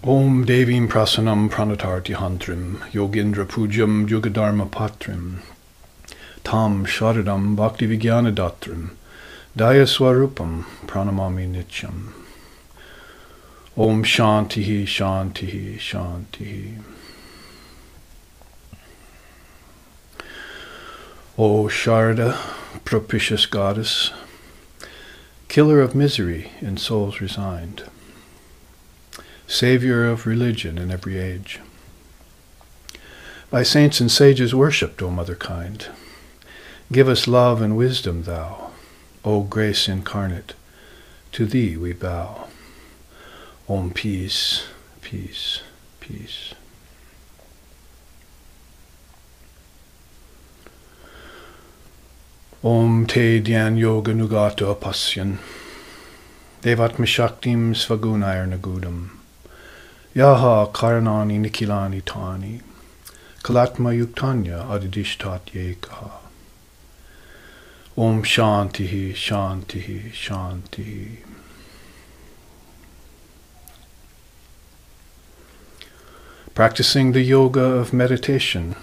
Om Devim Prasanam Pranatarti Hantrim Yogindra Pujam Yugadharma Patrim Tam Sharadam Bhakti Vigyana Datrim Daya Swarupam Pranamami Nityam. Om Shantihi Shantihi Shantihi. O Sharda, propitious goddess, killer of misery in souls resigned, savior of religion in every age, by saints and sages worshipped, O Mother kind, give us love and wisdom, thou, O grace incarnate, to thee we bow. Om peace, peace, peace. Om te dhyan yoga nugata pasyan, Adhyatma shaktim svagunayar nagudam, Yaha karanani nikilani tani, Kalatma yuktanya adidishtat yekaha. Om shantihi shantihi shantihi. Practicing the yoga of meditation,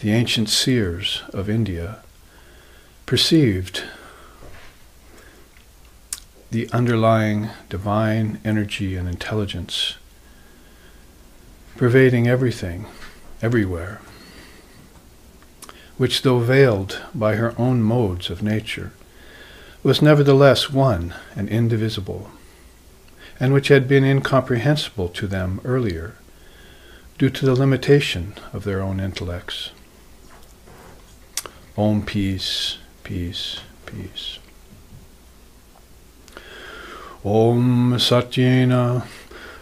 the ancient seers of India perceived the underlying divine energy and intelligence pervading everything, everywhere, which, though veiled by her own modes of nature, was nevertheless one and indivisible, and which had been incomprehensible to them earlier, due to the limitation of their own intellects. Om peace, peace, peace. Om Satyena,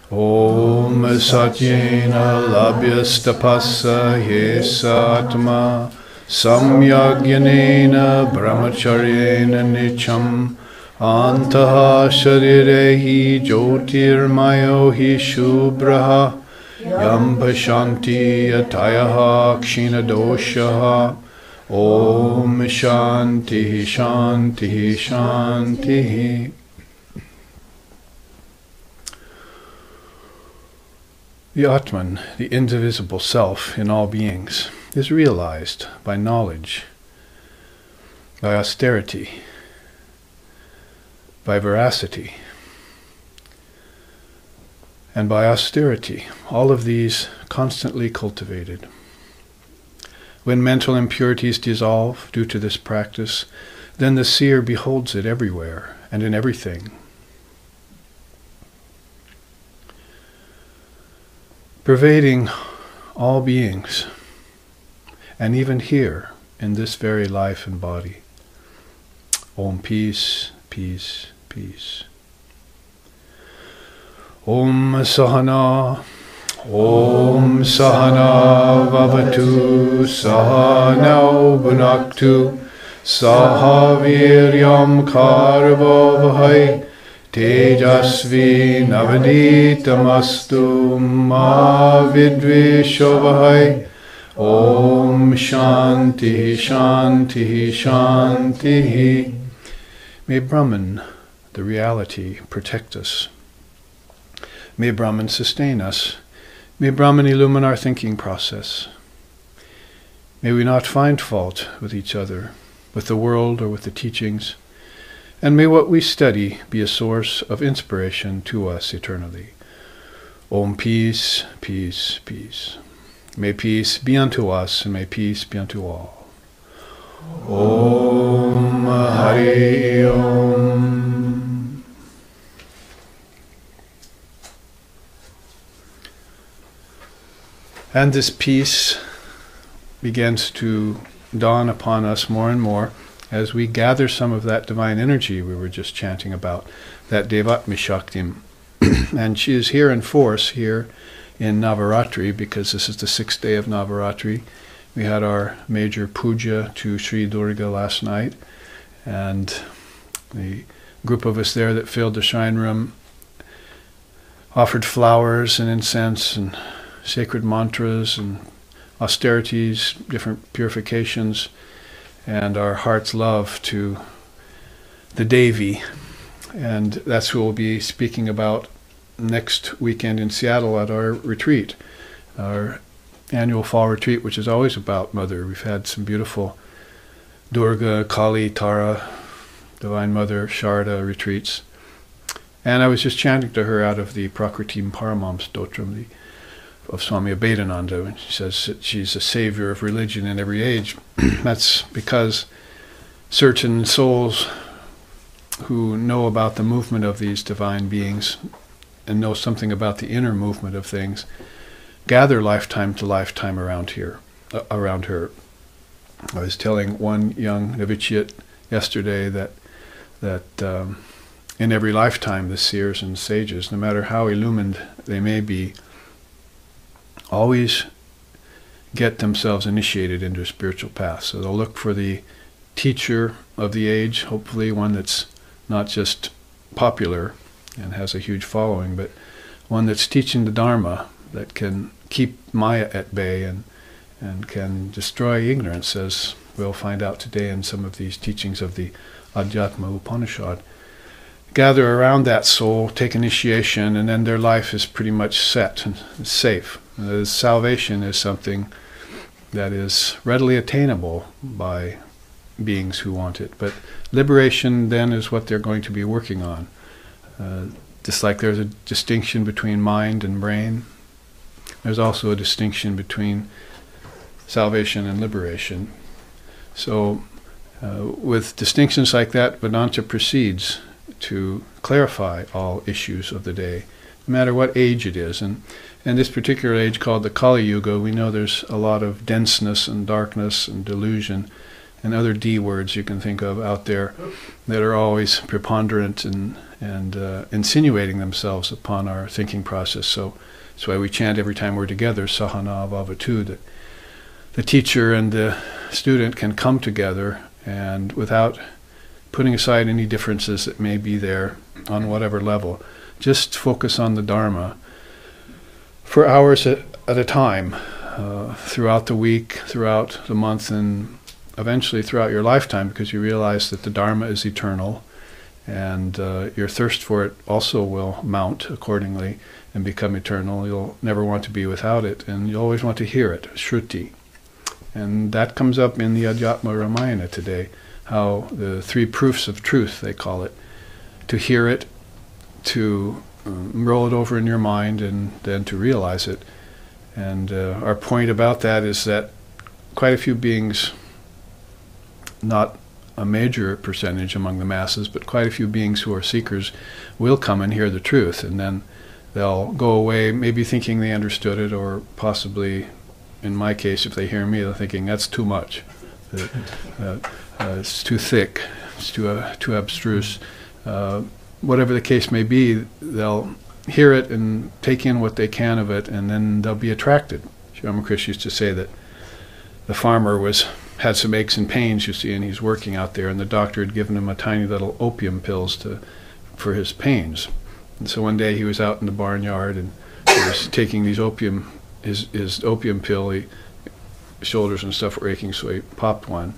Om Satyena labhyastapassa yesatma samyagyanena brahmacharyena nicham antaha sharirehi jyotirmayo hi shubraha Yam pashanti atayaha kshina doshaha. Om shanti shanti shanti. The Atman, the indivisible self in all beings, is realized by knowledge, by austerity, by veracity, and by austerity, all of these constantly cultivated. When mental impurities dissolve due to this practice, then the seer beholds it everywhere and in everything. Pervading all beings, and even here in this very life and body. Om peace, peace, peace. Om Sahana, Om Sahana Vavatu, Sahanau Bhunaktu, Sahaviryam Karvavahai, Tejasvi Navaditamastu Ma Vidvishavahai. Om Shanti Shanti Shanti. May Brahman, the reality, protect us. May Brahman sustain us. May Brahman illumine our thinking process. May we not find fault with each other, with the world, or with the teachings. And may what we study be a source of inspiration to us eternally. Om peace, peace, peace. May peace be unto us, and may peace be unto all. Om Hari Om. And this peace begins to dawn upon us more and more as we gather some of that divine energy we were just chanting about, that Adhyatma Shaktim. And she is here in force here in Navaratri, because this is the 6th day of Navaratri. We had our major puja to Sri Durga last night, and the group of us there that filled the shrine room offered flowers and incense and sacred mantras and austerities, different purifications, and our heart's love to the Devi. And that's who we'll be speaking about next weekend in Seattle at our retreat, our annual fall retreat, which is always about Mother. We've had some beautiful Durga, Kali, Tara, Divine Mother, Sharda retreats. And I was just chanting to her out of the Prakritim Paramam Stotram of Swami Abhedananda, and she says that she's a savior of religion in every age. That's because certain souls who know about the movement of these divine beings and know something about the inner movement of things gather lifetime to lifetime around her. I was telling one young novitiate yesterday that in every lifetime the seers and sages, no matter how illumined they may be, always get themselves initiated into a spiritual path. So they'll look for the teacher of the age, hopefully one that's not just popular and has a huge following, but one that's teaching the Dharma, that can keep Maya at bay and can destroy ignorance, as we'll find out today in some of these teachings of the Adhyatma Upanishad. Gather around that soul, take initiation, and then their life is pretty much set and safe. Salvation is something that is readily attainable by beings who want it. But liberation then is what they're going to be working on. Just like there's a distinction between mind and brain, there's also a distinction between salvation and liberation. So with distinctions like that, Vedanta proceeds to clarify all issues of the day, no matter what age it is. And in this particular age called the Kali Yuga, we know there's a lot of denseness and darkness and delusion and other D words you can think of out there that are always preponderant and insinuating themselves upon our thinking process. So that's why we chant every time we're together, Sahana Bhavatu, that the teacher and the student can come together and without putting aside any differences that may be there on whatever level, just focus on the Dharma for hours at a time, throughout the week, throughout the month, and eventually throughout your lifetime, because you realize that the Dharma is eternal, and your thirst for it also will mount accordingly and become eternal. You'll never want to be without it, and you'll always want to hear it, Shruti. And that comes up in the Adhyatma Ramayana today, how the 3 proofs of truth, they call it, to hear it, to roll it over in your mind, and then to realize it. And our point about that is that quite a few beings, not a major percentage among the masses, but quite a few beings who are seekers will come and hear the truth, and then they'll go away maybe thinking they understood it, or possibly, in my case, if they hear me, they're thinking, that's too much. It's too thick, it's too abstruse. Whatever the case may be, they'll hear it and take in what they can of it, and then they'll be attracted. Sri Ramakrishna used to say that the farmer had some aches and pains, you see, and he's working out there, and the doctor had given him a tiny little opium pills for his pains. And so one day he was out in the barnyard, and he was taking his opium pill. His shoulders and stuff were aching, so he popped one.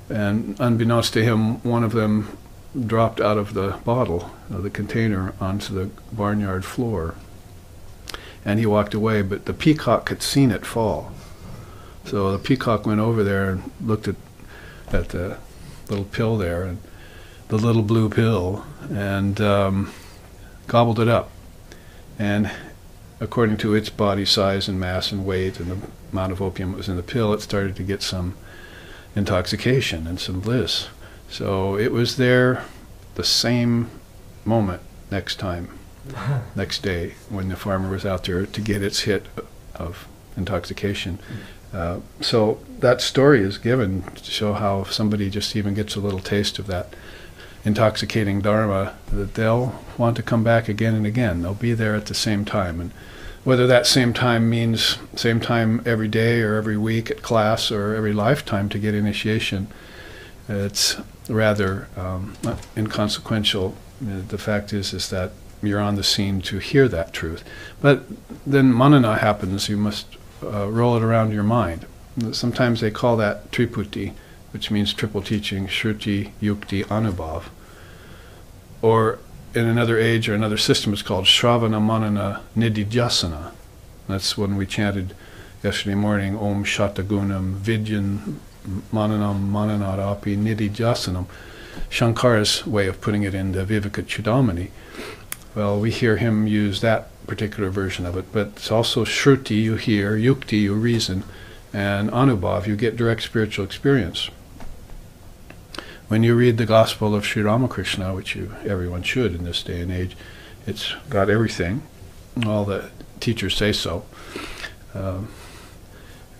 And unbeknownst to him, one of them dropped out of the bottle, the container, onto the barnyard floor. And he walked away, but the peacock had seen it fall. So the peacock went over there and looked at the little pill there, and the little blue pill, and gobbled it up. And according to its body size and mass and weight and the amount of opium that was in the pill, it started to get some intoxication and some bliss. So it was there the same moment next day, when the farmer was out there to get its hit of intoxication. So that story is given to show how if somebody just even gets a little taste of that intoxicating Dharma, that they'll want to come back again and again. They'll be there at the same time. And whether that same time means same time every day or every week at class or every lifetime to get initiation, it's rather inconsequential. The fact is that you're on the scene to hear that truth. But then manana happens. You must roll it around your mind. Sometimes they call that triputi, which means triple teaching, shruti, yukti, anubhav. Or in another age or another system, it's called Shravana Manana Nididhyasana. That's when we chanted yesterday morning, Om Shatagunam Vidyan Mananam Mananarapi Nididhyasanam. Shankara's way of putting it in the Viveka Chudamani. Well, we hear him use that particular version of it, but it's also Shruti, you hear, Yukti, you reason, and Anubhav, you get direct spiritual experience. When you read the Gospel of Sri Ramakrishna, which everyone should in this day and age, it's got everything. All the teachers say so.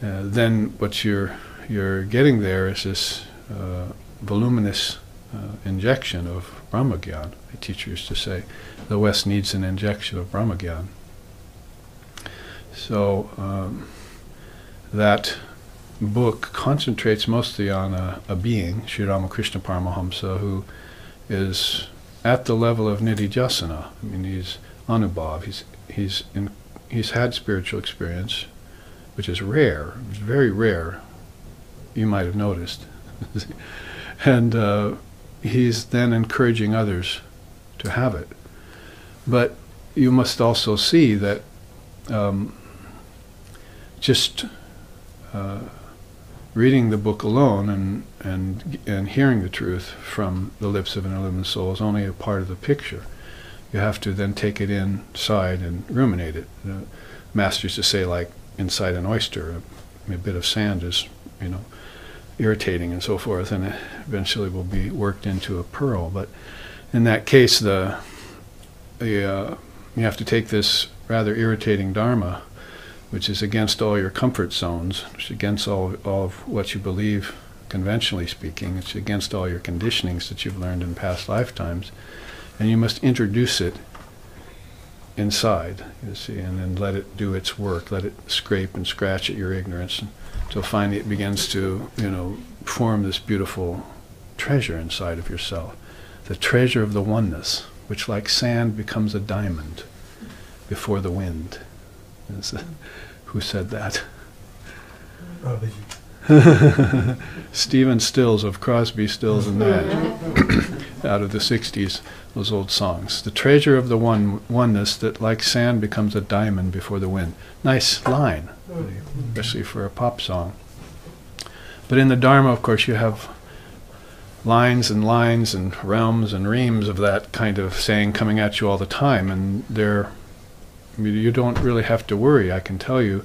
Then what you're getting there is this voluminous injection of Brahmagyan. The teacher used to say, the West needs an injection of Brahmagyan. So that book concentrates mostly on a being, Sri Ramakrishna Paramahamsa, who is at the level of Nididhyasana. I mean, he's Anubhav. He's had spiritual experience, which is rare, very rare. You might have noticed, and he's then encouraging others to have it. But you must also see that just reading the book alone and hearing the truth from the lips of an illumined soul is only a part of the picture. You have to then take it inside and ruminate it. Masters to say, like inside an oyster, a bit of sand is, irritating and so forth, and it eventually will be worked into a pearl. But in that case, you have to take this rather irritating dharma, which is against all your comfort zones, which is against all of what you believe, conventionally speaking. It's against all your conditionings that you've learned in past lifetimes, and you must introduce it inside, you see, and then let it do its work, let it scrape and scratch at your ignorance, until finally it begins to, form this beautiful treasure inside of yourself, the treasure of the oneness, which like sand becomes a diamond before the wind. Who said that? Babaji. Stephen Stills of Crosby, Stills and Nash, out of the 60s, those old songs. The treasure of the oneness that like sand becomes a diamond before the wind. Nice line, especially for a pop song. But in the Dharma, of course, you have lines and realms and reams of that kind of saying coming at you all the time, and you don't really have to worry. I can tell you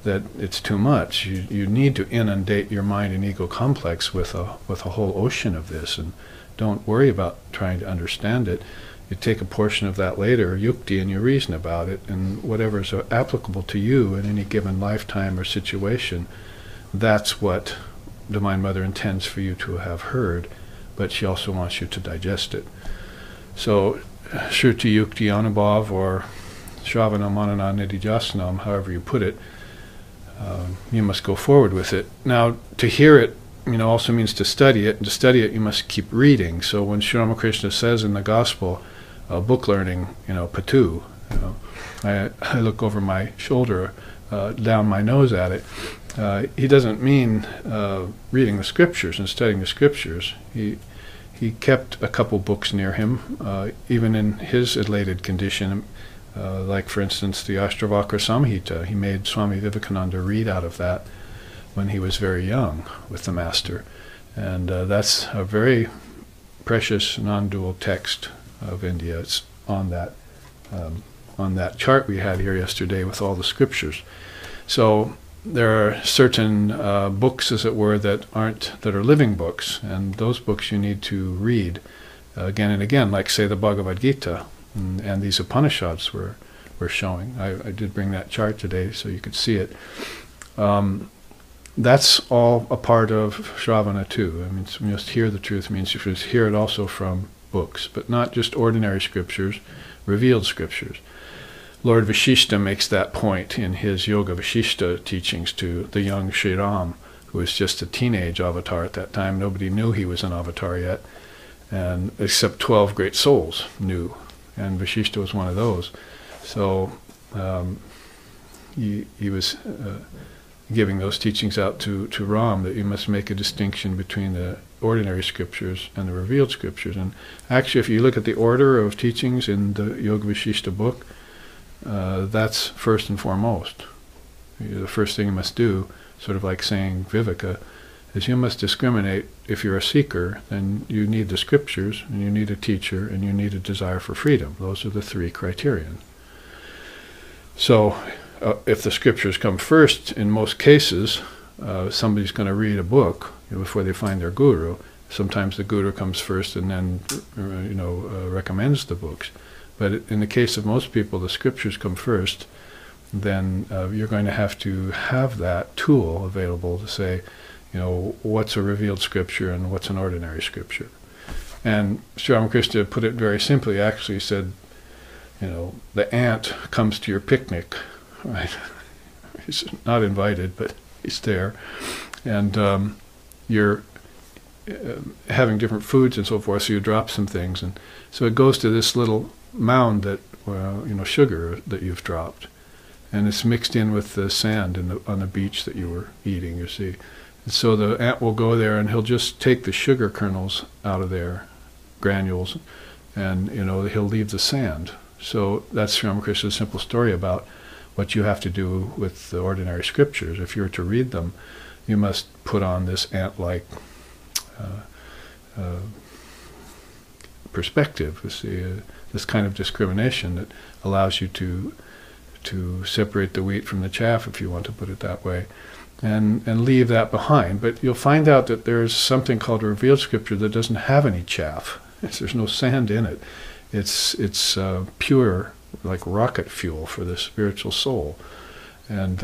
that it's too much. You need to inundate your mind and ego complex with a whole ocean of this, and don't worry about trying to understand it. You take a portion of that later, yukti, and you reason about it, and whatever is applicable to you in any given lifetime or situation, that's what Divine Mother intends for you to have heard, but she also wants you to digest it. So, Shruti Yukti Anubhav, or Shravana Manana Nididhyasanam, however you put it, you must go forward with it. Now, to hear it, also means to study it, and to study it you must keep reading. So when Sri Ramakrishna says in the Gospel, book learning, patu, I look over my shoulder, down my nose at it. He doesn't mean reading the scriptures and studying the scriptures. He kept a couple books near him, even in his elated condition. Like, for instance, the Ashtavakra Samhita. He made Swami Vivekananda read out of that when he was very young with the Master. And that's a very precious non-dual text of India. It's on that chart we had here yesterday with all the scriptures. So there are certain books, as it were, that are living books, and those books you need to read again and again, like, say, the Bhagavad Gita. And these Upanishads were showing. I did bring that chart today so you could see it. That's all a part of Shravana too. I mean, you must hear the truth means you must hear it also from books, but not just ordinary scriptures, revealed scriptures. Lord Vashishta makes that point in his Yoga Vashishta teachings to the young Sri Ram, who was just a teenage avatar at that time. Nobody knew he was an avatar yet, and except 12 great souls knew. And Vashishta was one of those. So he was giving those teachings out to Ram, that you must make a distinction between the ordinary scriptures and the revealed scriptures. And actually, if you look at the order of teachings in the Yoga Vishishta book, that's first and foremost. The first thing you must do, sort of like saying Viveka, is you must discriminate. If you're a seeker, then you need the scriptures, and you need a teacher, and you need a desire for freedom. Those are the three criterion. So, if the scriptures come first, in most cases, somebody's going to read a book before they find their guru. Sometimes the guru comes first and then, recommends the books. But in the case of most people, the scriptures come first. Then you're going to have that tool available to say, what's a revealed scripture and what's an ordinary scripture. And Sri Ramakrishna put it very simply. Actually said, the ant comes to your picnic, right? He's not invited, but he's there, and you're having different foods and so forth. So you drop some things, and so it goes to this little mound that, sugar that you've dropped, and it's mixed in with the sand on the beach that you were eating. You see, and so the ant will go there, and he'll just take the sugar kernels out of there, granules, and he'll leave the sand. So that's Sri Ramakrishna's simple story about what you have to do with the ordinary scriptures. If you're to read them, you must put on this ant-like perspective. You see, this kind of discrimination that allows you to separate the wheat from the chaff, if you want to put it that way, and leave that behind. But you'll find out that there's something called revealed scripture that doesn't have any chaff. There's no sand in it. It's pure, like rocket fuel for the spiritual soul, and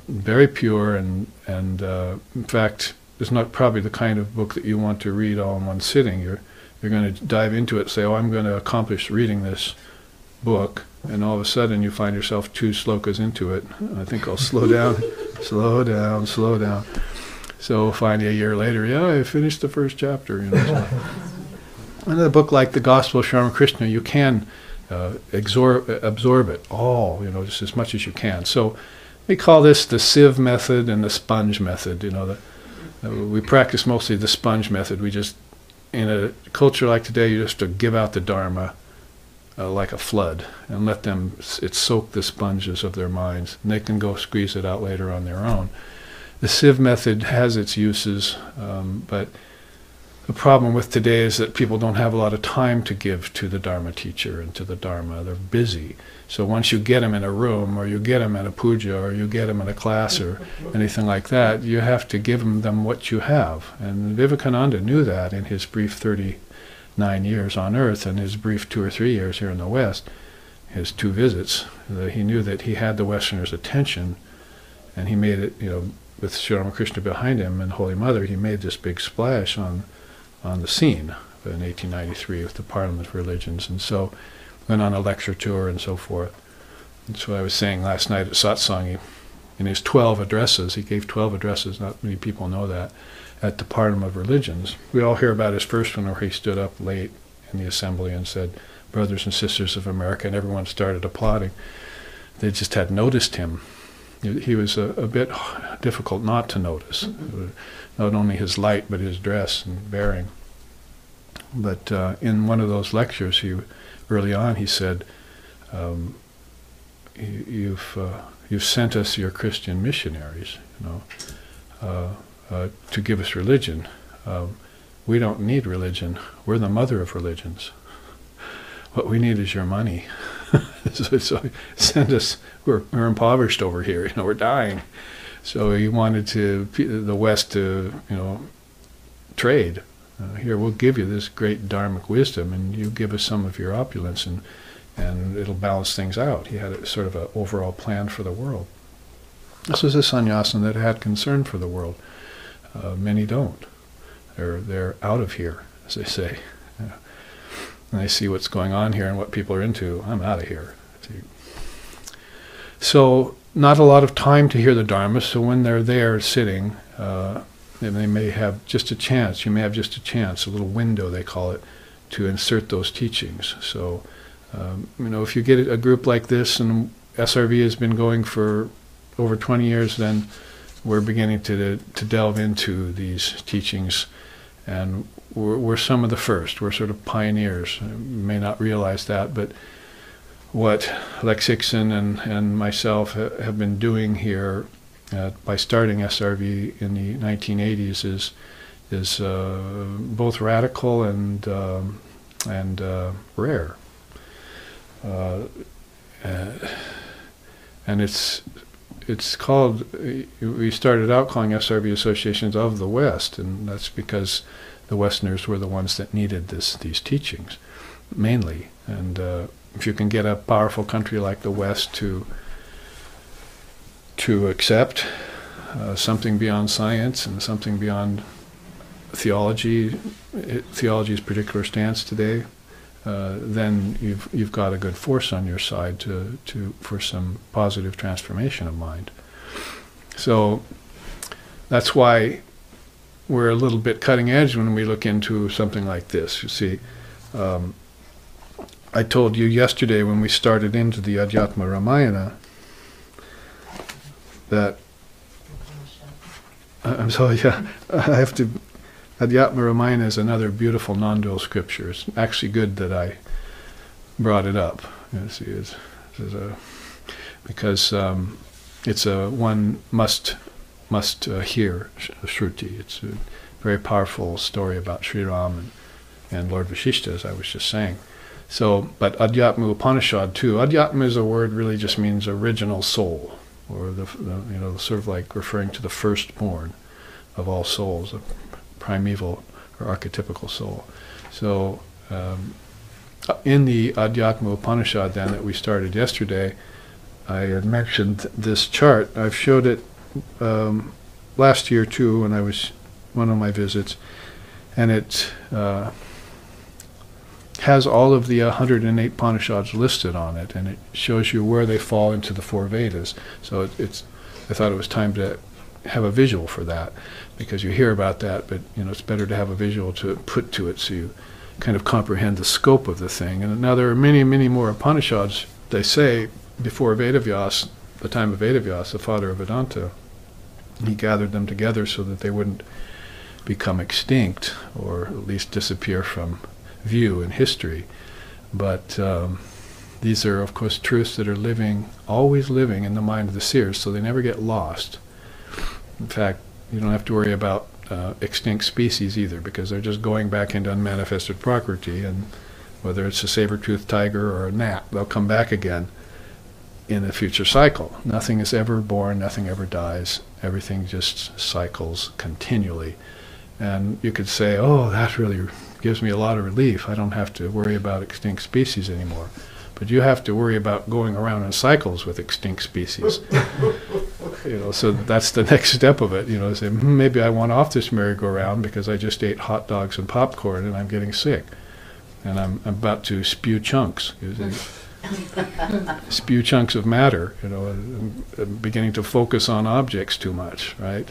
very pure. And in fact, it's not probably the kind of book that you want to read all in one sitting. You're going to dive into it, say, "Oh, I'm going to accomplish reading this book," and all of a sudden you find yourself 2 slokas into it. I think I'll slow down, slow down, slow down. So finally, a year later, I finished the first chapter. In a book like the Gospel of Sri Ramakrishna, you can absorb it all, just as much as you can. So we call this the sieve method and the sponge method. We practice mostly the sponge method. We just, in a culture like today, you just have to give out the Dharma like a flood and let it soak the sponges of their minds, and they can go squeeze it out later on their own. The sieve method has its uses, but the problem with today is that people don't have a lot of time to give to the Dharma teacher and to the Dharma. They're busy. So once you get them in a room, or you get them in a puja, or you get them in a class or anything like that, you have to give them what you have. And Vivekananda knew that in his brief 39 years on earth and his brief 2 or 3 years here in the West, his 2 visits. He knew that he had the Westerners' attention, and he made it, with Sri Ramakrishna behind him and Holy Mother, he made this big splash on the scene in 1893 with the Parliament of Religions, and so went on a lecture tour and so forth. And so I was saying last night at satsang, in his 12 addresses, he gave 12 addresses, not many people know that, at the Parliament of Religions. We all hear about his first one where he stood up late in the assembly and said, "Brothers and sisters of America," and everyone started applauding. They just had noticed him. He was a bit difficult not to notice. Not only his light, but his dress and bearing. But in one of those lectures, early on, he said, "You've sent us your Christian missionaries, to give us religion. We don't need religion. We're the mother of religions. What we need is your money. So send us. We're impoverished over here. We're dying." So he wanted the West to, trade. Here, we'll give you this great dharmic wisdom, and you give us some of your opulence, and it'll balance things out. He had sort of an overall plan for the world. This was a sannyasin that had concern for the world. Many don't. They're out of here, as they say. And they see what's going on here and what people are into. I'm out of here. So not a lot of time to hear the Dharma, so when they're there sitting, they may have just a chance, you may have just a chance, a little window they call it, to insert those teachings. So, if you get a group like this, and SRV has been going for over 20 years, then we're beginning to delve into these teachings, and we're some of the first. We're sort of pioneers. You may not realize that, but what Lex Hickson and myself have been doing here by starting SRV in the 1980s is both radical and rare. And it's called, we started out calling SRV Associations of the West, and that's because the Westerners were the ones that needed these teachings, mainly. And if you can get a powerful country like the West to accept something beyond science and something beyond theology's particular stance today, then you've got a good force on your side for some positive transformation of mind. So that's why we're a little bit cutting edge when we look into something like this. You see, I told you yesterday when we started into the Adhyatma Ramayana that I'm sorry, yeah, I have to. Adhyatma Ramayana is another beautiful non-dual scripture. It's actually good that I brought it up. You see, because it's one must hear Shruti. It's a very powerful story about Sri Ram and Lord Vashishta, as I was just saying. So, but Adhyatma Upanishad too. Adhyatma is a word really just means original soul, or the sort of like referring to the firstborn of all souls, a primeval or archetypical soul. So in the Adhyatma Upanishad then that we started yesterday, I had mentioned this chart. I've showed it last year too when I was one of my visits, and it has all of the 108 Upanishads listed on it, and it shows you where they fall into the 4 Vedas. So I thought it was time to have a visual for that, because you hear about that, but it's better to have a visual to put to it so you kind of comprehend the scope of the thing. And now there are many, many more Upanishads, they say, before Vedavyas, the time of Vedavyas, the father of Vedanta. He gathered them together so that they wouldn't become extinct, or at least disappear from view in history. But these are, of course, truths that are always living in the mind of the seers, so they never get lost. In fact, you don't have to worry about extinct species either, because they're just going back into unmanifested prakriti, and whether it's a saber-toothed tiger or a gnat, they'll come back again in a future cycle. Nothing is ever born, nothing ever dies. Everything just cycles continually. And you could say, oh, that really gives me a lot of relief. I don't have to worry about extinct species anymore. But you have to worry about going around in cycles with extinct species. So that's the next step of it. Say, maybe I want off this merry-go-round because I just ate hot dogs and popcorn and I'm getting sick. And I'm about to spew chunks. Spew chunks of matter, I'm beginning to focus on objects too much, right?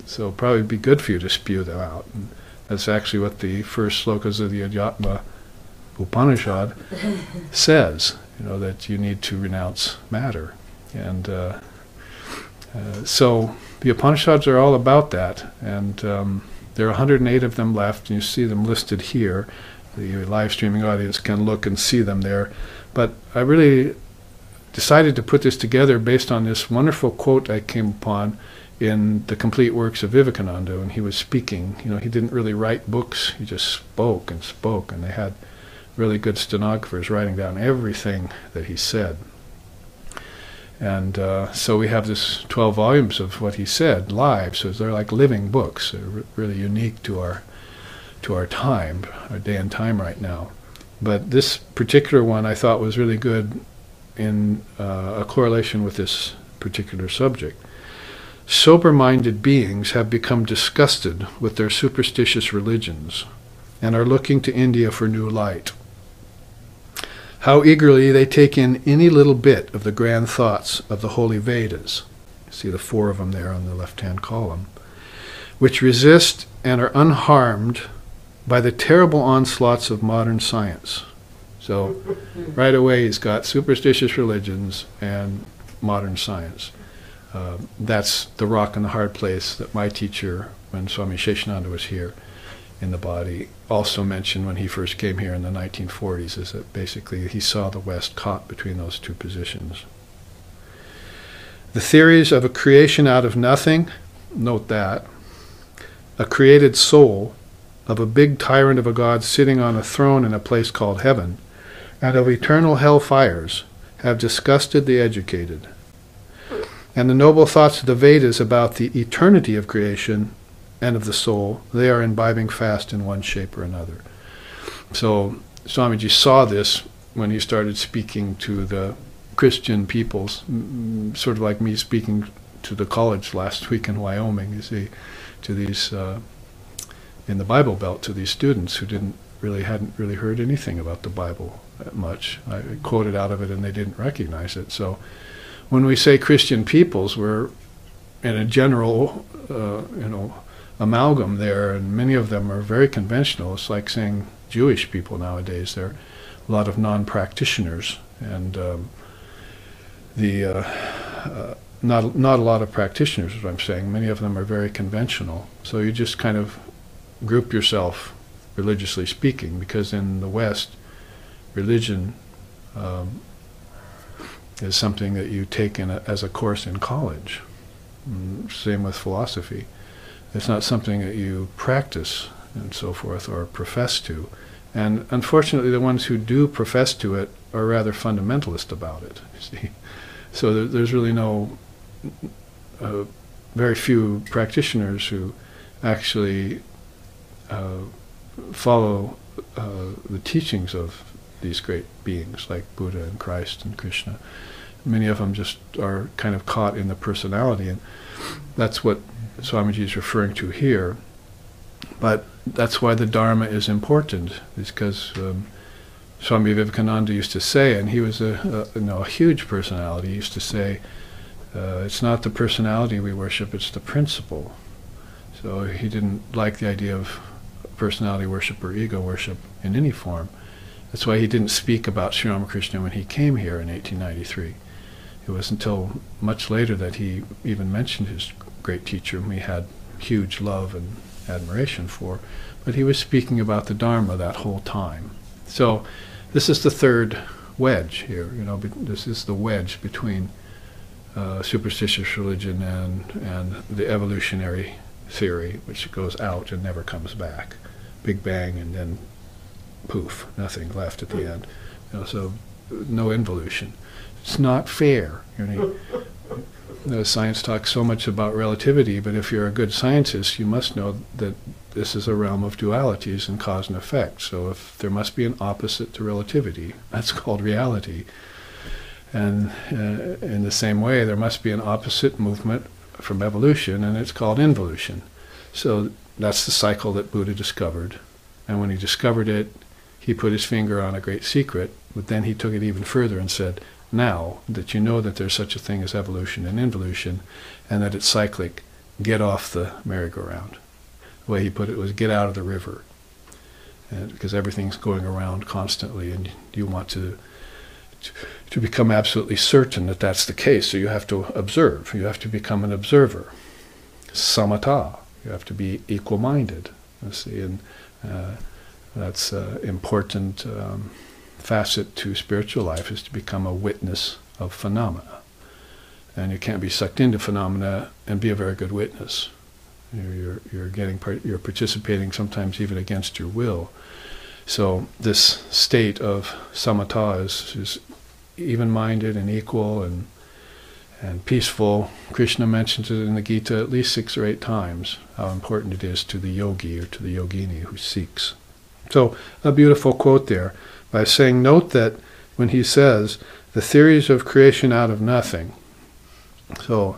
So it'll probably be good for you to spew them out. And that's actually what the first slokas of the Adhyatma Upanishad says, that you need to renounce matter. And so the Upanishads are all about that, and there are 108 of them left, and you see them listed here. The live streaming audience can look and see them there. But I really decided to put this together based on this wonderful quote I came upon in the complete works of Vivekananda when he was speaking. He didn't really write books, he just spoke, and they had really good stenographers writing down everything that he said. And so we have this 12 volumes of what he said live, so they're like living books. They're really unique to our time, our day and time right now. But this particular one I thought was really good in a correlation with this particular subject. Sober-minded beings have become disgusted with their superstitious religions and are looking to India for new light. How eagerly they take in any little bit of the grand thoughts of the holy Vedas. You see the 4 of them there on the left-hand column, which resist and are unharmed by the terrible onslaughts of modern science. So right away he's got superstitious religions and modern science. That's the rock and the hard place that my teacher, when Swami Sheshananda was here in the body, also mentioned when he first came here in the 1940s, is that basically he saw the West caught between those two positions. The theories of a creation out of nothing, note that, a created soul, of a big tyrant of a god sitting on a throne in a place called heaven, and of eternal hell fires, have disgusted the educated. And the noble thoughts of the Vedas about the eternity of creation and of the soul, they are imbibing fast in one shape or another. So Swamiji saw this when he started speaking to the Christian peoples, sort of like me speaking to the college last week in Wyoming, you see, to these, in the Bible Belt, to these students who hadn't really heard anything about the Bible that much. I quoted out of it and they didn't recognize it. So when we say Christian peoples, we're in a general, amalgam there, and many of them are very conventional. It's like saying Jewish people nowadays. There are a lot of non-practitioners, and not a lot of practitioners, is what I'm saying. Many of them are very conventional. So you just kind of group yourself, religiously speaking, because in the West, religion is something that you take as a course in college. Same with philosophy. It's not something that you practice and so forth or profess to. And unfortunately, the ones who do profess to it are rather fundamentalist about it, you see. So there's really very few practitioners who actually follow the teachings of these great beings like Buddha and Christ and Krishna. Many of them just are kind of caught in the personality, and that's what Swamiji is referring to here. But that's why the Dharma is important, is because Swami Vivekananda used to say, and he was a huge personality, he used to say, it's not the personality we worship, it's the principle. So he didn't like the idea of personality worship or ego worship in any form. That's why he didn't speak about Sri Ramakrishna when he came here in 1893. It wasn't until much later that he even mentioned his great teacher, whom he had huge love and admiration for, but he was speaking about the Dharma that whole time. So this is the third wedge here. This is the wedge between superstitious religion and the evolutionary theory, which goes out and never comes back. Big bang and then poof, nothing left at the end. So no involution. It's not fair. Science talks so much about relativity, but if you're a good scientist, you must know that this is a realm of dualities and cause and effect. So if there must be an opposite to relativity, that's called reality. And in the same way, there must be an opposite movement from evolution, and it's called involution. So that's the cycle that Buddha discovered. And when he discovered it, he put his finger on a great secret, but then he took it even further and said, now that you know that there's such a thing as evolution and involution, and that it's cyclic, get off the merry-go-round. The way he put it was, get out of the river. And because everything's going around constantly, and you want to become absolutely certain that that's the case, so you have to observe. You have to become an observer. Samatha. You have to be equal-minded. You see, and that's an important facet to spiritual life, is to become a witness of phenomena. And you can't be sucked into phenomena and be a very good witness. You're participating sometimes even against your will. So this state of samatha is even-minded and equal and peaceful. Krishna mentions it in the Gita at least 6 or 8 times, how important it is to the yogi or to the yogini who seeks. So a beautiful quote there by saying, note that when he says, the theories of creation out of nothing, so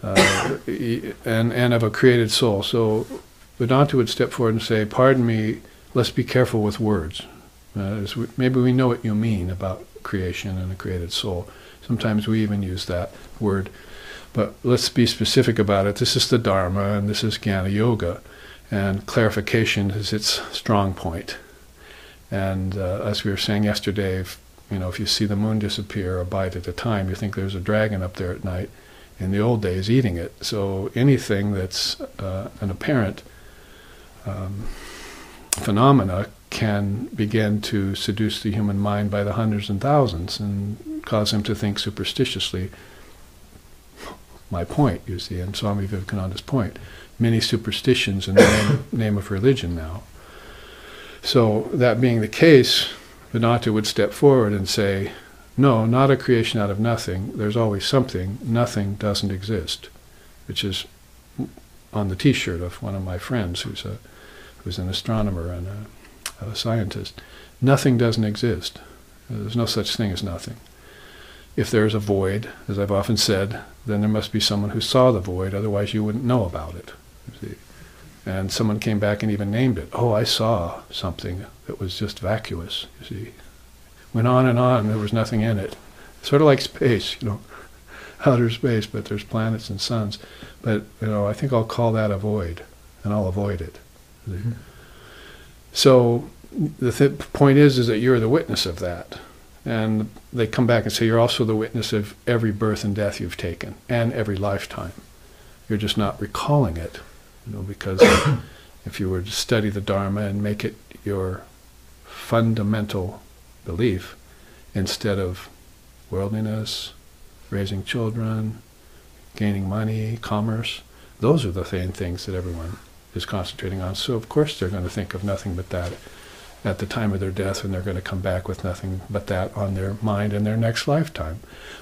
and of a created soul. So Vedanta would step forward and say, pardon me, let's be careful with words. Maybe we know what you mean about creation and a created soul. Sometimes we even use that word. But let's be specific about it. This is the Dharma, and this is Jnana Yoga. And clarification is its strong point. And as we were saying yesterday, if you see the moon disappear a bite at a time, you think there's a dragon up there at night. in the old days eating it. So anything that's an apparent phenomena can begin to seduce the human mind by the hundreds and thousands and cause him to think superstitiously. My point, you see, and Swami Vivekananda's point. Many superstitions in the name of religion now. So that being the case, Vedanta would step forward and say, no, not a creation out of nothing. There's always something. Nothing doesn't exist, which is on the T-shirt of one of my friends who's an astronomer and a scientist. Nothing doesn't exist. There's no such thing as nothing. If there's a void, as I've often said, then there must be someone who saw the void, otherwise you wouldn't know about it. You see. And someone came back and even named it. Oh, I saw something that was just vacuous, you see. Went on and on, there was nothing in it. Sort of like space, outer space, but there's planets and suns. But, I think I'll call that a void, and I'll avoid it. Mm-hmm. So the point is that you're the witness of that. And they come back and say you're also the witness of every birth and death you've taken, and every lifetime. You're just not recalling it, because if you were to study the Dharma and make it your fundamental belief, instead of worldliness, raising children, gaining money, commerce, those are the same things that everyone is concentrating on. So of course they're going to think of nothing but that at the time of their death, and they're going to come back with nothing but that on their mind in their next lifetime.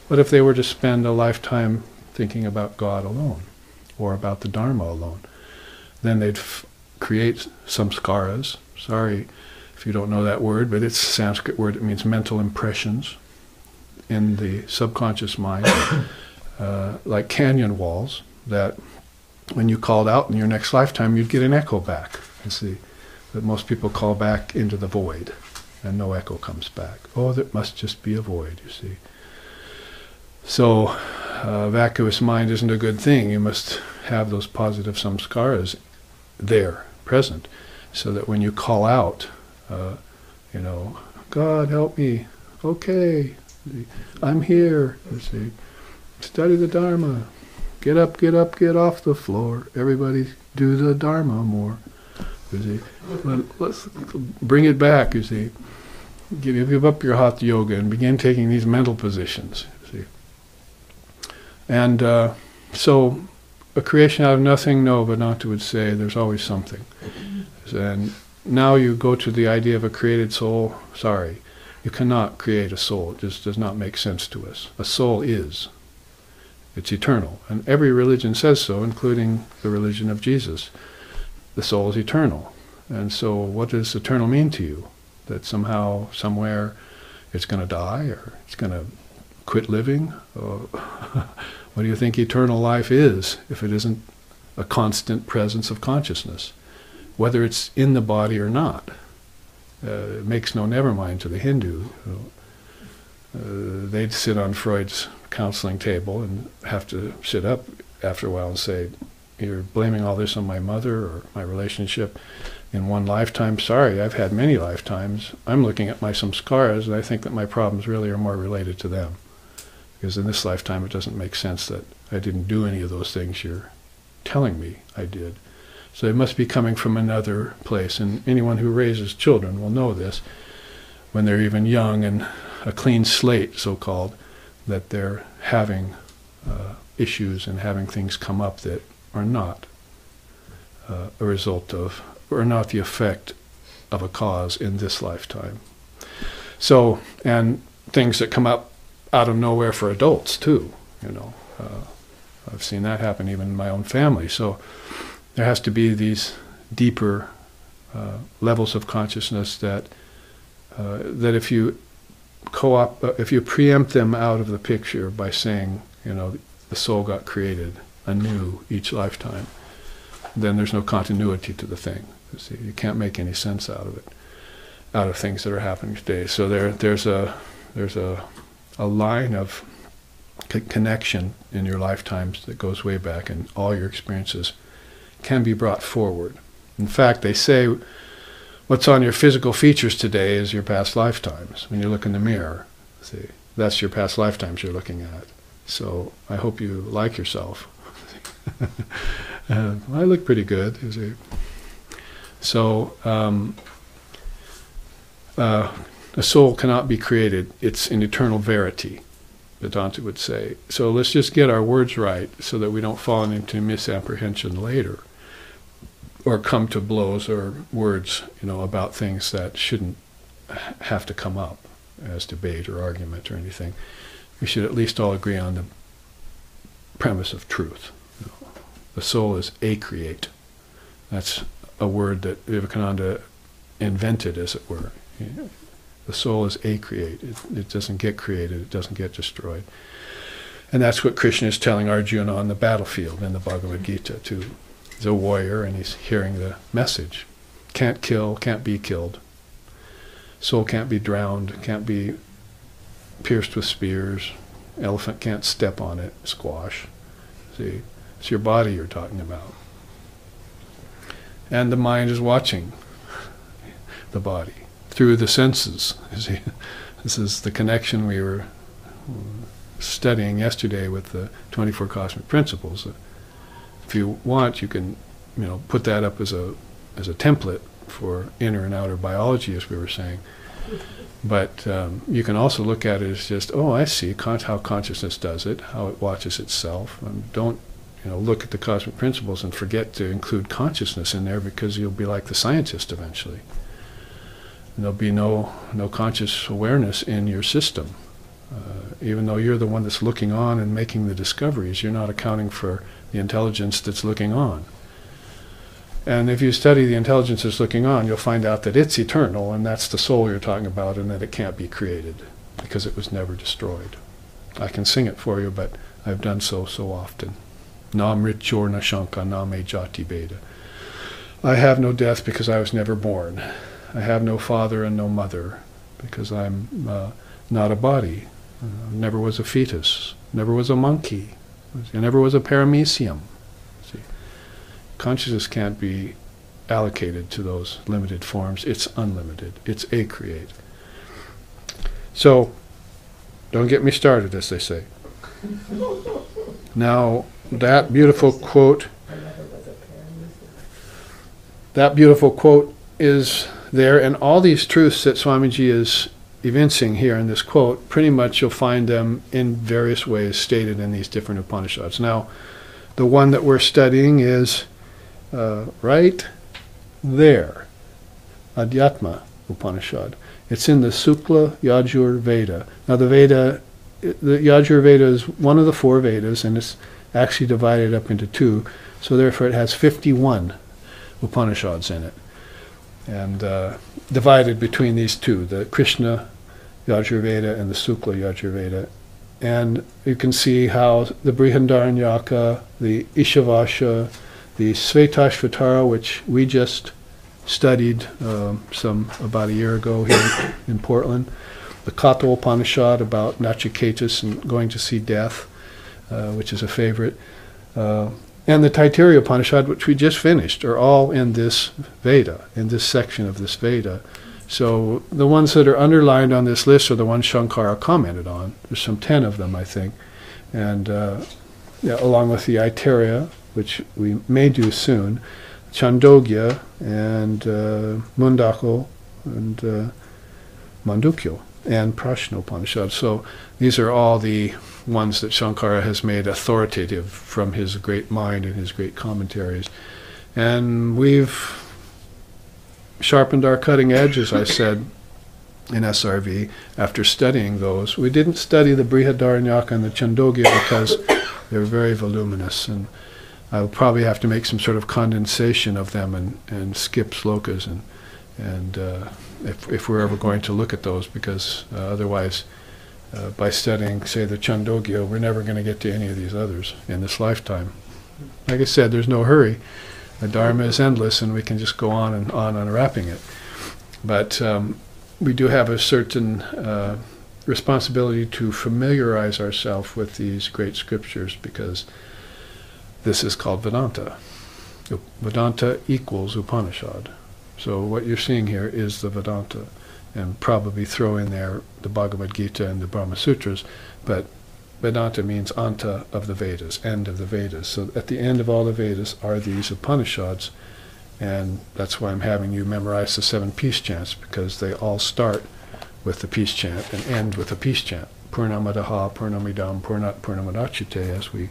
But if they were to spend a lifetime thinking about God alone, or about the Dharma alone, then they'd create samskaras. Sorry if you don't know that word, but it's a Sanskrit word. It means mental impressions in the subconscious mind, like canyon walls, that when you called out in your next lifetime, you'd get an echo back, you see. But most people call back into the void, and no echo comes back. Oh, there must just be a void, you see. So, vacuous mind isn't a good thing. You must have those positive samskaras there, present, so that when you call out, God help me, okay, I'm here, you see. Study the Dharma. Get up, get off the floor. Everybody do the Dharma more. You see. Let's bring it back, you see. Give up your Hatha Yoga and begin taking these mental positions, you see. And so, a creation out of nothing, no, Vedanta would say there's always something. And now you go to the idea of a created soul. Sorry, you cannot create a soul. It just does not make sense to us. A soul is. It's eternal. And every religion says so, including the religion of Jesus. The soul is eternal. And so what does eternal mean to you? That somehow, somewhere, it's going to die, or it's going to quit living? Or what do you think eternal life is, if it isn't a constant presence of consciousness? Whether it's in the body or not. It makes no nevermind to the Hindu. They'd sit on Freud's counseling table and have to sit up after a while and say, you're blaming all this on my mother or my relationship in one lifetime. Sorry, I've had many lifetimes. I'm looking at my samskaras, and I think that my problems really are more related to them. Because in this lifetime it doesn't make sense that I didn't do any of those things you're telling me I did. So it must be coming from another place. And anyone who raises children will know this, when they're even young and a clean slate, so-called, that they're having issues and having things come up that are not a result of, or not the effect of a cause in this lifetime. So, and things that come up out of nowhere for adults too, I've seen that happen even in my own family. So there has to be these deeper levels of consciousness that if you if you preempt them out of the picture by saying, the soul got created anew each lifetime, then there's no continuity to the thing. You see, you can't make any sense out of it, out of things that are happening today. So there's a line of connection in your lifetimes that goes way back, and all your experiences can be brought forward. In fact, they say what's on your physical features today is your past lifetimes. When you look in the mirror, see, that's your past lifetimes you're looking at. So I hope you like yourself. I look pretty good. So a soul cannot be created. It's an eternal verity, Vedanta would say. So let's just get our words right so that we don't fall into misapprehension later or come to blows or words, about things that shouldn't have to come up as debate or argument or anything. We should at least all agree on the premise of truth. The soul is acreate. That's a word that Vivekananda invented, as it were. The soul is acreate. It doesn't get created. It doesn't get destroyed. And that's what Krishna is telling Arjuna on the battlefield in the Bhagavad Gita too. He's a warrior and he's hearing the message. Can't kill, can't be killed. Soul can't be drowned, can't be pierced with spears. Elephant can't step on it, squash. See, it's your body you're talking about. And the mind is watching the body through the senses. You see, this is the connection we were studying yesterday with the 24 cosmic principles. If you want, you can, put that up as a template for inner and outer biology, as we were saying. But you can also look at it as just, I see how consciousness does it, how it watches itself. And don't, look at the cosmic principles and forget to include consciousness in there, because you'll be like the scientist eventually. And there'll be no conscious awareness in your system. Even though you're the one that's looking on and making the discoveries, you're not accounting for the intelligence that's looking on. And if you study the intelligence that's looking on, you'll find out that it's eternal, and that's the soul you're talking about, and that it can't be created, because it was never destroyed. I can sing it for you, but I've done so often. Na mrityor na shanka na me jati beda. I have no death because I was never born. I have no father and no mother because I'm not a body. Never was a fetus. Never was a monkey. I never was a paramecium. See, consciousness can't be allocated to those limited forms. It's unlimited. It's acreate. So, don't get me started, as they say. Now, that beautiful quote is there, and all these truths that Swamiji is evincing here in this quote, pretty much you'll find them in various ways stated in these different Upanishads. Now, the one that we're studying is right there, Adhyatma Upanishad. It's in the Shukla Yajurveda. Now, the Yajurveda is one of the 4 Vedas, and it's actually divided up into 2, so therefore it has 51 Upanishads in it, and divided between these 2, the Krishna Yajurveda and the Shukla Yajurveda. And you can see how the Brihadaranyaka, the Ishavasha, the Svetashvatara, which we just studied about a year ago here in Portland, the Katha Upanishad about Nachiketas and going to see death, which is a favorite, and the Taittiriya Upanishad, which we just finished, are all in this Veda, in this section of this Veda. So the ones that are underlined on this list are the ones Shankara commented on. There's some 10 of them, I think, and along with the Aitareya, which we may do soon, Chandogya, and Mundaka, and Mandukya, and Prashna Upanishad. So these are all the ones that Shankara has made authoritative from his great mind and his great commentaries. And we've sharpened our cutting edge, as I said, in SRV, after studying those. We didn't study the Brihadaranyaka and the Chandogya because they're very voluminous, and I'll probably have to make some sort of condensation of them and skip slokas, and if we're ever going to look at those, because otherwise, by studying, say, the Chandogya, we're never going to get to any of these others in this lifetime. Like I said, there's no hurry. The Dharma is endless, and we can just go on and unwrapping it. But we do have a certain responsibility to familiarize ourselves with these great scriptures, because this is called Vedanta. Vedanta equals Upanishad. So what you're seeing here is the Vedanta, and probably throw in there the Bhagavad Gita and the Brahma Sutras, but Vedanta means anta of the Vedas, end of the Vedas. So at the end of all the Vedas are these Upanishads, and that's why I'm having you memorize the 7 peace chants, because they all start with the peace chant and end with a peace chant. Purnamadaha, Purnamidam, Purnat Purnamadachite, as we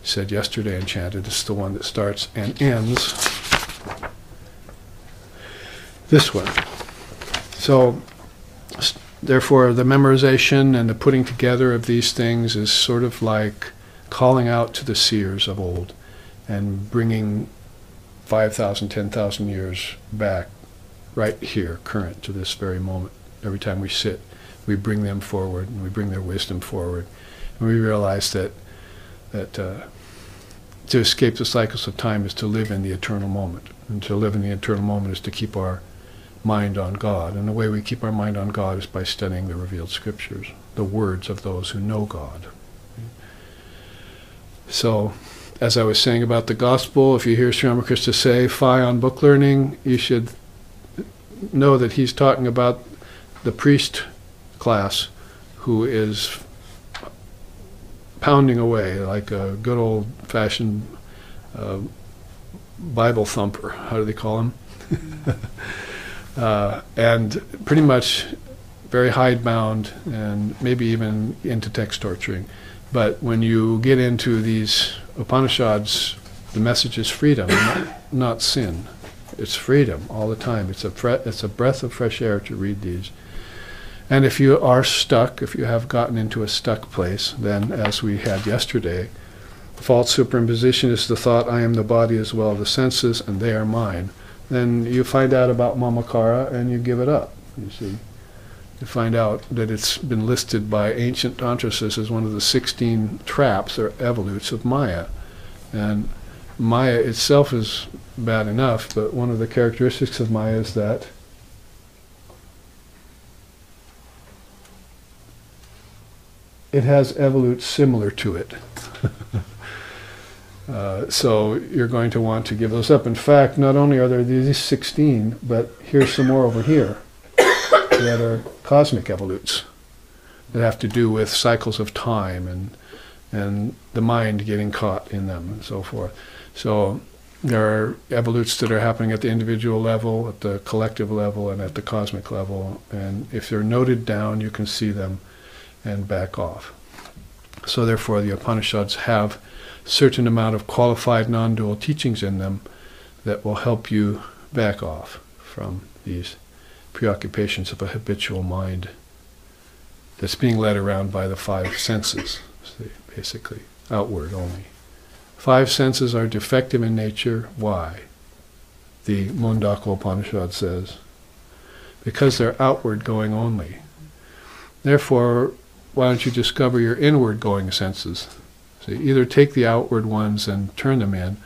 said yesterday and chanted. It's the one that starts and ends this one. So, therefore, the memorization and the putting together of these things is sort of like calling out to the seers of old and bringing 5,000, 10,000 years back, right here, current to this very moment. Every time we sit, we bring them forward, and we bring their wisdom forward, and we realize that to escape the cycles of time is to live in the eternal moment, and to live in the eternal moment is to keep our mind on God, and the way we keep our mind on God is by studying the revealed scriptures, the words of those who know God. So, as I was saying about the gospel, if you hear Sri Ramakrishna say, "Fi on book learning," you should know that he's talking about the priest class who is pounding away like a good old-fashioned Bible thumper. How do they call him? And pretty much very hidebound and maybe even into text torturing. But when you get into these Upanishads, the message is freedom, not sin. It's freedom all the time. It's a breath of fresh air to read these. And if you are stuck, if you have gotten into a stuck place, then, as we had yesterday, false superimposition is the thought, I am the body as well as the senses, and they are mine. Then you find out about Mamakara and you give it up, you see. You find out that it's been listed by ancient Tantrists as one of the 16 traps or evolutes of Maya. And Maya itself is bad enough, but one of the characteristics of Maya is that it has evolutes similar to it. So you're going to want to give those up. In fact, not only are there these 16, but here's some more over here that are cosmic evolutes that have to do with cycles of time and the mind getting caught in them and so forth. So there are evolutes that are happening at the individual level, at the collective level, and at the cosmic level. And if they're noted down, you can see them and back off. So therefore the Upanishads have a certain amount of qualified non-dual teachings in them that will help you back off from these preoccupations of a habitual mind that's being led around by the 5 senses, see, basically, outward only. 5 senses are defective in nature. Why? The Mundaka Upanishad says, because they're outward going only. Therefore, why don't you discover your inward going senses? So either take the outward ones and turn them in,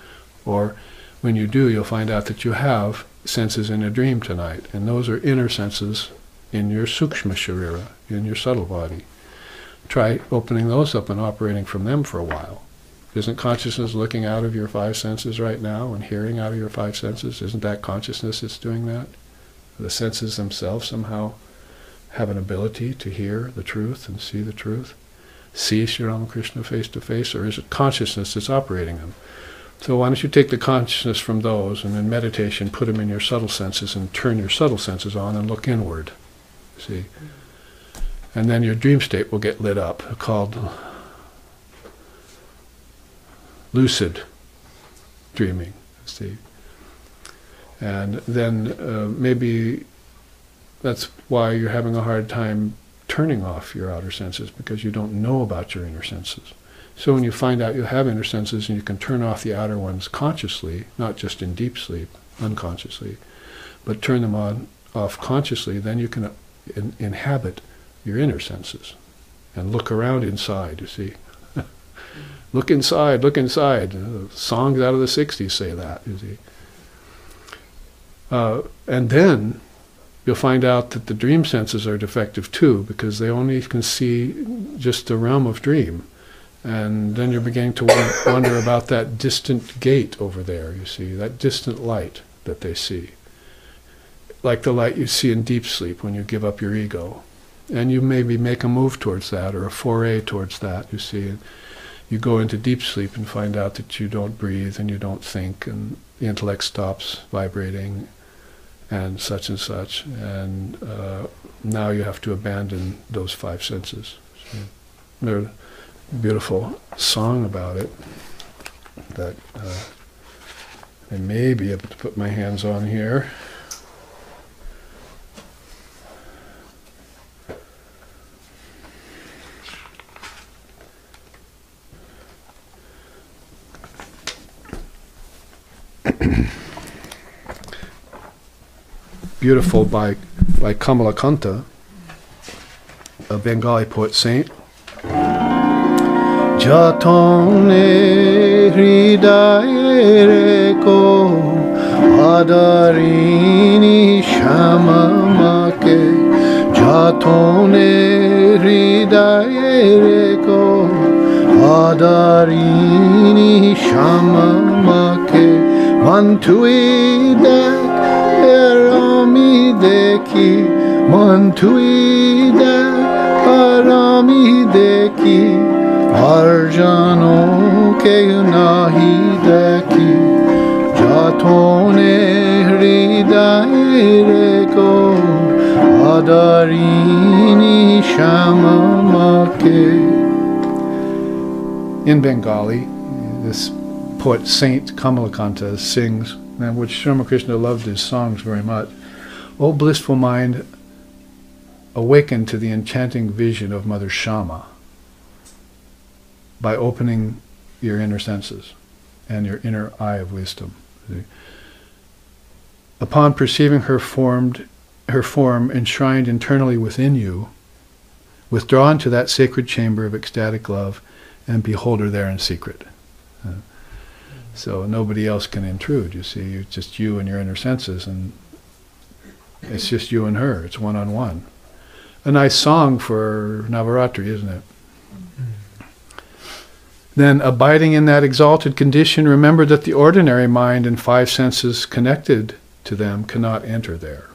or when you do, you'll find out that you have senses in a dream tonight, and those are inner senses in your sukshma sharira, in your subtle body. Try opening those up and operating from them for a while. Isn't consciousness looking out of your 5 senses right now and hearing out of your 5 senses? Isn't that consciousness that's doing that? The senses themselves somehow have an ability to hear the truth and see the truth, see Sri Ramakrishna face to face, or is it consciousness that's operating them? So why don't you take the consciousness from those and in meditation put them in your subtle senses and turn your subtle senses on and look inward, see? And then your dream state will get lit up, called lucid dreaming, see? And then maybe that's why you're having a hard time turning off your outer senses, because you don't know about your inner senses. So when you find out you have inner senses and you can turn off the outer ones consciously, not just in deep sleep, unconsciously, but turn them off consciously, then you can inhabit your inner senses and look around inside, you see. Look inside, look inside. Songs out of the 60s say that, you see. And then you'll find out that the dream senses are defective too, because they only can see just the realm of dream. And then you're beginning to wonder about that distant gate over there, you see, that distant light that they see. Like the light you see in deep sleep when you give up your ego. And you maybe make a move towards that, or a foray towards that, you see. And you go into deep sleep and find out that you don't breathe and you don't think, and the intellect stops vibrating, and such. And now you have to abandon those five senses. So there's a beautiful song about it that I may be able to put my hands on here. Beautiful by Kamalakanta, a Bengali poet saint. Jatone hridaye ko adarini shamamake. Jatone hridaye ko adarini shamamake. Mantuida Arami deki, mantuida arami deki, arjano ke nahi deki, jatone hridaye ko adarini shamamake. In Bengali, this poet saint Kamalakanta sings, and which Ramakrishna loved his songs very much. O blissful mind, awaken to the enchanting vision of Mother Shama by opening your inner senses and your inner eye of wisdom. Upon perceiving her form enshrined internally within you, withdraw into that sacred chamber of ecstatic love and behold her there in secret. So nobody else can intrude, you see. It's just you and your inner senses, and it's just you and her. It's one-on-one. A nice song for Navaratri, isn't it? Then, abiding in that exalted condition, remember that the ordinary mind and five senses connected to them cannot enter there.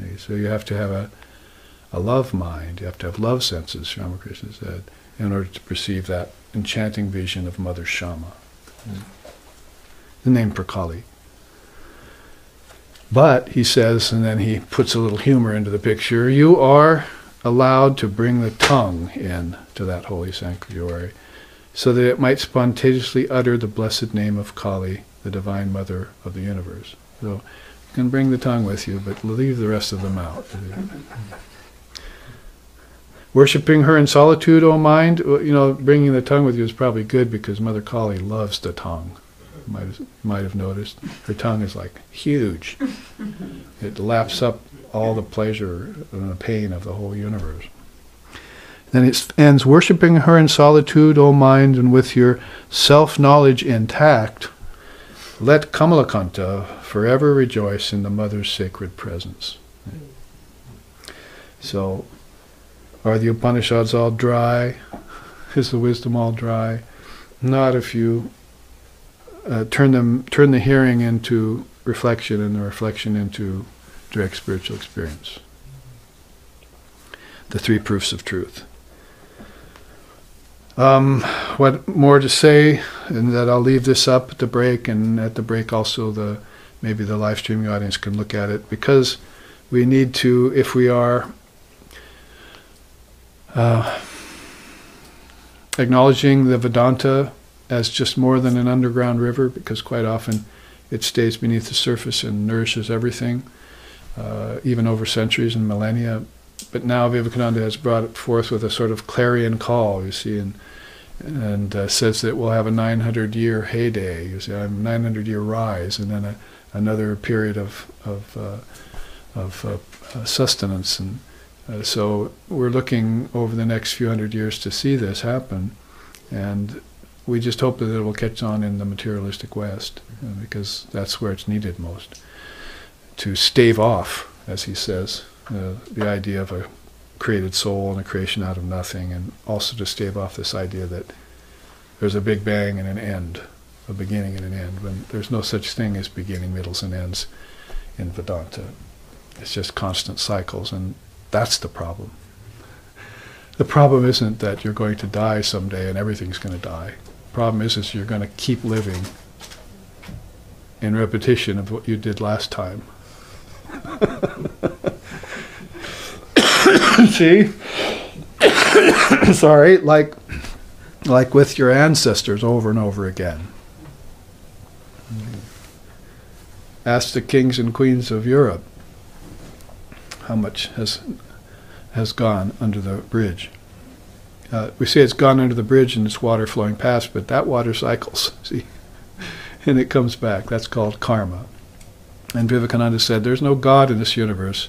Okay? So you have to have a love mind. You have to have love senses, Ramakrishna said, in order to perceive that enchanting vision of Mother Shama. The name for Kali. But, he says, and then he puts a little humor into the picture, you are allowed to bring the tongue in to that holy sanctuary so that it might spontaneously utter the blessed name of Kali, the divine mother of the universe. So you can bring the tongue with you, but leave the rest of them out. Worshipping her in solitude, O mind, bringing the tongue with you is probably good because Mother Kali loves the tongue. Might have noticed. Her tongue is like huge. It laps up all the pleasure and the pain of the whole universe. Then it ends, worshipping her in solitude, O mind, and with your self-knowledge intact, let Kamalakanta forever rejoice in the Mother's sacred presence. So, are the Upanishads all dry? Is the wisdom all dry? Not if you turn the hearing into reflection and the reflection into direct spiritual experience. The three proofs of truth. What more to say? And that I'll leave this up at the break, and at the break also maybe the live streaming audience can look at it, because we need to, if we are acknowledging the Vedanta as just more than an underground river, because quite often it stays beneath the surface and nourishes everything, even over centuries and millennia. But now Vivekananda has brought it forth with a sort of clarion call, you see, and says that we'll have a 900-year heyday, you see, a 900-year rise, and then another period of sustenance. And so we're looking over the next few hundred years to see this happen, and we just hope that it will catch on in the materialistic West, because that's where it's needed most, to stave off, as he says, the idea of a created soul and a creation out of nothing, and also to stave off this idea that there's a big bang and an end, a beginning and an end, when there's no such thing as beginning, middles, and ends in Vedanta. It's just constant cycles, and that's the problem. The problem isn't that you're going to die someday and everything's going to die. The problem is you're going to keep living in repetition of what you did last time. See? Sorry, like with your ancestors over and over again. Ask the kings and queens of Europe how much has gone under the bridge. We say it's gone under the bridge and it's water flowing past, but that water cycles, see? And it comes back. That's called karma. And Vivekananda said, there's no God in this universe.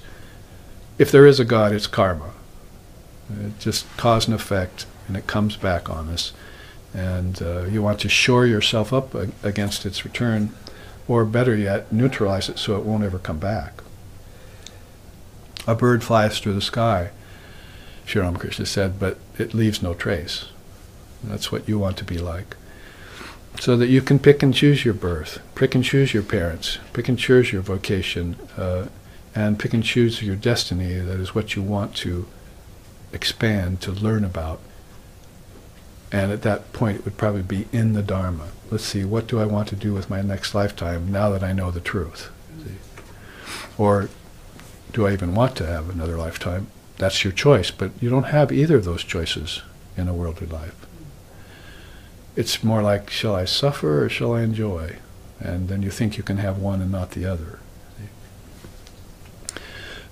If there is a God, it's karma. It's just cause and effect, and it comes back on us. And you want to shore yourself up against its return, or better yet, neutralize it so it won't ever come back. A bird flies through the sky, Sri Ramakrishna said, but it leaves no trace. That's what you want to be like. So that you can pick and choose your birth, pick and choose your parents, pick and choose your vocation, and pick and choose your destiny. That is what you want to expand, to learn about. And at that point it would probably be in the Dharma. Let's see, what do I want to do with my next lifetime now that I know the truth? See? Or do I even want to have another lifetime? That's your choice, but you don't have either of those choices in a worldly life. It's more like, shall I suffer or shall I enjoy? And then you think you can have one and not the other.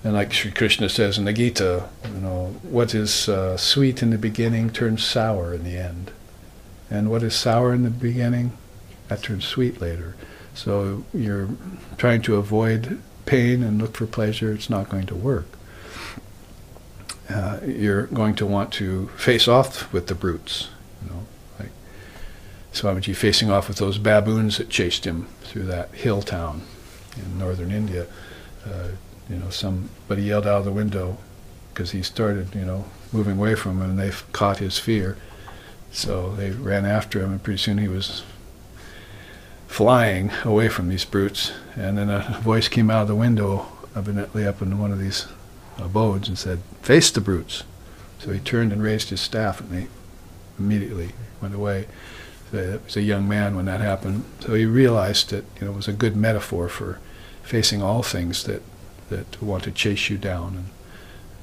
And like Sri Krishna says in the Gita, what is sweet in the beginning turns sour in the end. And what is sour in the beginning, that turns sweet later. So you're trying to avoid pain and look for pleasure, it's not going to work. You're going to want to face off with the brutes, like Swamiji facing off with those baboons that chased him through that hill town in northern India. Somebody yelled out of the window because he started, moving away from him, and they caught his fear. So they ran after him, and pretty soon he was flying away from these brutes. And then a voice came out of the window, evidently up in one of these abodes, and said, "Face the brutes." So he turned and raised his staff, and they immediately went away. So it was a young man when that happened. So he realized that it was a good metaphor for facing all things that want to chase you down and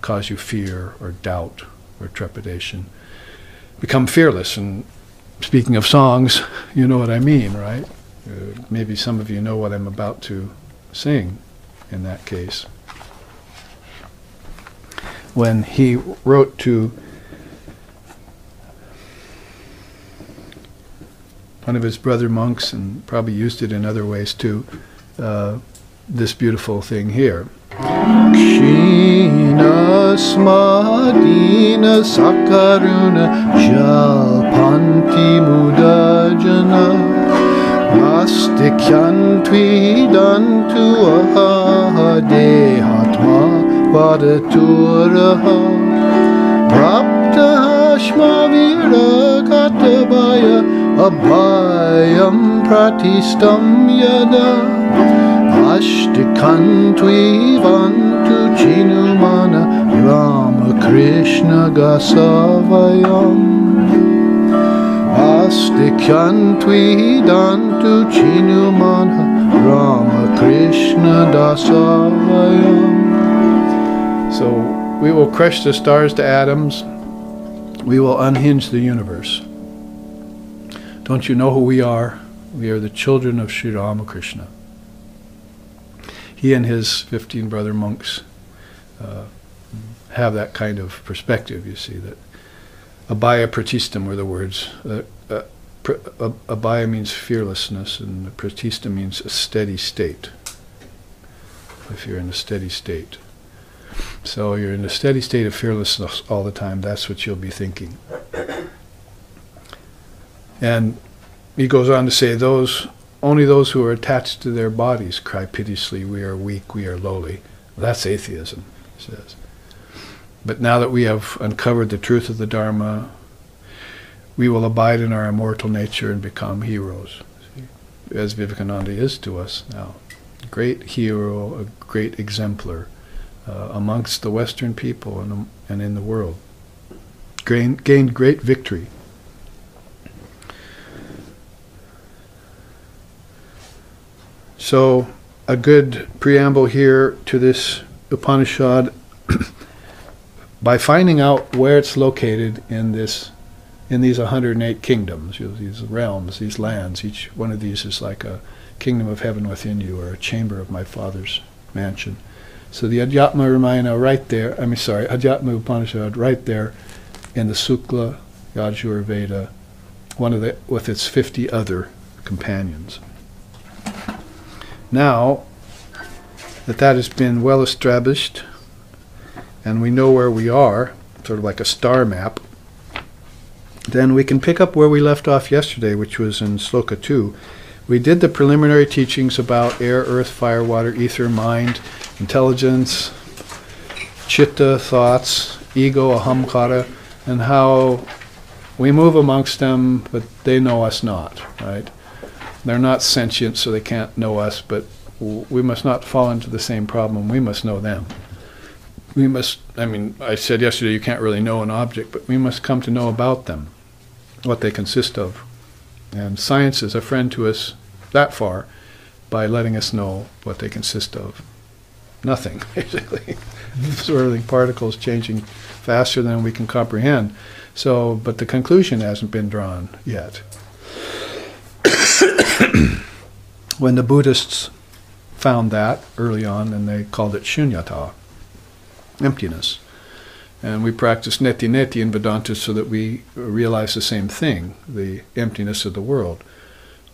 cause you fear or doubt or trepidation. Become fearless. And speaking of songs, you know what I mean, right? Maybe some of you know what I'm about to sing in that case. When he wrote to one of his brother monks, and probably used it in other ways too, this beautiful thing here. Kshina smadina sakaruna jalpanti mudajana astikyantvi dantu adhyatma vadaturaha praptaha shmaviragatabhaya abhayam pratistam yada ashtikantvi vantu chinumana Rama Krishna gasavayam astikantvi dantu chinumana Rama Krishna dasavayam. So we will crush the stars to atoms. We will unhinge the universe. Don't you know who we are? We are the children of Sri Ramakrishna. He and his 15 brother monks have that kind of perspective, you see, that abhaya pratistam were the words. Abhaya means fearlessness, and pratista means a steady state. If you're in a steady state. So you're in a steady state of fearlessness all the time, that's what you'll be thinking. And he goes on to say, only those who are attached to their bodies cry piteously, we are weak, we are lowly. Well, that's atheism, he says. But now that we have uncovered the truth of the Dharma, we will abide in our immortal nature and become heroes, as Vivekananda is to us now. A great hero, a great exemplar amongst the Western people and in the world. gained great victory. So, a good preamble here to this Upanishad, by finding out where it's located in these 108 kingdoms, these realms, these lands. Each one of these is like a kingdom of heaven within you, or a chamber of my Father's mansion. So the Adhyatma Adhyatma Upanishad right there in the Shukla Yajurveda, with its 50 other companions. Now that has been well established, and we know where we are, sort of like a star map, then we can pick up where we left off yesterday, which was in Sloka 2. We did the preliminary teachings about air, earth, fire, water, ether, mind, intelligence, chitta, thoughts, ego, ahankara, and how we move amongst them, but they know us not, right? They're not sentient, so they can't know us, but we must not fall into the same problem. We must know them. I said yesterday you can't really know an object, but we must come to know about them, what they consist of. And science is a friend to us that far by letting us know what they consist of. Nothing, basically. Swirling particles changing faster than we can comprehend. So, but the conclusion hasn't been drawn yet. When the Buddhists found that early on, then they called it shunyata, emptiness. And we practice neti in Vedanta so that we realize the same thing, the emptiness of the world.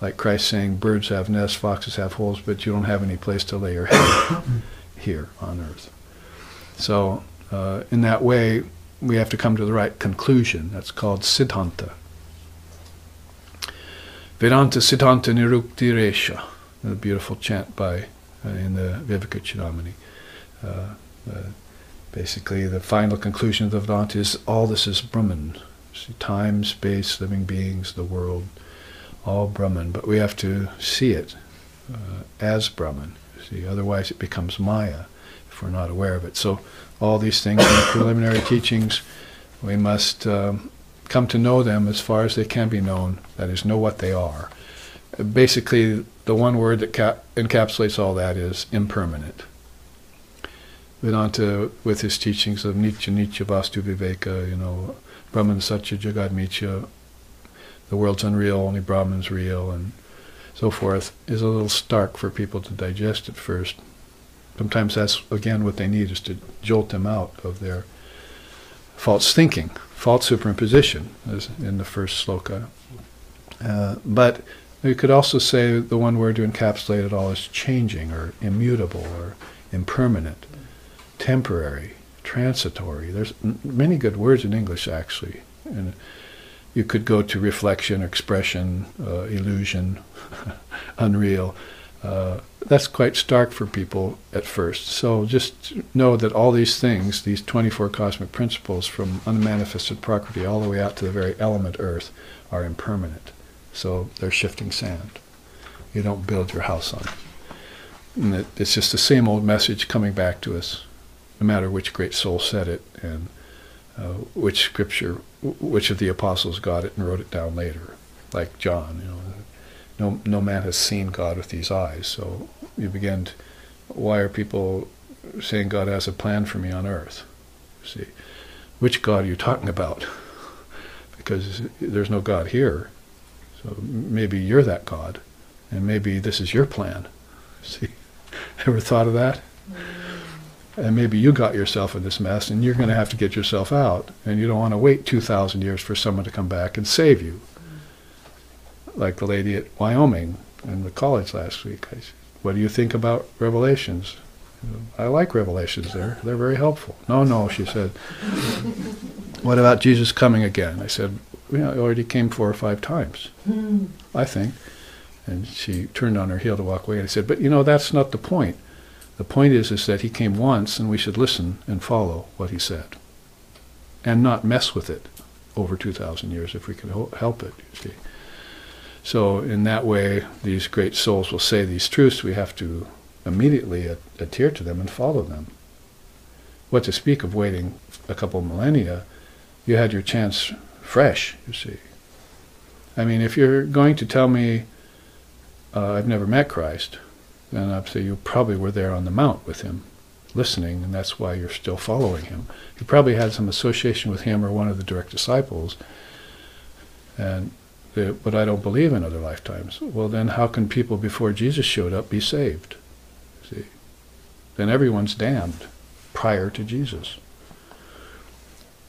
Like Christ saying, birds have nests, foxes have holes, but you don't have any place to lay your head here on earth. So in that way, we have to come to the right conclusion. That's called siddhanta. Vedanta siddhanta nirukti resha, a beautiful chant by in the Viveka Chudamani. Basically, the final conclusion of the Vedanta is all this is Brahman. See, time, space, living beings, the world, all Brahman. But we have to see it as Brahman. See, otherwise it becomes Maya if we're not aware of it. So all these things in the preliminary teachings, we must come to know them as far as they can be known. That is, know what they are. Basically, the one word that encapsulates all that is impermanent. Vedanta, with his teachings of Nitya Vastu Viveka, Brahman Satya Jagad Mithya, the world's unreal, only Brahman's real, and so forth, is a little stark for people to digest at first. Sometimes that's, again, what they need, is to jolt them out of their false thinking, false superimposition, as in the first sloka. But we could also say the one word to encapsulate it all is changing, or immutable, or impermanent, temporary, transitory. There's many good words in English, actually. And you could go to reflection, expression, illusion, unreal. That's quite stark for people at first. So just know that all these things, these 24 cosmic principles, from unmanifested Prakriti all the way out to the very element earth, are impermanent. So they're shifting sand. You don't build your house on it. And it's just the same old message coming back to us, no matter which great soul said it, and which scripture, which of the apostles got it and wrote it down later, like John. No man has seen God with these eyes. So you begin to, why are people saying God has a plan for me on earth? See, which God are you talking about? Because there's no God here. So maybe you're that God, and maybe this is your plan. See, ever thought of that? And maybe you got yourself in this mess, and you're going to have to get yourself out, and you don't want to wait 2,000 years for someone to come back and save you. Like the lady at Wyoming in the college last week. I said, what do you think about Revelations? I like Revelations. They're very helpful. No, she said. What about Jesus coming again? I said, he already came 4 or 5 times, I think. And she turned on her heel to walk away. And I said, but that's not the point. The point is that he came once, and we should listen and follow what he said, and not mess with it over 2,000 years if we can help it, you see. So in that way, these great souls will say these truths. We have to immediately adhere to them and follow them. What to speak of waiting a couple millennia you had your chance fresh, you see. I mean, if you're going to tell me I've never met Christ, then I'd say you probably were there on the mount with him, listening, and that's why you're still following him. You probably had some association with him or one of the direct disciples, but I don't believe in other lifetimes. Well, then how can people before Jesus showed up be saved? See, then everyone's damned prior to Jesus.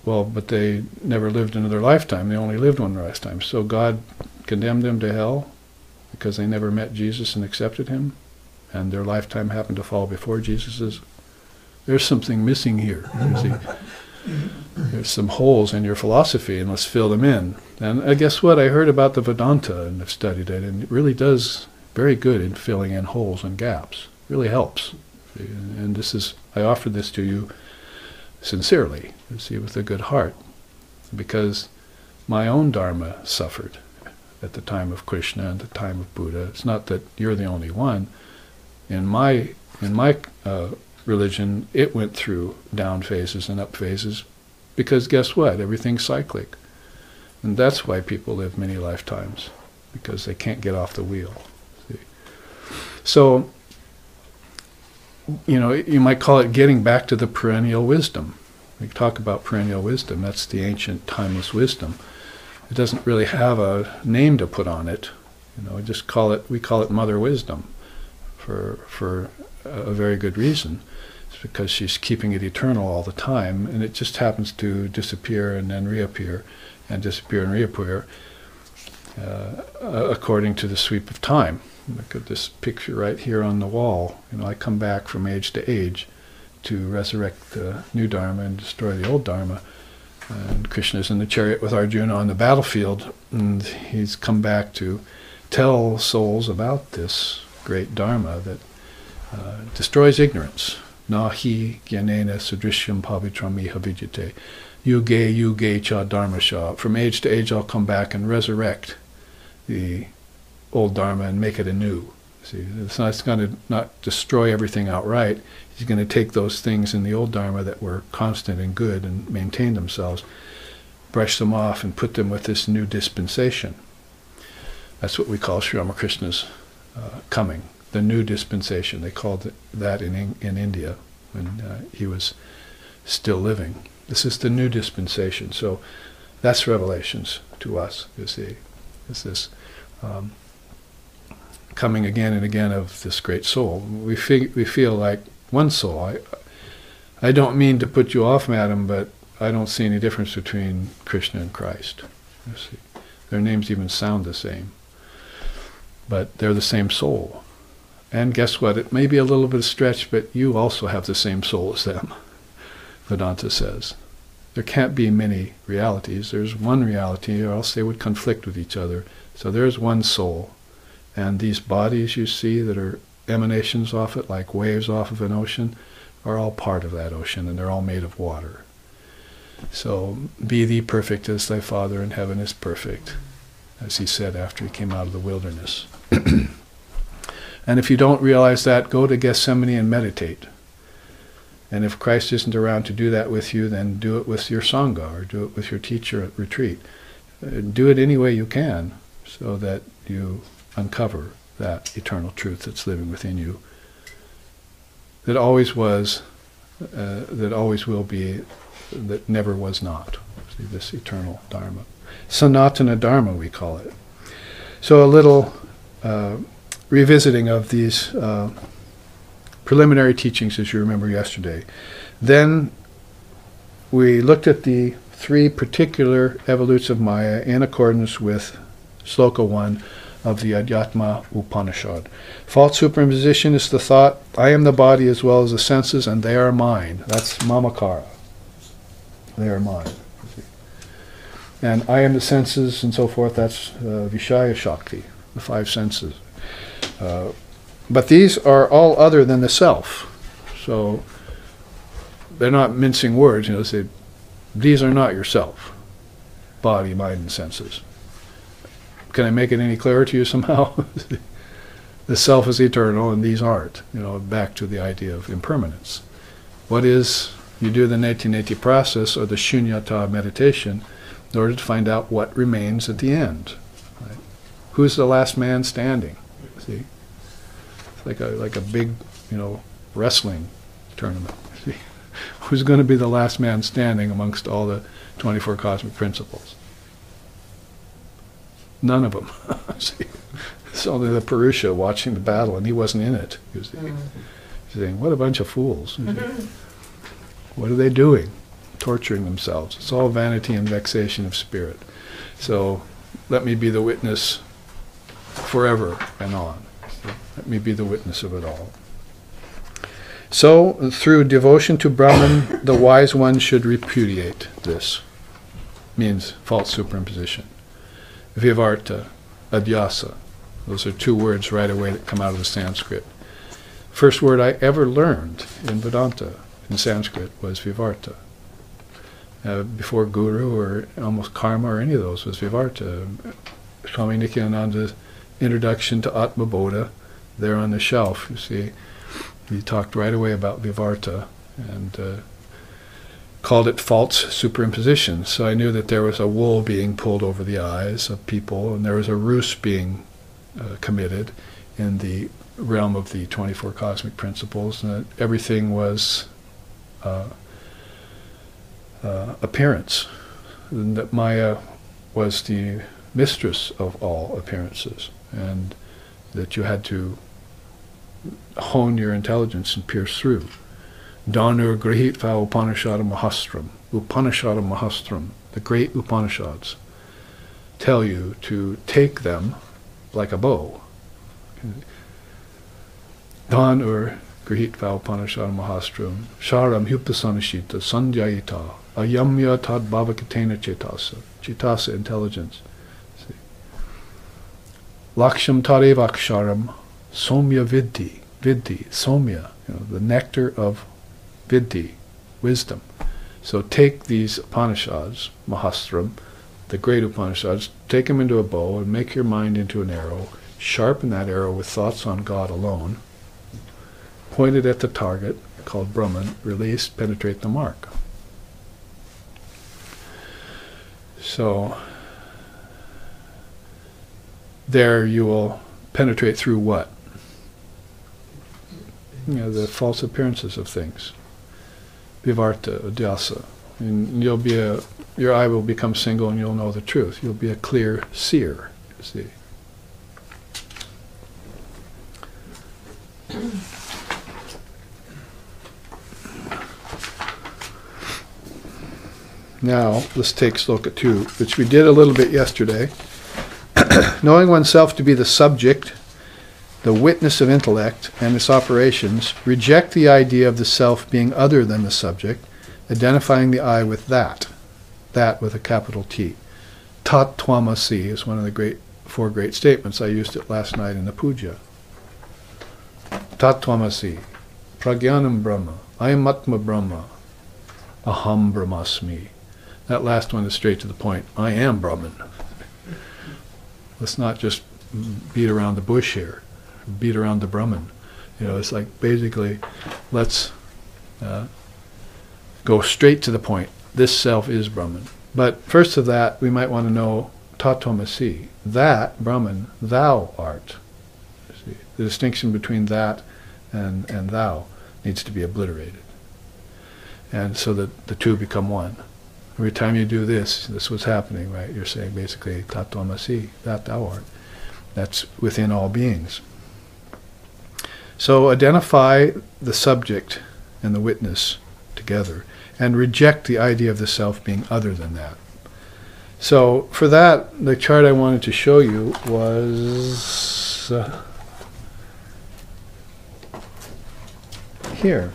Well, but they never lived another lifetime. They only lived one lifetime. So God condemned them to hell because they never met Jesus and accepted him, and their lifetime happened to fall before Jesus's. There's something missing here. You see, there's some holes in your philosophy, and let's fill them in. And guess what? I heard about the Vedanta and I've studied it, and it really does very good in filling in holes and gaps. It really helps. And this is, I offer this to you sincerely, you see, with a good heart, because my own Dharma suffered at the time of Krishna and the time of Buddha. It's not that you're the only one. In my religion, it went through down phases and up phases, because guess what? Everything's cyclic. And that's why people live many lifetimes, because they can't get off the wheel. See? So, you know, you might call it getting back to the perennial wisdom. We talk about perennial wisdom. That's the ancient, timeless wisdom. It doesn't really have a name to put on it. You know, we call it Mother Wisdom for a very good reason. It's because she's keeping it eternal all the time, and it just happens to disappear and then reappear, and disappear and reappear according to the sweep of time. Look at this picture right here on the wall. You know, I come back from age to age to resurrect the new Dharma and destroy the old Dharma. And Krishna's in the chariot with Arjuna on the battlefield, and he's come back to tell souls about this great Dharma that destroys ignorance. Nahi gyanena sudrishyam pavitram iha vidyate. Yuge cha dharmasha. From age to age I'll come back and resurrect the old Dharma and make it anew. See, it's going to not destroy everything outright. He's going to take those things in the old Dharma that were constant and good and maintained themselves, brush them off and put them with this new dispensation. That's what we call Sri Ramakrishna's coming, the new dispensation. They called it that in India when he was still living. This is the new dispensation. So that's revelations to us, you see. It's this coming again and again of this great soul. We feel like one soul. I don't mean to put you off, madam, but I don't see any difference between Krishna and Christ. You see, their names even sound the same, but they're the same soul. And guess what? It may be a little bit of a stretch, but you also have the same soul as them. Vedanta says there can't be many realities. There's one reality, or else they would conflict with each other. So there's one soul. And these bodies you see that are emanations off it, like waves off of an ocean, are all part of that ocean, and they're all made of water. So, be thee perfect as thy Father in heaven is perfect, as he said after he came out of the wilderness. And if you don't realize that, go to Gethsemane and meditate. And if Christ isn't around to do that with you, then do it with your Sangha, or do it with your teacher at retreat. Do it any way you can, so that you uncover that eternal truth that's living within you, that always was, that always will be, that never was not. See, this eternal Dharma. Sanatana Dharma, we call it. So a little revisiting of these preliminary teachings, as you remember yesterday. Then we looked at the three particular evolutes of Maya in accordance with Sloka 1 of the Adhyatma Upanishad. False superimposition is the thought, I am the body as well as the senses, and they are mine. That's mamakara. They are mine. And I am the senses and so forth, that's Vishaya Shakti, the five senses. But these are all other than the self. So they're not mincing words, you know, say, these are not yourself. Body, mind, and senses. Can I make it any clearer to you somehow? The self is eternal and these aren't. You know, back to the idea of impermanence. What is You do the neti-neti process or the shunyata meditation in order to find out what remains at the end. Right? Who's the last man standing? See, it's like a big, wrestling tournament. See, who's going to be the last man standing amongst all the 24 cosmic principles? None of them. See, it's only the Purusha watching the battle, and he wasn't in it. You see, saying, "What a bunch of fools! What are they doing? Torturing themselves. It's all vanity and vexation of spirit. So let me be the witness forever and on. Let me be the witness of it all." So, through devotion to Brahman, the wise one should repudiate this. Means false superimposition. Vivarta, adhyasa. Those are two words right away that come out of the Sanskrit. First word I ever learned in Vedanta, in Sanskrit, was vivarta. Before Guru or almost Karma or any of those was vivarta. Swami Nityananda's introduction to Atma Bodha, there on the shelf, you see, he talked right away about vivarta and called it false superimposition. So I knew that there was a wool being pulled over the eyes of people, and there was a ruse being committed in the realm of the 24 cosmic principles, and that everything was appearance, and that Maya was the mistress of all appearances, and that you had to hone your intelligence and pierce through. Dhanur grihitva Upanishadam Mahastram. Upanishadam Mahastram, the great Upanishads, tell you to take them like a bow. Dhanur grihitva Upanishadam Mahastram. Sharam hupasanishita sandhyayita ayamya tad bhavakatena cetasa. Cetasa, intelligence. See. Laksham tadevaksharam somya vidhi. Vidhi, somya, the nectar of vidhi, wisdom. So take these Upanishads, Mahastram, the great Upanishads, take them into a bow and make your mind into an arrow, sharpen that arrow with thoughts on God alone, point it at the target, called Brahman, release, penetrate the mark. So, there you will penetrate through what? The false appearances of things. Vivarta, adhyasa. And your eye will become single and you'll know the truth. You'll be a clear seer, you see. Now, let's take sloka 2, which we did a little bit yesterday. Knowing oneself to be the subject, the witness of intellect and its operations, reject the idea of the self being other than the subject, identifying the I with that with a capital T. Tat Twamasi is one of the four great statements. I used it last night in the puja. Tat Twamasi, Pragyanam Brahma, I am Atma Brahma, Aham Brahmasmi. That last one is straight to the point. I am Brahman. Let's not just beat around the bush here. Beat around the Brahman. It's like basically, let's go straight to the point. This self is Brahman. But first of that, we might want to know tatomasi. That, Brahman, thou art. See, the distinction between that and thou needs to be obliterated. And so that the two become one. Every time you do this is what's happening, right? You're saying basically tatomasi, that thou art. That's within all beings. So identify the subject and the witness together and reject the idea of the self being other than that. So for that, the chart I wanted to show you was here.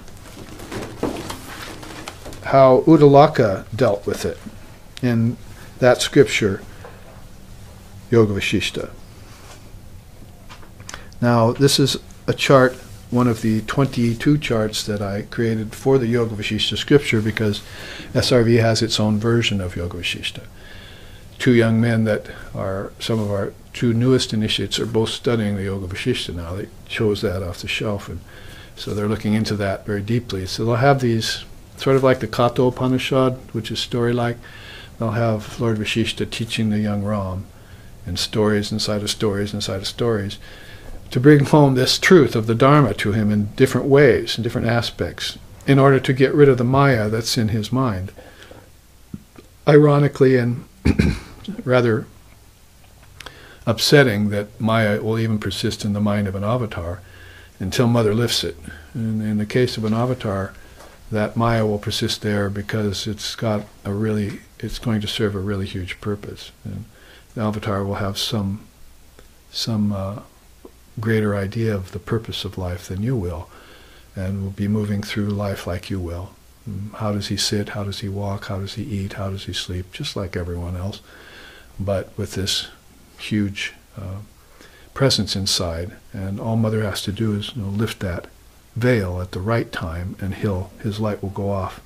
How Uddalaka dealt with it in that scripture, Yoga Vashishta. Now, this is a chart, one of the 22 charts that I created for the Yoga Vashishta scripture, because SRV has its own version of Yoga Vashishta. Two young men that are some of our two newest initiates are both studying the Yoga Vashishta now. They chose that off the shelf, and so they're looking into that very deeply. So they'll have these sort of like the Katha Upanishad, which is story-like. They'll have Lord Vashishta teaching the young Ram in stories inside of stories inside of stories to bring home this truth of the Dharma to him in different ways, in different aspects, in order to get rid of the Maya that's in his mind. Ironically and rather upsetting that Maya will even persist in the mind of an avatar until Mother lifts it. And in the case of an avatar, that Maya will persist there because it's going to serve a really huge purpose. And the avatar will have some greater idea of the purpose of life than you will, and will be moving through life like you will. How does he sit? How does he walk? How does he eat? How does he sleep? Just like everyone else, but with this huge presence inside. And all Mother has to do is lift that veil at the right time, and his light will go off,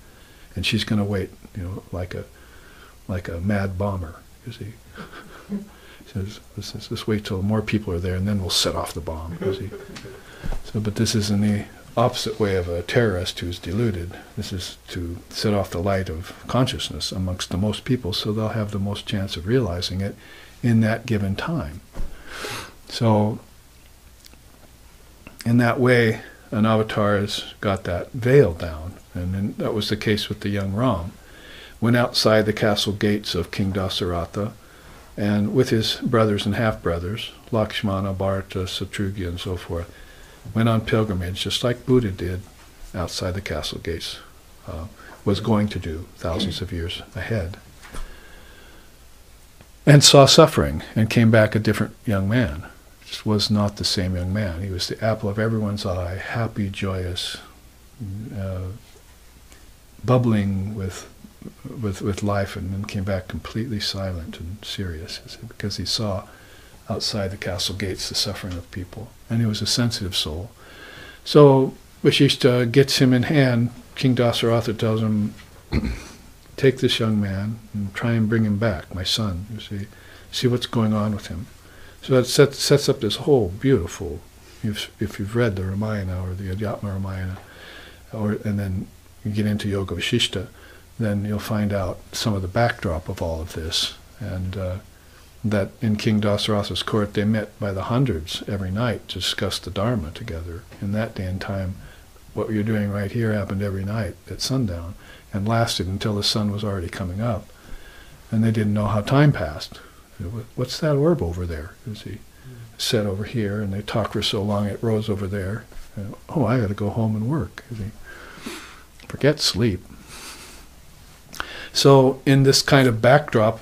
and she's going to wait, like a mad bomber. You see, says, let's wait till more people are there, and then we'll set off the bomb. You see, but this is in the opposite way of a terrorist who's deluded. This is to set off the light of consciousness amongst the most people, so they'll have the most chance of realizing it in that given time. So, in that way, an avatar has got that veil down, and then that was the case with the young Ram. Went outside the castle gates of King Dasaratha, and with his brothers and half-brothers, Lakshmana, Bharata, Satrugya, and so forth, went on pilgrimage, just like Buddha did outside the castle gates, was going to do thousands of years ahead, and saw suffering, and came back a different young man. Just was not the same young man. He was the apple of everyone's eye, happy, joyous, bubbling with life, and then came back completely silent and serious, because he saw outside the castle gates the suffering of people, and he was a sensitive soul. So Vashishta gets him in hand. King Dasaratha tells him, take this young man and try and bring him back, my son, see what's going on with him. So that sets up this whole beautiful, if you've read the Ramayana or the Adhyatma Ramayana, and then you get into Yoga Vashishta, then you'll find out some of the backdrop of all of this, and that in King Dasaratha's court they met by the hundreds every night to discuss the Dharma together. In that day and time, what you're doing right here happened every night at sundown, and lasted until the sun was already coming up, and they didn't know how time passed. What's that orb over there? Is he set over here? And they talk for so long it rose over there. Oh, I got to go home and work. Forget sleep. So in this kind of backdrop,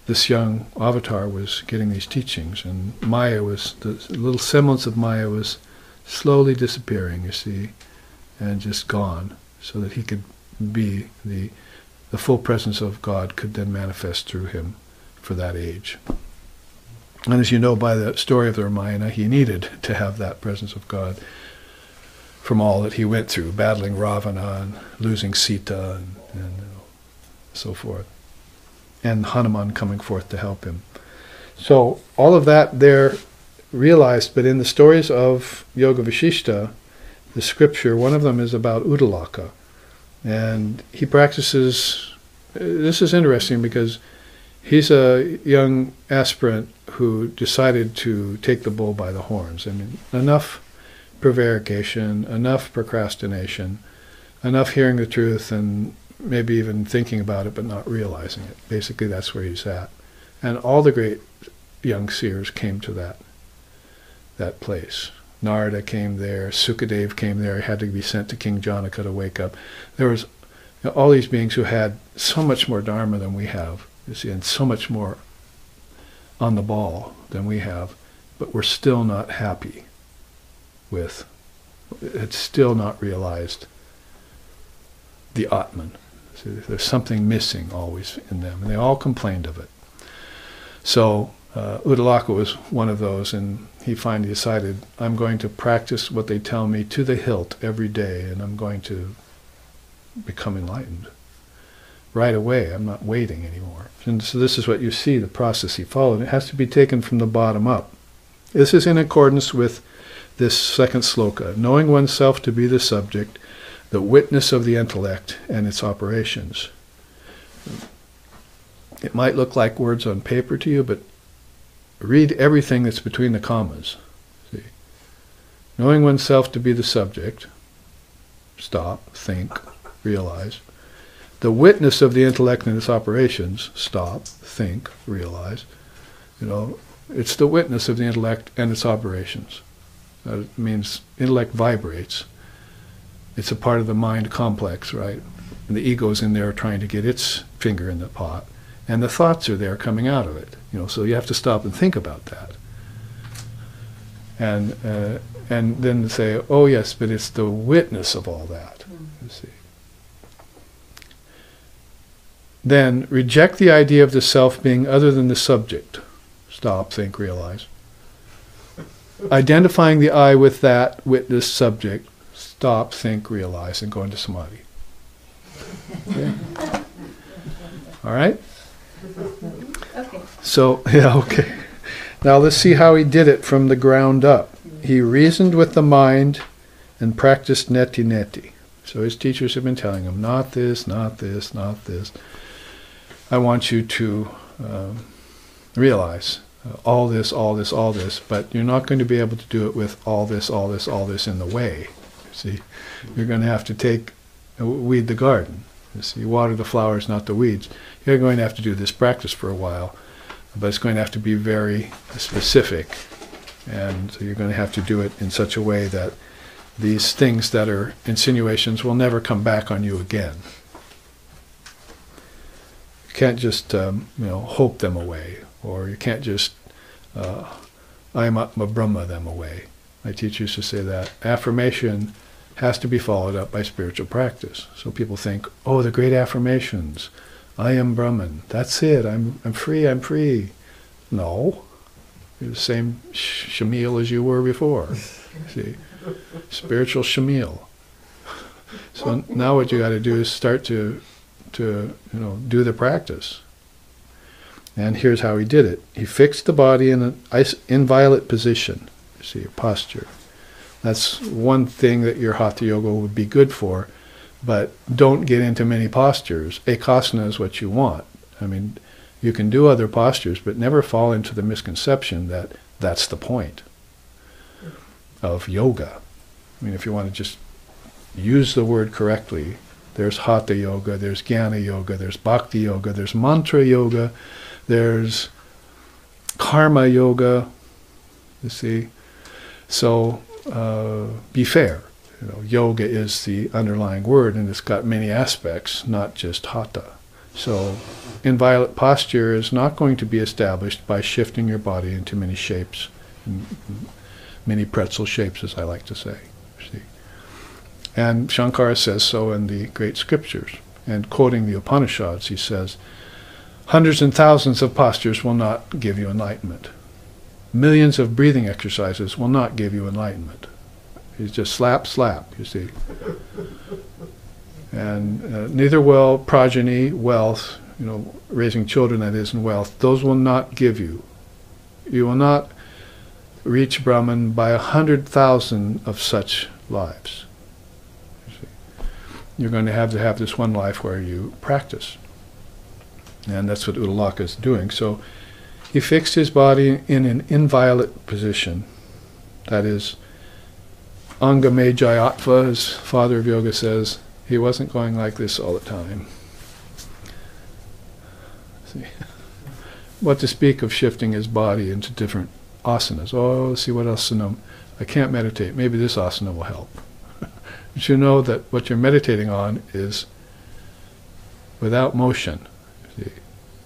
this young avatar was getting these teachings, and Maya was, the little semblance of Maya was slowly disappearing, you see, and just gone, so that he could be the full presence of God could then manifest through him for that age. And as you know by the story of the Ramayana, he needed to have that presence of God from all that he went through, battling Ravana and losing Sita and so forth, and Hanuman coming forth to help him. So all of that they're realized, but in the stories of Yoga Vashishta, the scripture, one of them is about Udalaka, and he practices, this is interesting because he's a young aspirant who decided to take the bull by the horns. I mean, enough prevarication, enough procrastination, enough hearing the truth and maybe even thinking about it but not realizing it. Basically, that's where he's at. And all the great young seers came to that place. Narada came there, Sukadev came there, he had to be sent to King Janaka to wake up. There was all these beings who had so much more Dharma than we have, you see, and so much more on the ball than we have, but we're still not happy with, it's still not realized the Atman. See, there's something missing always in them, and they all complained of it. So Udalaka was one of those, and he finally decided, I'm going to practice what they tell me to the hilt every day, and I'm going to become enlightened right away. I'm not waiting anymore. And so this is what you see, the process he followed. It has to be taken from the bottom up. This is in accordance with this second sloka. Knowing oneself to be the subject, the witness of the intellect and its operations. It might look like words on paper to you, but read everything that's between the commas. See? Knowing oneself to be the subject, stop, think, realize. The witness of the intellect and its operations, stop, think, realize. It's the witness of the intellect and its operations. It means intellect vibrates. It's a part of the mind complex, right? And the ego's in there trying to get its finger in the pot. And the thoughts are there coming out of it. So you have to stop and think about that. And then say, oh yes, but it's the witness of all that. You see. Then reject the idea of the self being other than the subject. Stop, think, realize. Identifying the I with that witness subject. Stop, think, realize, and go into samadhi. Okay. All right? Okay. So, okay. Now let's see how he did it from the ground up. He reasoned with the mind and practiced neti. So his teachers have been telling him, not this, not this, not this. I want you to realize all this, all this, all this, but you're not going to be able to do it with all this, all this, all this in the way. See, you're going to have to weed the garden. You see, water the flowers, not the weeds. You're going to have to do this practice for a while, but it's going to have to be very specific, and so you're going to have to do it in such a way that these things that are insinuations will never come back on you again. You can't just hope them away, or you can't just Adhyatma Brahma them away. My teacher used to say that affirmation has to be followed up by spiritual practice. So people think, oh, the great affirmations, I am Brahman, that's it, I'm free, I'm free. No, you're the same shamil as you were before. See, spiritual shamil. So now what you got to do is start to do the practice. And here's how he did it. He fixed the body in an inviolate position. See, your posture. That's one thing that your Hatha Yoga would be good for, but don't get into many postures. Ekasana is what you want. I mean, you can do other postures, but never fall into the misconception that that's the point of yoga. I mean, if you want to just use the word correctly, there's Hatha Yoga, there's Jnana Yoga, there's Bhakti Yoga, there's Mantra Yoga, there's Karma Yoga, you see. So be fair. Yoga is the underlying word, and it's got many aspects, not just hatha. So inviolate posture is not going to be established by shifting your body into many shapes, many pretzel shapes, as I like to say. See? And Shankara says so in the great scriptures. And quoting the Upanishads, he says, hundreds and thousands of postures will not give you enlightenment. Millions of breathing exercises will not give you enlightenment. It's just slap, slap, you see. And neither will progeny, wealth, raising children, that is, and wealth, those will not give you. You will not reach Brahman by 100,000 of such lives. You see. You're going to have this one life where you practice. And that's what Uddalaka is doing. So he fixed his body in an inviolate position. That is, Angamejayatva, as father of yoga says, he wasn't going like this all the time. See? What to speak of shifting his body into different asanas. Oh, let's see what asana. I can't meditate. Maybe this asana will help. But you know that what you're meditating on is without motion. See?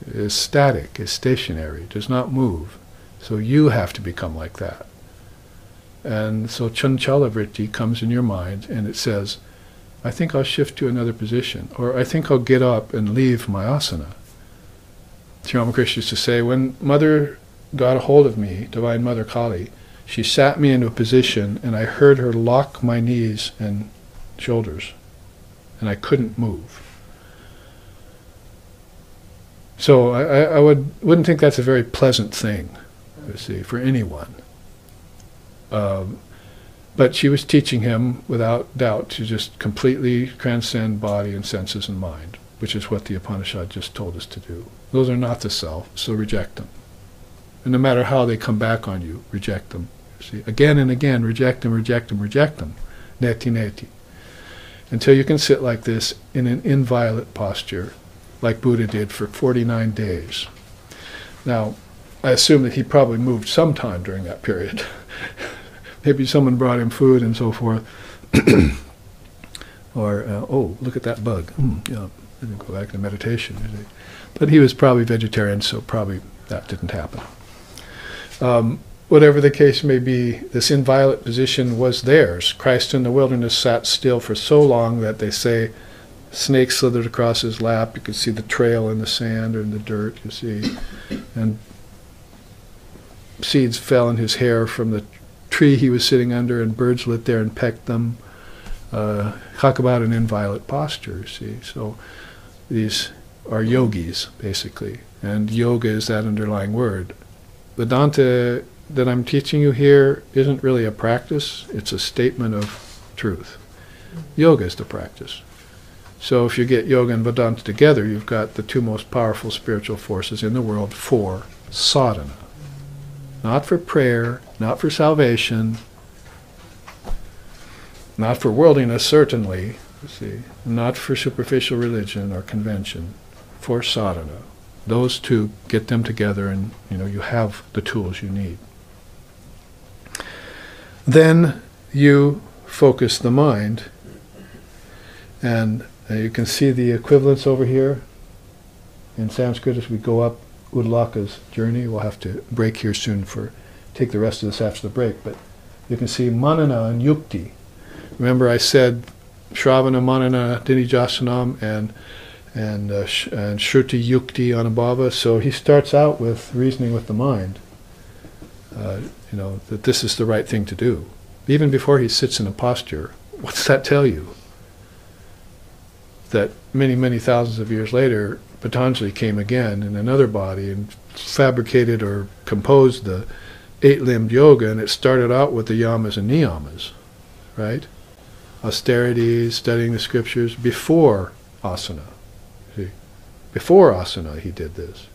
Is static, is stationary, does not move. So you have to become like that. And so chanchala vritti comes in your mind and it says, I think I'll shift to another position, or I think I'll get up and leave my asana. Sri Ramakrishna used to say, when Mother got a hold of me, Divine Mother Kali, she sat me into a position and I heard her lock my knees and shoulders, and I couldn't move. So I wouldn't think that's a very pleasant thing, you see, for anyone. But she was teaching him, without doubt, to just completely transcend body and senses and mind, which is what the Upanishad just told us to do. Those are not the self, so reject them. And no matter how they come back on you, reject them. See, again and again, reject them, reject them, reject them. Neti neti. Until you can sit like this in an inviolate posture, like Buddha did for 49 days. Now, I assume that he probably moved sometime during that period. Maybe someone brought him food and so forth. Or, oh, look at that bug. Yeah, I didn't go back to meditation. But he was probably vegetarian, so probably that didn't happen. Whatever the case may be, this inviolate position was theirs. Christ in the wilderness sat still for so long that they say snakes slithered across his lap. You could see the trail in the sand or in the dirt, you see. And seeds fell in his hair from the tree he was sitting under, and birds lit there and pecked them. Talk about an inviolate posture, you see. So these are yogis, basically. And yoga is that underlying word. Vedanta that I'm teaching you here isn't really a practice, it's a statement of truth. Yoga is the practice. So if you get yoga and Vedanta together, you've got the two most powerful spiritual forces in the world for sadhana. Not for prayer, not for salvation, not for worldliness, certainly, you see, not for superficial religion or convention, for sadhana. Those two, get them together and you have the tools you need. Then you focus the mind, and you can see the equivalence over here in Sanskrit as we go up Uddalaka's journey. We'll have to break here soon take the rest of this after the break, but you can see manana and yukti. Remember I said Shravana, manana, Dinijasanam, and Shruti Yukti Anubhava. So he starts out with reasoning with the mind, that this is the right thing to do. Even before he sits in a posture, what's that tell you? That many, many thousands of years later, Patanjali came again in another body and fabricated or composed the eight-limbed yoga, and it started out with the yamas and niyamas, right? Austerities, studying the scriptures, before asana. See? Before asana he did this.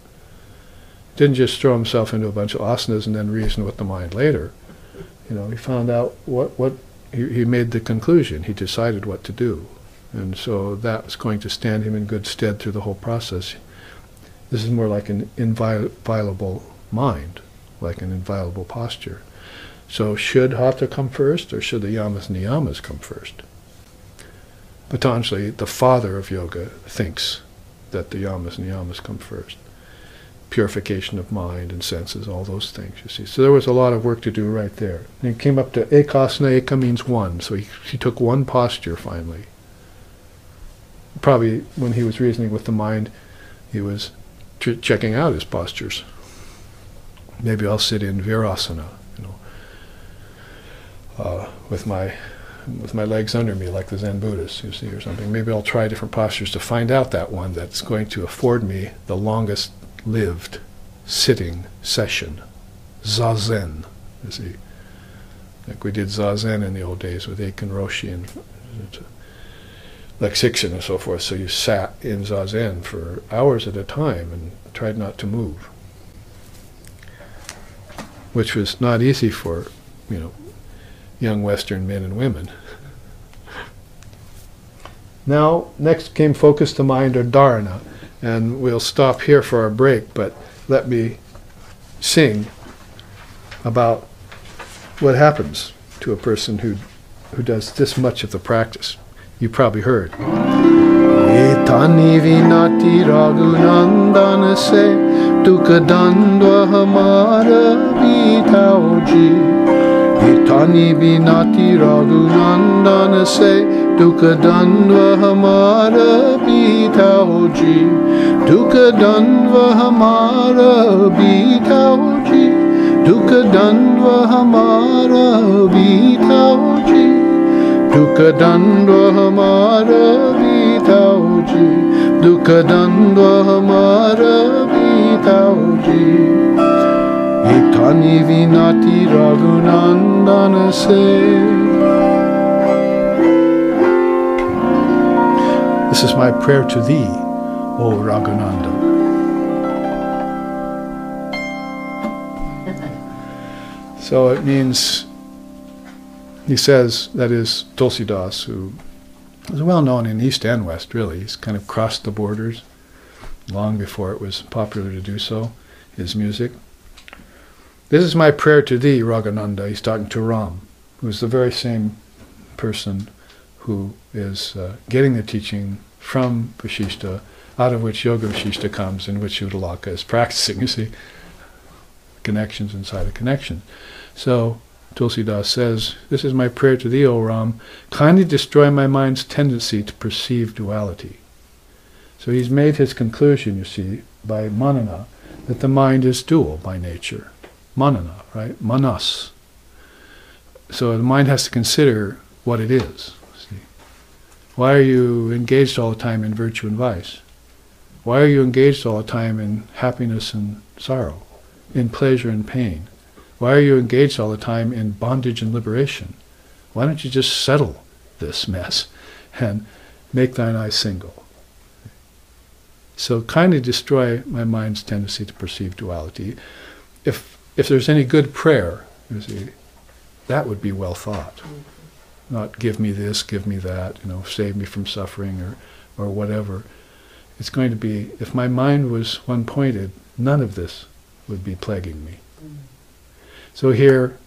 Didn't just throw himself into a bunch of asanas and then reason with the mind later. He found out he made the conclusion. He decided what to do. And so that was going to stand him in good stead through the whole process. This is more like an inviolable mind, like an inviolable posture. So should hatha come first, or should the yamas and niyamas come first? Patanjali, the father of yoga, thinks that the yamas and niyamas come first. Purification of mind and senses, all those things, you see. So there was a lot of work to do right there. And he came up to ekasana. Eka means one, so he took one posture finally. Probably when he was reasoning with the mind, he was checking out his postures. Maybe I'll sit in virasana, with my legs under me like the Zen Buddhists, you see, or something. Maybe I'll try different postures to find out that one that's going to afford me the longest lived sitting session. Zazen, you see. Like we did Zazen in the old days with Eiken Roshi and Lexiktion and so forth. So you sat in Zazen for hours at a time and tried not to move. Which was not easy for, young Western men and women. Now, next came focus the mind, or dharana. And we'll stop here for our break, but let me sing about what happens to a person who does this much of the practice. You probably heard. Etani vinati raghunandana se dukha dandva hamara bitauji. Etani vinati raghunandana se dukha dandva hamara bitauji. Dukha dandva hamara bitauji. Dukha dandva hamara bitauji. Dukha dandva hamara bitauji. Dukha dandva hamara bitauji. Etani vinati raghunandana se This is my prayer to thee, O Raghunanda. So it means, he says, that is Tulsidas, who is well known in East and West, really. He's kind of crossed the borders long before it was popular to do so, his music. This is my prayer to thee, Raghunanda. He's talking to Ram, who's the very same person who is getting the teaching from Vasishta, out of which Yoga Vasishta comes, in which Uddalaka is practicing. You see, connections inside a connection. So Tulsidas says, this is my prayer to thee, O Ram, kindly destroy my mind's tendency to perceive duality. So he's made his conclusion, you see, by manana, that the mind is dual by nature. Manana, right? Manas. So the mind has to consider what it is. See? Why are you engaged all the time in virtue and vice? Why are you engaged all the time in happiness and sorrow, in pleasure and pain? Why are you engaged all the time in bondage and liberation? Why don't you just settle this mess and make thine eye single? So kindly destroy my mind's tendency to perceive duality. If there's any good prayer, you see, that would be well thought. Not give me this, give me that, save me from suffering or whatever. It's going to be, if my mind was one-pointed, none of this would be plaguing me. So here,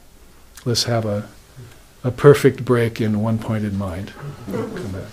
let's have a perfect break in one-pointed mind. Come back.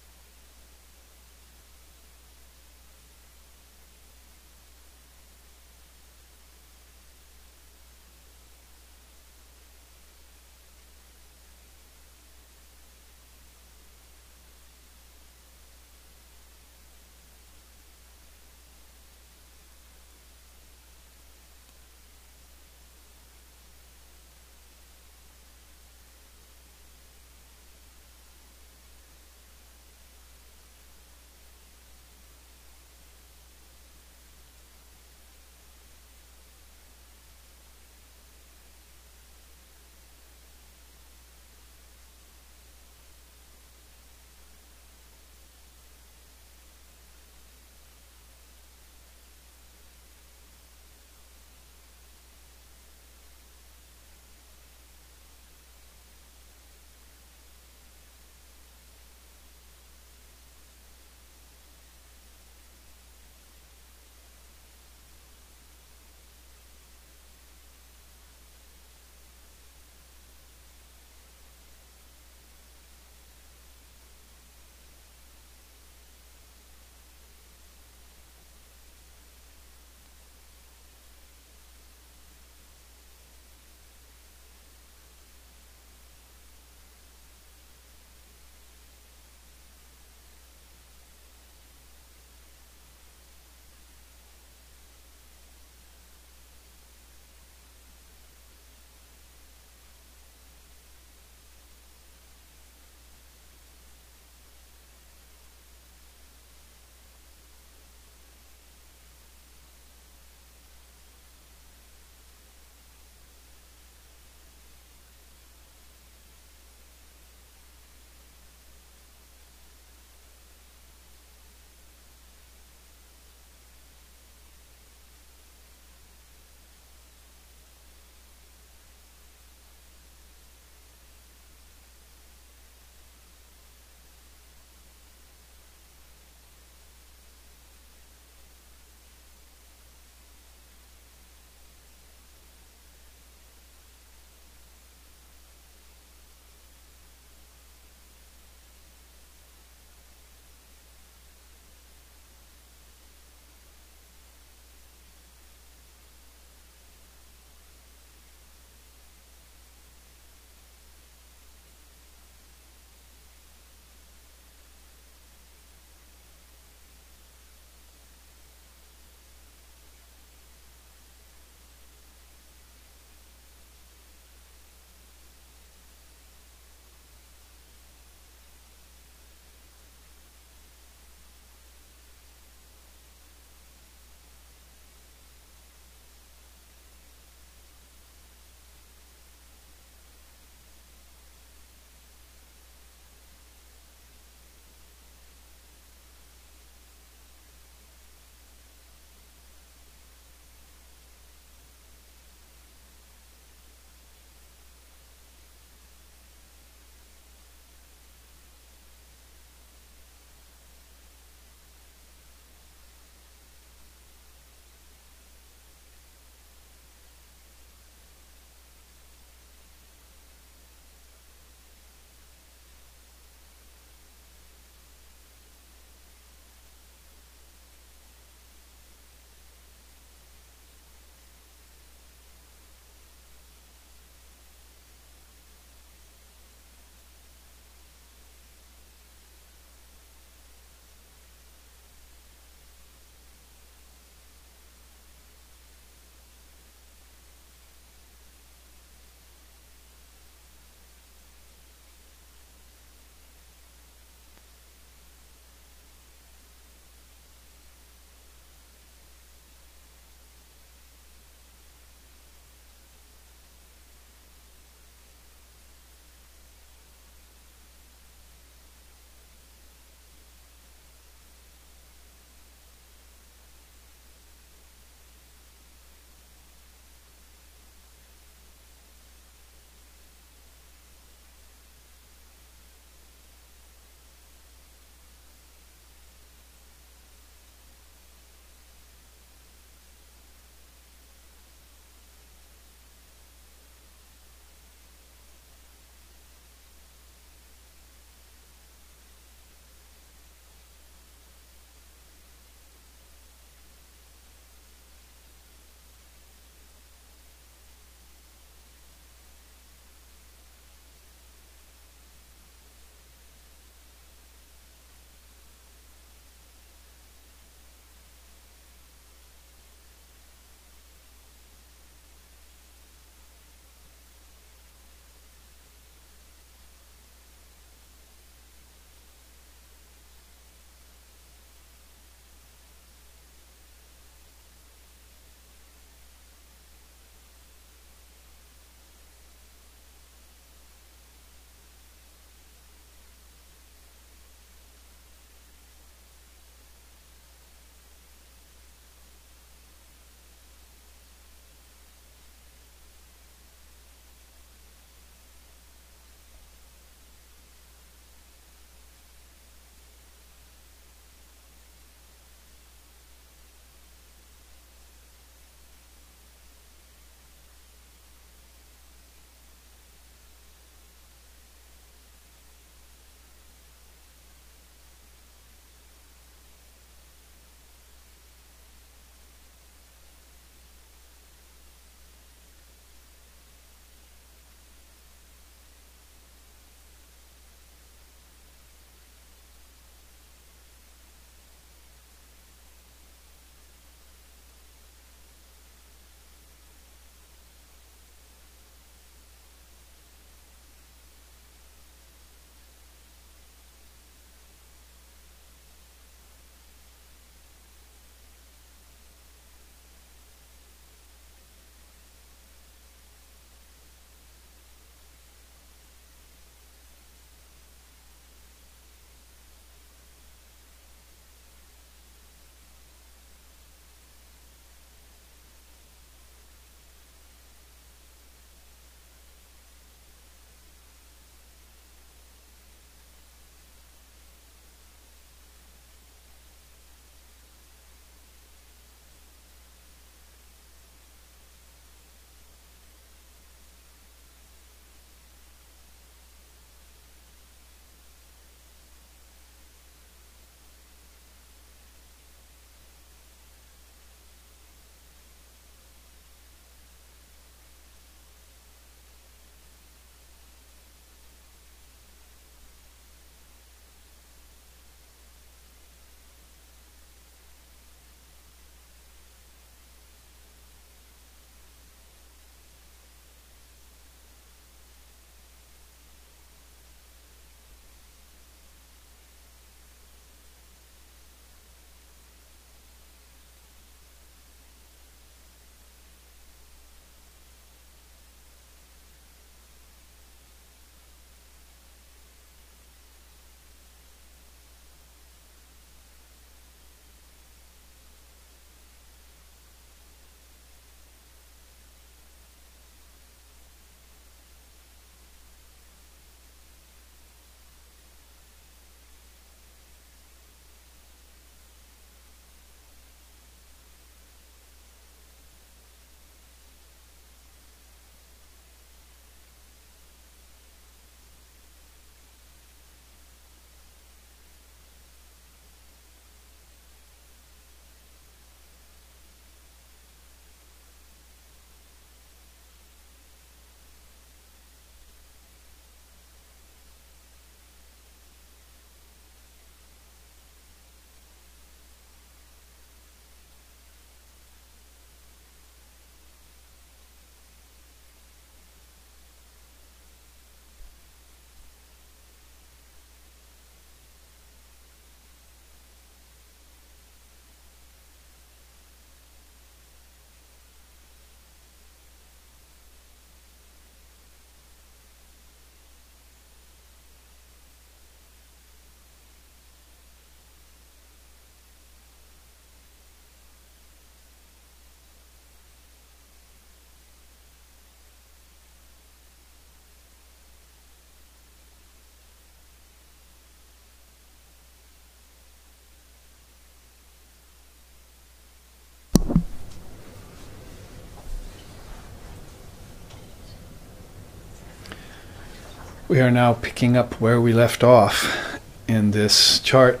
We are now picking up where we left off in this chart,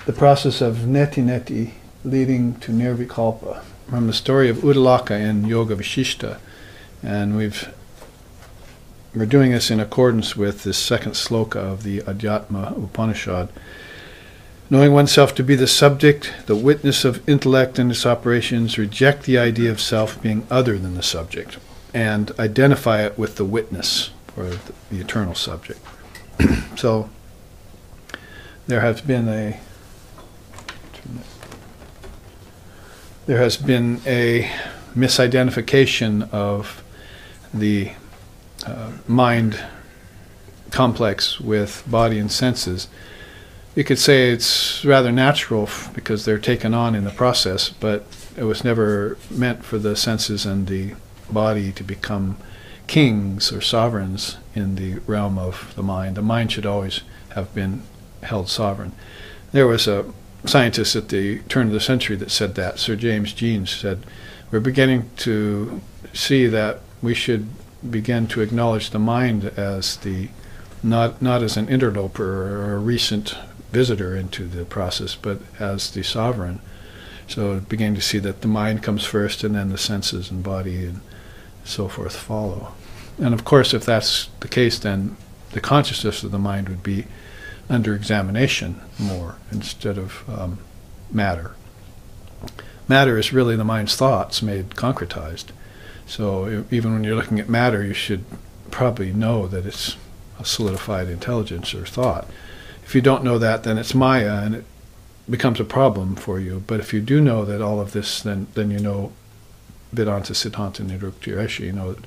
the process of neti neti leading to nirvikalpa, from the story of Uddalaka in Yoga Vishishta. And we're doing this in accordance with this second sloka of the Adhyatma Upanishad. Knowing oneself to be the subject, the witness of intellect and its operations, reject the idea of self being other than the subject, and identify it with the witness, or the eternal subject. So there has been a misidentification of the mind complex with body and senses. You could say it's rather natural because they're taken on in the process, but it was never meant for the senses and the body to become kings or sovereigns in the realm of the mind. The mind should always have been held sovereign. There was a scientist at the turn of the century that said that. Sir James Jeans said, we're beginning to see that we should begin to acknowledge the mind as not as an interloper or a recent visitor into the process, but as the sovereign. So beginning to see that the mind comes first and then the senses and body and so forth follow. And of course, if that's the case, then the consciousness of the mind would be under examination more instead of matter. Matter is really the mind's thoughts made concretized. So even when you're looking at matter, you should probably know that it's a solidified intelligence or thought. If you don't know that, then it's Maya, and it becomes a problem for you. But if you do know that all of this, then you know Vedanta Siddhanta Nirukti Reshi, you know that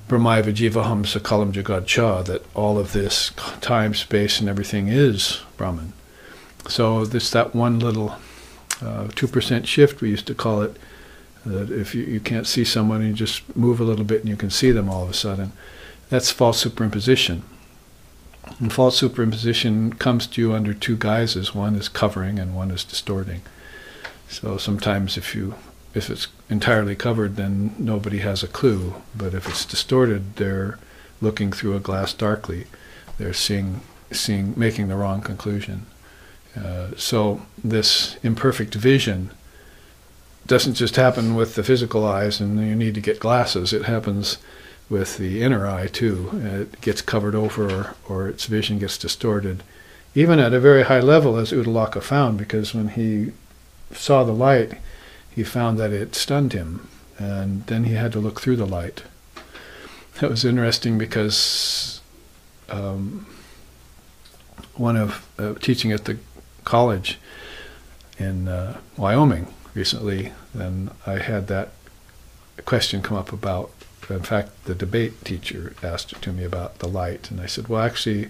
Brahmaiva Jivaham Sakalam Jagad Cha, that all of this time, space, and everything is Brahman. So that one little 2% shift, we used to call it, that if you can't see someone, you just move a little bit and you can see them all of a sudden. That's false superimposition. And false superimposition comes to you under two guises. One is covering and one is distorting. So sometimes if it's entirely covered, then nobody has a clue. But if it's distorted, they're looking through a glass darkly. They're making the wrong conclusion. So this imperfect vision doesn't just happen with the physical eyes and you need to get glasses. It happens with the inner eye too. It gets covered over or its vision gets distorted, even at a very high level, as Uddalaka found, because when he saw the light, he found that it stunned him, and then he had to look through the light. That was interesting because one of teaching at the college in Wyoming recently, then I had that question come up about, in fact, the debate teacher asked it to me about the light, and I said, well, actually,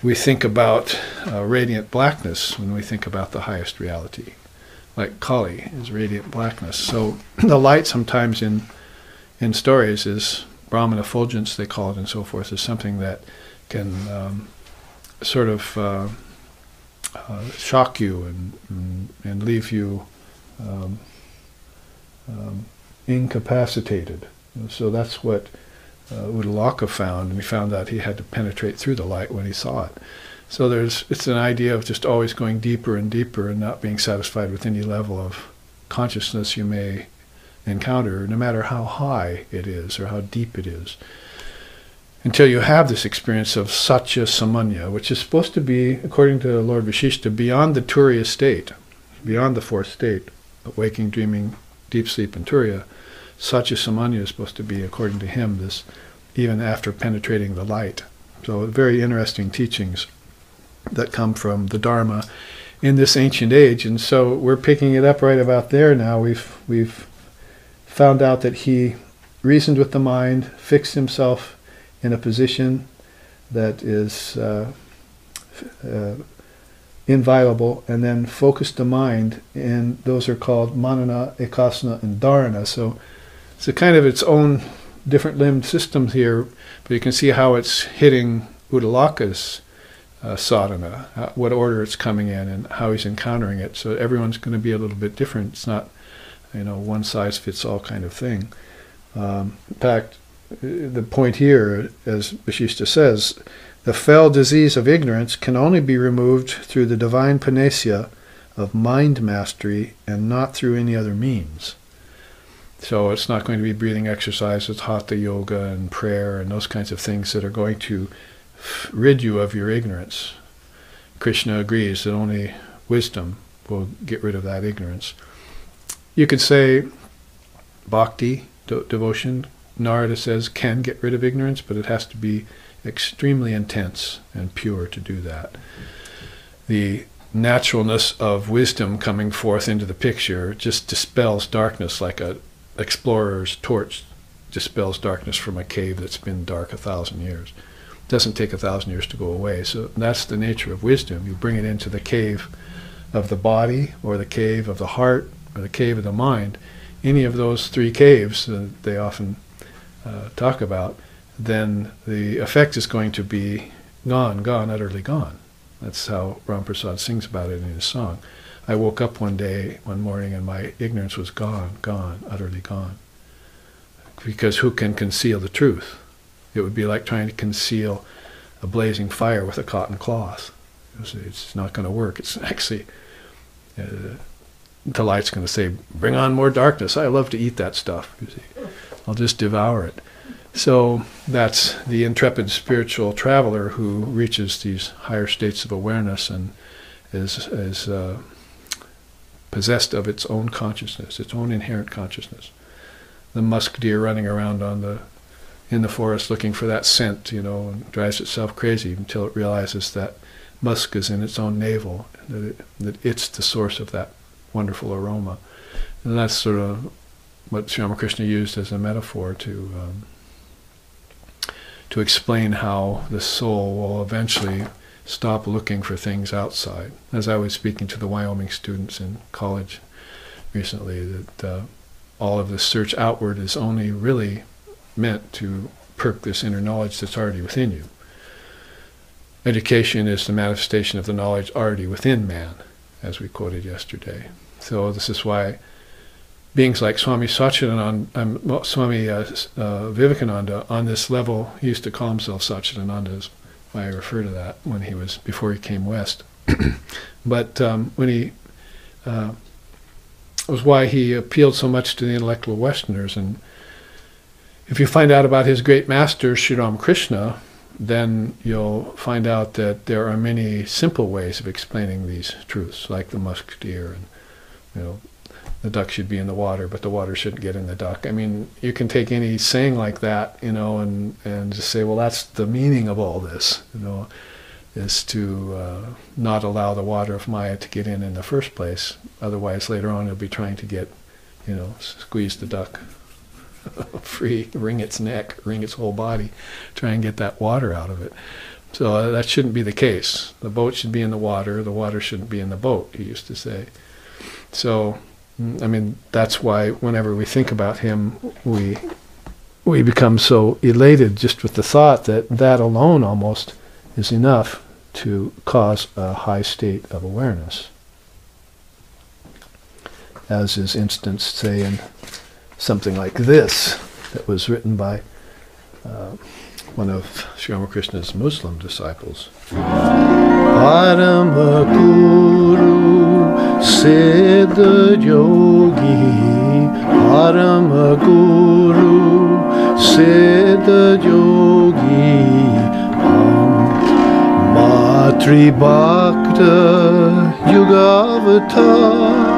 we think about radiant blackness when we think about the highest reality. Like Kali is radiant blackness. So the light sometimes in stories is Brahman effulgence, they call it, and so forth, is something that can sort of shock you and leave you incapacitated. So that's what Uddalaka found, and he found out he had to penetrate through the light when he saw it. So it's an idea of just always going deeper and deeper and not being satisfied with any level of consciousness you may encounter, no matter how high it is or how deep it is, until you have this experience of Satya Samanya, which is supposed to be, according to Lord Vashishta, beyond the Turiya state, beyond the fourth state, waking, dreaming, deep sleep, and Turiya. Satya Samanya is supposed to be, according to him, this even after penetrating the light. So very interesting teachings that come from the Dharma in this ancient age, and so we're picking it up right about there now. We've found out that he reasoned with the mind, fixed himself in a position that is inviolable, and then focused the mind, and those are called manana, ekasana, and dharana. So it's a kind of its own different limbed system here, but you can see how it's hitting Uddalaka's sadhana, what order it's coming in, and how he's encountering it. So everyone's going to be a little bit different. It's not, one size fits all kind of thing. In fact, the point here, as Vashishta says, the fell disease of ignorance can only be removed through the divine panacea of mind mastery and not through any other means. So it's not going to be breathing exercises, hatha yoga and prayer and those kinds of things that are going to rid you of your ignorance. Krishna agrees that only wisdom will get rid of that ignorance. You could say bhakti, devotion, Narada says, can get rid of ignorance, but it has to be extremely intense and pure to do that. The naturalness of wisdom coming forth into the picture just dispels darkness like a explorer's torch dispels darkness from a cave that's been dark 1,000 years. It doesn't take 1,000 years to go away. So that's the nature of wisdom. You bring it into the cave of the body, or the cave of the heart, or the cave of the mind. Any of those three caves that they often talk about, then the effect is going to be gone, utterly gone. That's how Ram Prasad sings about it in his song. I woke up one morning, and my ignorance was gone, utterly gone. Because who can conceal the truth? It would be like trying to conceal a blazing fire with a cotton cloth. It's not going to work. It's actually, the light's going to say, bring on more darkness. I love to eat that stuff. You see. I'll just devour it. So that's the intrepid spiritual traveler who reaches these higher states of awareness and is possessed of its own consciousness, its own inherent consciousness. The musk deer running around in the forest looking for that scent, and drives itself crazy until it realizes that musk is in its own navel, that it's the source of that wonderful aroma. And that's sort of what Sri Ramakrishna used as a metaphor to explain how the soul will eventually stop looking for things outside. As I was speaking to the Wyoming students in college recently, that all of this search outward is only really meant to perk this inner knowledge that's already within you. Education is the manifestation of the knowledge already within man, as we quoted yesterday. So this is why beings like Swami Vivekananda, on this level, he used to call himself Satchidananda, is why I refer to that before he came west. But when he was why he appealed so much to the intellectual Westerners. And if you find out about his great master, Sri Ramakrishna, then you'll find out that there are many simple ways of explaining these truths, like the musk deer, and the duck should be in the water, but the water shouldn't get in the duck. I mean, you can take any saying like that, and just say, well, that's the meaning of all this, is to not allow the water of Maya to get in the first place. Otherwise, later on, you'll be trying to get, squeeze the duck free, wring its neck, wring its whole body, try and get that water out of it. So that shouldn't be the case. The boat should be in the water shouldn't be in the boat, he used to say. So, I mean, that's why whenever we think about him, we become so elated just with the thought that alone almost is enough to cause a high state of awareness. As is instanced, say, in something like this, that was written by one of Sri Ramakrishna's Muslim disciples. Parama Guru Siddha Yogi, Parama Guru Siddha Yogi, Matri Bhakta Yugavatar,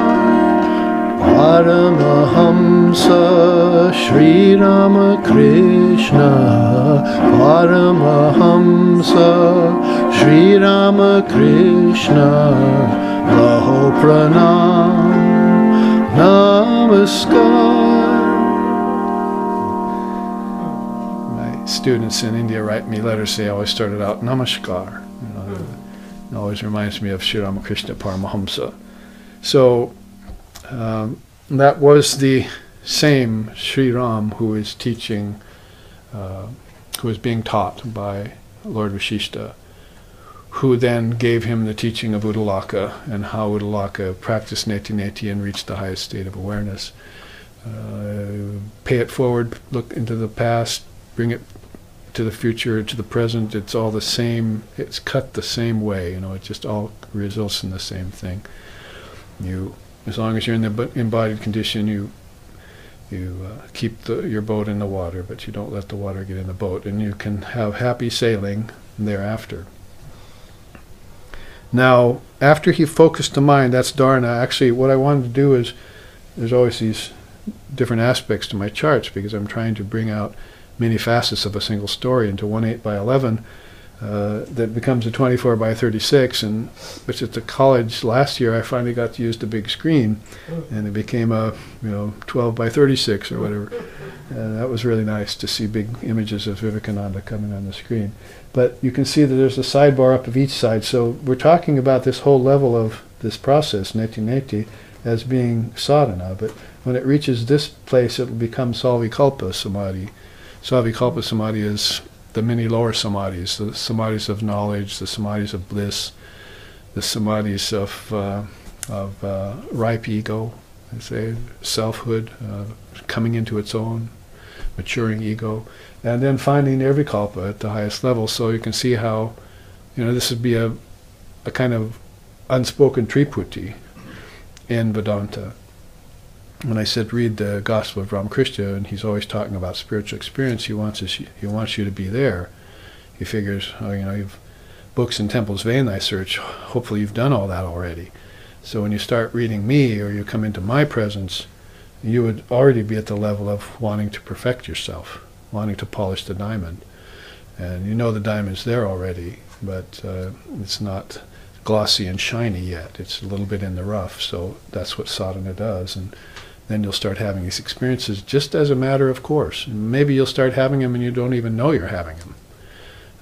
Paramahamsa Sri Ramakrishna, Paramahamsa Sri Ramakrishna, Laho Pranam Namaskar. My students in India write me letters, say I always started out Namaskar. It always reminds me of Sri Ramakrishna Paramahamsa. So that was the same Sri Ram who is teaching, who is being taught by Lord Vashishta, who then gave him the teaching of Uddalaka and how Uddalaka practiced neti neti and reached the highest state of awareness. Pay it forward, look into the past, bring it to the future, to the present, it's all the same. It's cut the same way. It just all results in the same thing. As long as you're in the embodied condition, you keep your boat in the water, but you don't let the water get in the boat, and you can have happy sailing thereafter. Now, after he focused the mind, that's dharana. Actually, what I wanted to do is, there's always these different aspects to my charts, because I'm trying to bring out many facets of a single story into 1/8 by 11 that becomes a 24 by 36, and which at the college last year I finally got to use the big screen, and it became a 12 by 36 or whatever. And that was really nice to see big images of Vivekananda coming on the screen. But you can see that there's a sidebar up of each side. So we're talking about this whole level of this process, neti neti, as being sadhana. But when it reaches this place, it will become Savikalpa Samadhi. Savikalpa Samadhi is the many lower samadhis, the samadhis of knowledge, the samadhis of bliss, the samadhis of ripe ego, I say, selfhood, coming into its own, maturing ego, and then finding nirvikalpa at the highest level. So you can see how, this would be a kind of unspoken triputi in Vedanta. When I said read the Gospel of Ramakrishna, and he's always talking about spiritual experience, he wants you to be there. He figures, you've books and temples vain thy search. Hopefully you've done all that already. So when you start reading me, or you come into my presence, you would already be at the level of wanting to perfect yourself, wanting to polish the diamond. And the diamond's there already, but it's not glossy and shiny yet. It's a little bit in the rough. So that's what sadhana does. And then you'll start having these experiences just as a matter of course. And maybe you'll start having them and you don't even know you're having them.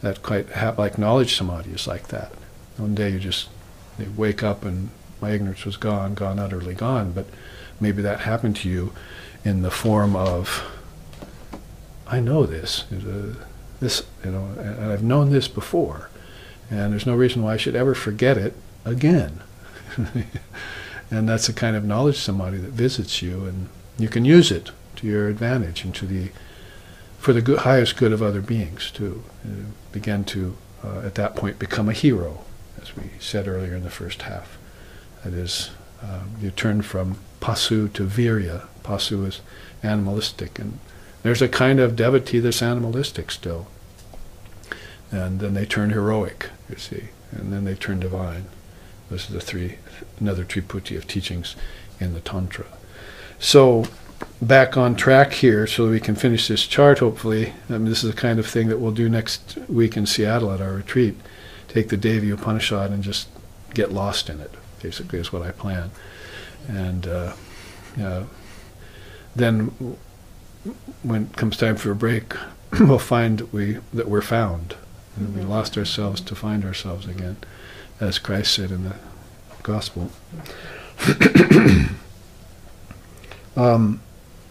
That quite like knowledge samadhi is like that. One day you wake up and my ignorance was gone, utterly gone. But maybe that happened to you in the form of, I know this, and I've known this before, and there's no reason why I should ever forget it again. And that's a kind of knowledge samadhi that visits you, and you can use it to your advantage and for the highest good of other beings too. You begin to, at that point, become a hero, as we said earlier in the first half. That is, you turn from pasu to virya. Pasu is animalistic, and there's a kind of devotee that's animalistic still. And then they turn heroic, you see, and then they turn divine. Those are another triputi of teachings in the Tantra. So, back on track here so we can finish this chart, hopefully. This is the kind of thing that we'll do next week in Seattle at our retreat. Take the Devi Upanishad and just get lost in it, basically, is what I plan. And then when it comes time for a break, we'll find that we're found. And we lost ourselves to find ourselves again, as Christ said in the Gospel.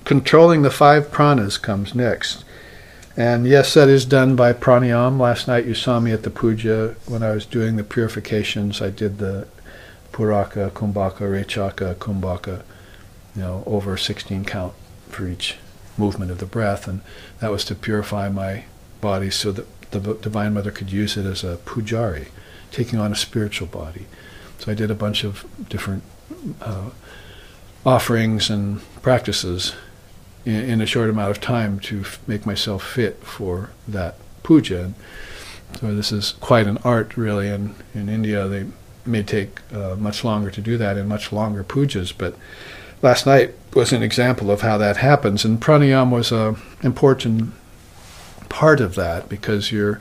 Controlling the 5 pranas comes next. And yes, that is done by pranayam. Last night you saw me at the puja when I was doing the purifications. I did the puraka, kumbhaka, rechaka, kumbhaka, over 16 count for each movement of the breath. And that was to purify my body so that the Divine Mother could use it as a pujari, taking on a spiritual body. So I did a bunch of different offerings and practices in a short amount of time to make myself fit for that puja. And so this is quite an art, really, and in India they may take much longer to do that in much longer pujas, but last night was an example of how that happens, and pranayam was an important part of that, because you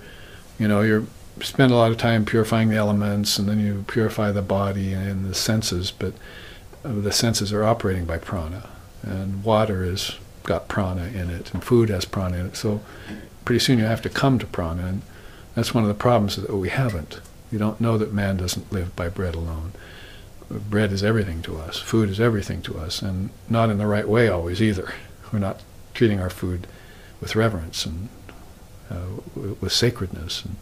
spend a lot of time purifying the elements, and then you purify the body and the senses, but the senses are operating by prana, and water has got prana in it, and food has prana in it, so pretty soon you have to come to prana, and that's one of the problems, that we haven't. We don't know that man doesn't live by bread alone. Bread is everything to us, food is everything to us, and not in the right way always either. We're not treating our food with reverence and with sacredness, and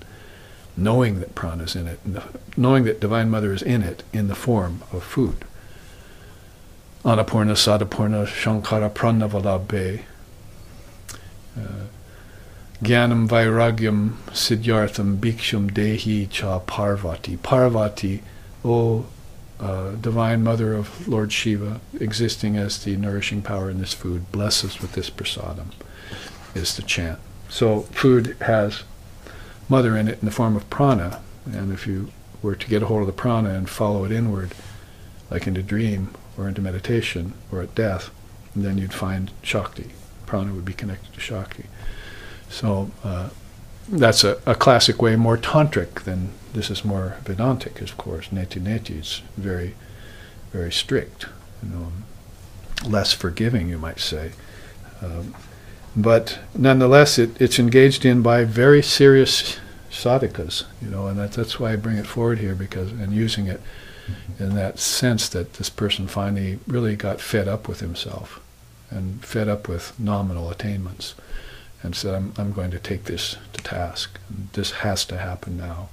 knowing that prana is in it, and knowing that Divine Mother is in it in the form of food. Anapurna, Sadapurna, Shankara, Pranavalabe. Jnanam Vairagyam Siddhyartham Bhikshum Dehi Cha Parvati. Parvati, O Divine Mother of Lord Shiva, existing as the nourishing power in this food, bless us with this prasadam, is the chant. So food has mother in it in the form of prana, and if you were to get a hold of the prana and follow it inward, like into dream or into meditation or at death, then you'd find Shakti. Prana would be connected to Shakti. So that's a classic way, more tantric than this is more Vedantic, of course. Neti neti is very, very strict, less forgiving, you might say. But nonetheless, it's engaged in by very serious sadhakas, and that's why I bring it forward here, and using it in that sense that this person finally really got fed up with himself and fed up with nominal attainments and said, I'm going to take this to task. This has to happen now.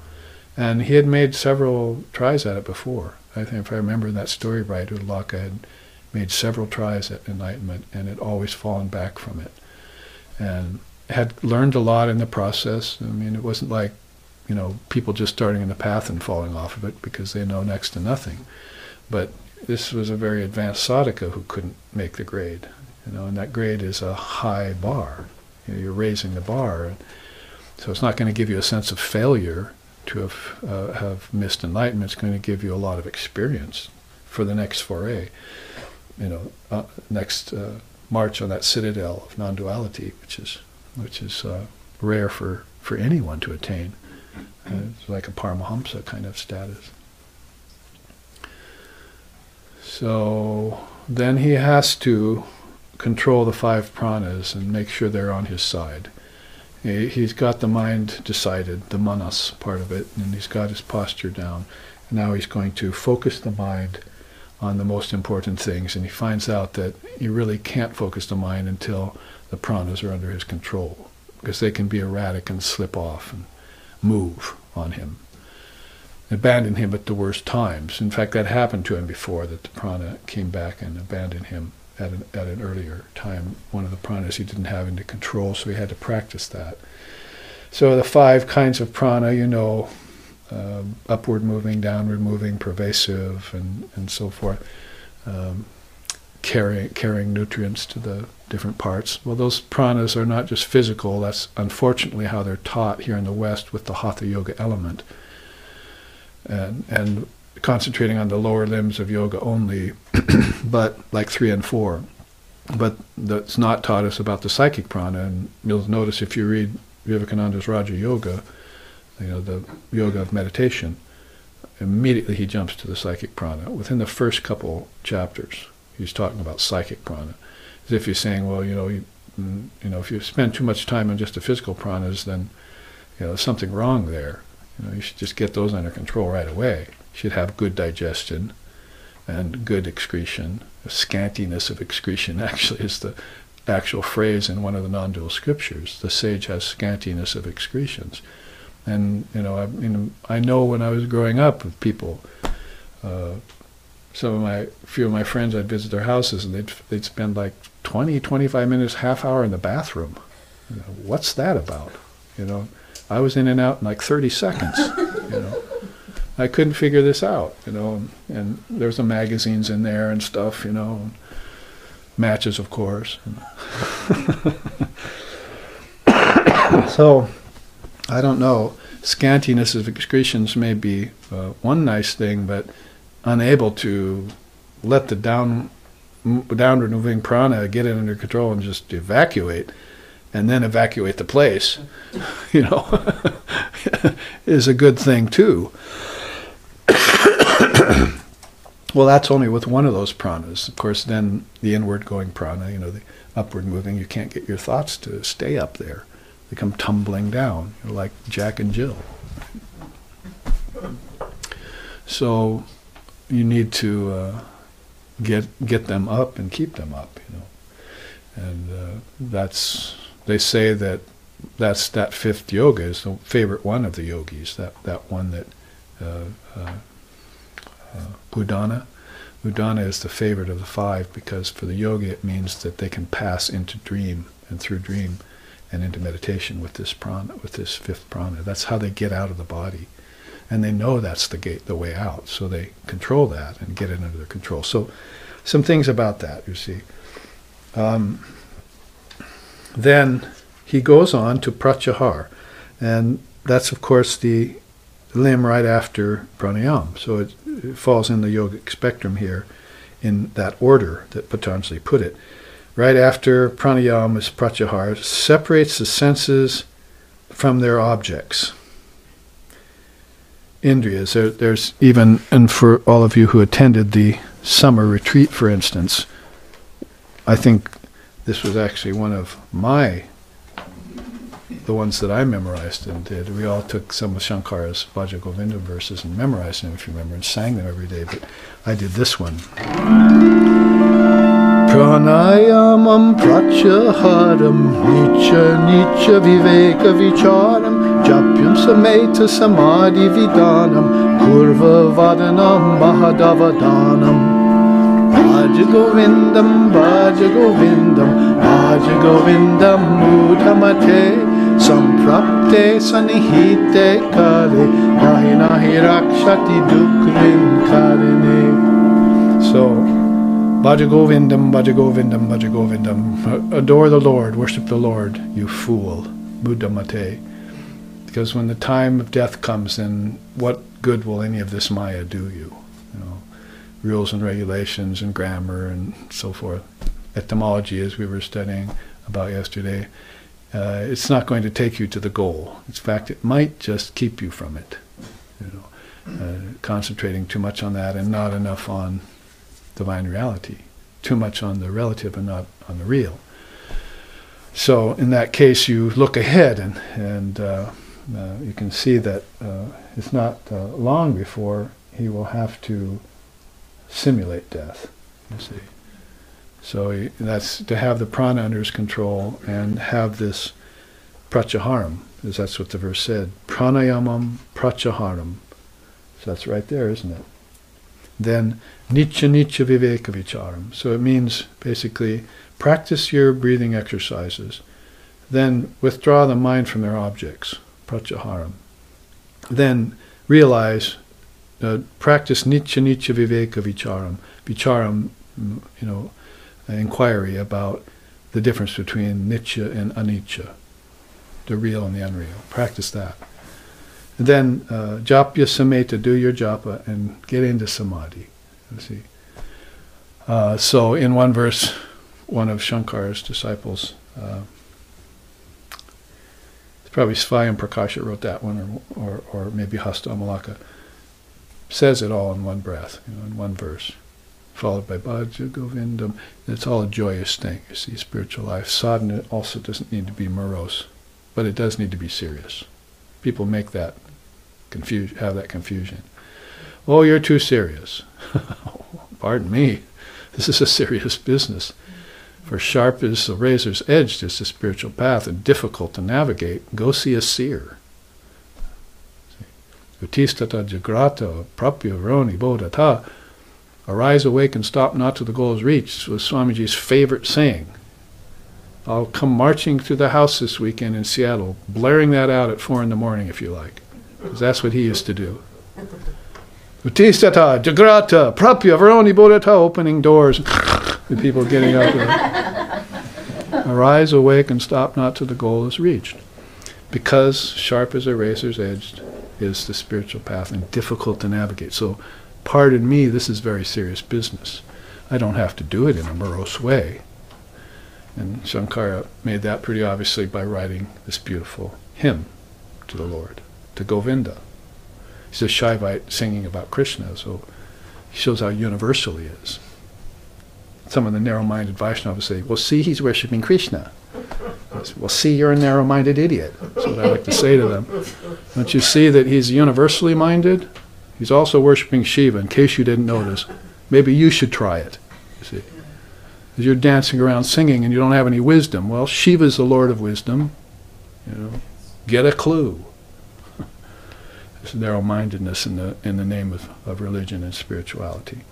And he had made several tries at it before. I think if I remember that story right, Ullaka had made several tries at enlightenment and had always fallen back from it. And had learned a lot in the process. I mean, it wasn't like, people just starting in the path and falling off of it because they know next to nothing. But this was a very advanced sadhaka who couldn't make the grade, and that grade is a high bar. You're raising the bar. So it's not going to give you a sense of failure to have missed enlightenment. It's going to give you a lot of experience for the next foray, next march on that citadel of non-duality, which is rare for anyone to attain. It's like a Paramahamsa kind of status. So then he has to control the 5 pranas and make sure they're on his side. He's got the mind decided, the manas part of it, and he's got his posture down. Now he's going to focus the mind on the most important things, and he finds out that he really can't focus the mind until the pranas are under his control, because they can be erratic and slip off and move on him, abandon him at the worst times. In fact, that happened to him before, that the prana came back and abandoned him at an earlier time. One of the pranas he didn't have under control, so he had to practice that. So the 5 kinds of prana, upward moving, downward moving, pervasive, and so forth, carrying nutrients to the different parts. Well, those pranas are not just physical. That's unfortunately how they're taught here in the West with the Hatha Yoga element, and concentrating on the lower limbs of yoga only, but like 3 and 4. But that's not taught us about the psychic prana. And you'll notice if you read Vivekananda's Raja Yoga, the yoga of meditation, immediately he jumps to the psychic prana. Within the first couple chapters, he's talking about psychic prana, as if he's saying, well, if you spend too much time on just the physical pranas, then there's something wrong there. You should just get those under control right away. You should have good digestion and good excretion. Scantiness of excretion actually is the actual phrase in one of the non-dual scriptures. The sage has scantiness of excretions. And I know when I was growing up with people, few of my friends, I'd visit their houses and they'd spend like 20, 25 minutes, half hour in the bathroom. What's that about? I was in and out in like 30 seconds. I couldn't figure this out. And there's some magazines in there and stuff. Matches, of course. So, I don't know. Scantiness of excretions may be one nice thing, but unable to let the downward moving prana get it under control and just evacuate, and then evacuate the place, is a good thing too. Well, that's only with one of those pranas. Of course, then the inward going prana, the upward moving, you can't get your thoughts to stay up there. They come tumbling down, like Jack and Jill. So you need to get them up and keep them up, And they say that 5th yoga is the favorite one of the yogis. That one that Udana. Udana is the favorite of the 5 because for the yogi it means that they can pass into dream, and through dream and into meditation with this prana, with this fifth prana. That's how they get out of the body. And they know that's the gate, the way out. So they control that and get it under their control. So some things about that, you see. Then he goes on to pratyahar. And that's, of course, the limb right after pranayama. So it falls in the yogic spectrum here in that order that Patanjali put it. Right after pranayama is pratyahar, separates the senses from their objects. Indriyas. There's even, and for all of you who attended the summer retreat, for instance, I think this was actually one of the ones that I memorized and did. We all took some of Shankara's Bhaja Govinda verses and memorized them, if you remember, and sang them every day, but I did this one. Pranayamam pracyaharam nicha viveka vicharam japyam sameta samadhi vidanam kurva vadanam mahadavadanam Bhaja Govindam mudhamate samprapte sanihite kare nahi rakshati dukrin karine. So Bhaja Govindam, Bhaja Govindam, Bhaja Govindam. Adore the Lord, worship the Lord, you fool. Buddhamate. Because when the time of death comes, then what good will any of this Maya do you? You know, rules and regulations and grammar and so forth. Etymology, as we were studying about yesterday, it's not going to take you to the goal. In fact, it might just keep you from it. You know, concentrating too much on that and not enough on divine reality, too much on the relative and not on the real. So in that case, you look ahead, and you can see that it's not long before he will have to simulate death. You see, so that's to have the prana under his control and have this pratyaharam, because that's what the verse said. Pranayamam pratyaharam. So that's right there, isn't it? Then nicha viveka vicharam. So it means basically practice your breathing exercises, then withdraw the mind from their objects, pratyaharam. Then realize, practice nicha viveka vicharam. Vicharam, inquiry about the difference between nitya and anicca, the real and the unreal. Practice that. Then japya sameta, do your japa and get into samadhi. You see. So in one verse, one of Shankara's disciples, it's probably Svayam Prakasha wrote that one, or maybe Hasta Amalaka, says it all in one breath, in one verse, followed by Bhaja Govindam. It's all a joyous thing, you see, spiritual life. Sadhana also doesn't need to be morose, but it does need to be serious. People make that have that confusion. Oh, you're too serious. Pardon me. This is a serious business. For sharp is the razor's edge is the spiritual path, and difficult to navigate. Go see a seer. Utistata jagrata prapya vroni bodhata. Arise, awake, and stop not till the goal is reached was Swamiji's favorite saying. I'll come marching through the house this weekend in Seattle, blaring that out at 4 a.m. if you like. Because that's what he used to do. Utistata, Jagrata, Prapya, Varoni, Bodhata, opening doors. The people getting up there. Arise, awake, and stop not till the goal is reached. Because sharp as a razor's edge is the spiritual path and difficult to navigate. So, pardon me, this is very serious business. I don't have to do it in a morose way. And Shankara made that pretty obviously by writing this beautiful hymn to the Lord, to Govinda. He's a Shaivite singing about Krishna, so he shows how universal he is. Some of the narrow-minded Vaishnavas say, well, see, he's worshipping Krishna. I say, well, see, you're a narrow-minded idiot. That's what I like to say to them. Don't you see that he's universally minded? He's also worshipping Shiva, in case you didn't notice. Maybe you should try it, you see. Because you're dancing around singing and you don't have any wisdom. Well, Shiva's the Lord of wisdom. Get a clue. This narrow-mindedness in the name of religion and spirituality.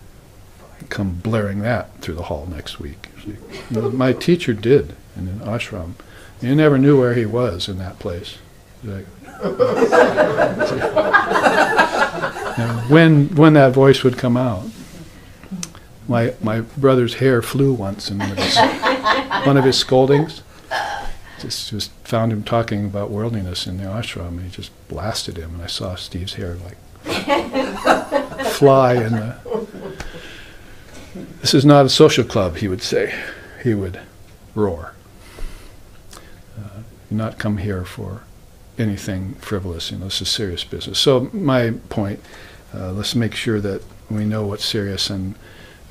Come blaring that through the hall next week. See? My teacher did in an ashram. You never knew where he was in that place. Like, when that voice would come out. My brother's hair flew once in one of his scoldings. Just found him talking about worldliness in the ashram, and he just blasted him, and I saw Steve's hair like fly in the... This is not a social club, he would say. He would roar. Not come here for anything frivolous, this is serious business. So my point, let's make sure that we know what's serious, and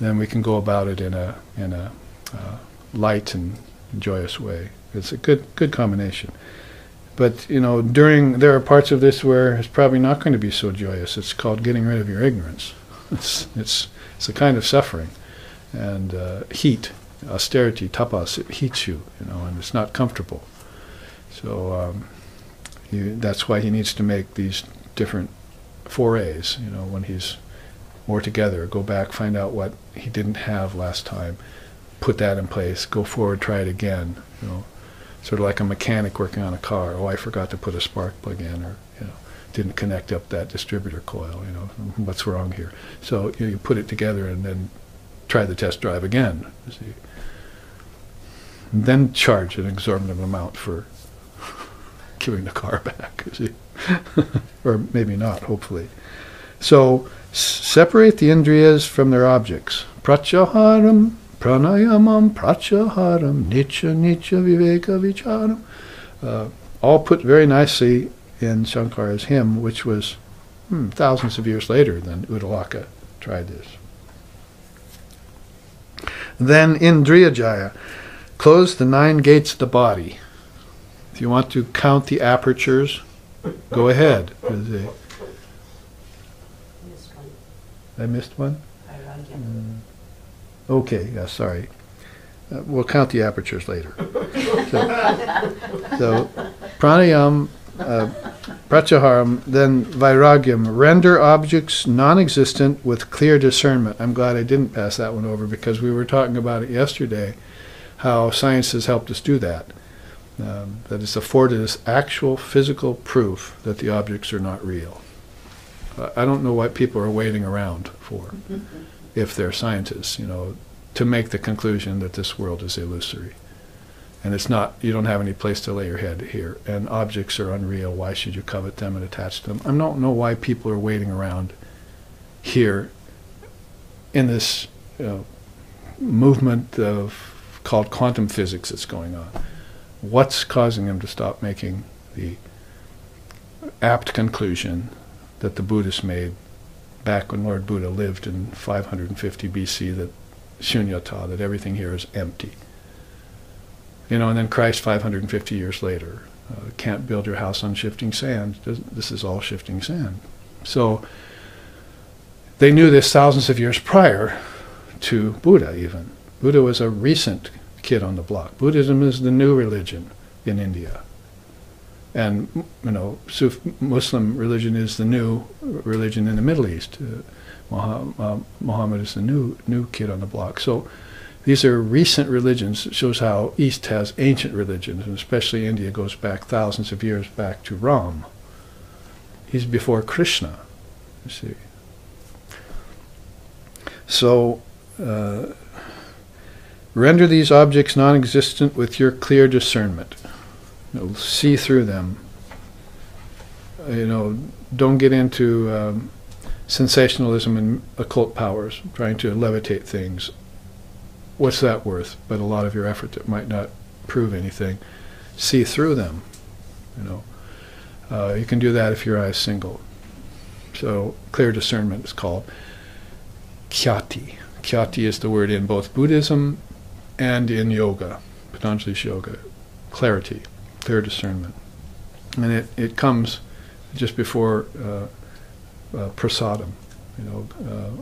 then we can go about it in a light and joyous way. It's a good combination. But there are parts of this where it's probably not going to be so joyous. It's called getting rid of your ignorance. It's a kind of suffering, and heat, austerity, tapas. It heats you, and it's not comfortable. So that's why he needs to make these different forays. When he's more together, go back, find out what he didn't have last time, put that in place, go forward, try it again. Sort of like a mechanic working on a car. Oh, I forgot to put a spark plug in, or didn't connect up that distributor coil. What's wrong here? So you put it together and then try the test drive again. You see. And then charge an exorbitant amount for giving the car back. You see, or maybe not. Hopefully. So separate the indriyas from their objects. Pratyaharam, pranayamam, pratyaharam, nitya viveka vicharam. All put very nicely in Shankara's hymn, which was thousands of years later than Uddalaka tried this. Then Indriyajaya, close the 9 gates of the body. If you want to count the apertures, go ahead. I missed one? Okay, yeah, sorry. We'll count the apertures later. So pranayam, pratyaharam, then vairagyam, render objects non-existent with clear discernment. I'm glad I didn't pass that one over, because we were talking about it yesterday, how science has helped us do that. That it's afforded us actual physical proof that the objects are not real. I don't know what people are waiting around for, if they're scientists, to make the conclusion that this world is illusory. And it's not, you don't have any place to lay your head here, and objects are unreal, why should you covet them and attach to them? I don't know why people are waiting around here in this movement called quantum physics that's going on. What's causing them to stop making the apt conclusion that the Buddhists made back when Lord Buddha lived in 550 BC, that shunyata, that everything here is empty. And then Christ 550 years later, can't build your house on shifting sand. This is all shifting sand. So they knew this thousands of years prior to Buddha even. Buddha was a recent kid on the block. Buddhism is the new religion in India. And, Muslim religion is the new religion in the Middle East. Muhammad is the new kid on the block. So these are recent religions. It shows how East has ancient religions, and especially India goes back thousands of years back to Ram. He's before Krishna, you see. So, render these objects non-existent with your clear discernment. See through them. Don't get into sensationalism and occult powers, trying to levitate things. What's that worth? But a lot of your effort that might not prove anything. See through them. You can do that if your eye is single. So clear discernment is called khyati. Khyati is the word in both Buddhism and in yoga, Patanjali's yoga. Clarity, clear discernment. And it comes just before prasadam,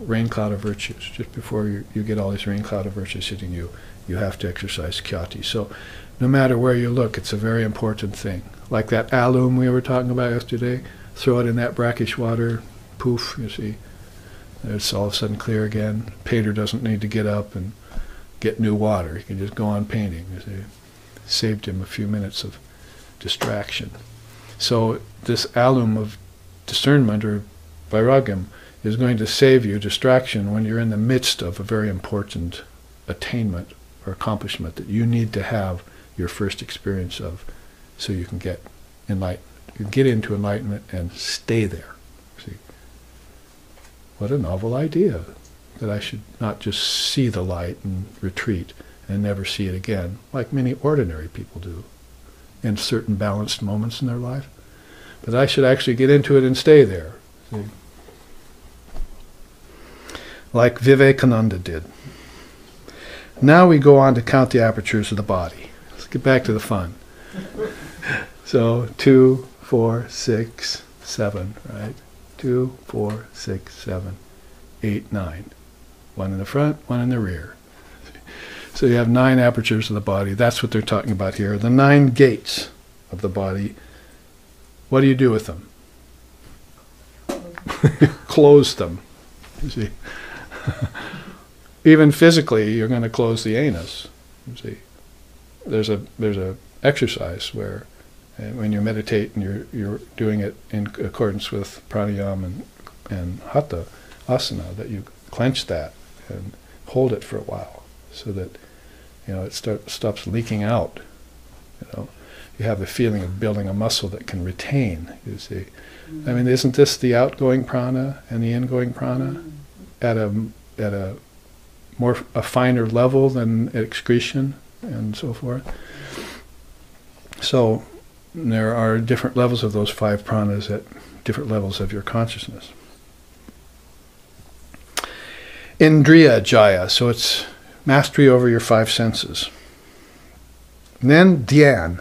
rain cloud of virtues. Just before you get all these rain cloud of virtues hitting you, you have to exercise khyati. So no matter where you look, it's a very important thing. Like that alum we were talking about yesterday, throw it in that brackish water, poof, you see, it's all of a sudden clear again. Painter doesn't need to get up and get new water. He can just go on painting, you see. saved him a few minutes of distraction. So this alum of discernment or vairagam is going to save you distraction when you're in the midst of a very important attainment or accomplishment that you need to have your first experience of, so you can get enlightenment. You get into enlightenment and stay there. See, what a novel idea, that I should not just see the light and retreat and never see it again, like many ordinary people do in certain balanced moments in their life. But I should actually get into it and stay there. See? Like Vivekananda did. Now we go on to count the apertures of the body. Let's get back to the fun. So 2, 4, 6, 7, right? 2, 4, 6, 7, 8, 9. One in the front, one in the rear. So you have 9 apertures of the body. That's what they're talking about here. The 9 gates of the body. What do you do with them? Close them. You see. Even physically, you're going to close the anus. You see, there's a exercise where, when you meditate and you're doing it in accordance with pranayama and hatha asana, that you clench that and hold it for a while, so that it stops leaking out. You have the feeling of building a muscle that can retain. You see, I mean, isn't this the outgoing prana and the ingoing prana at a finer level than excretion and so forth? So there are different levels of those 5 pranas at different levels of your consciousness. Indriya Jaya, so it's mastery over your 5 senses. And then dhyan.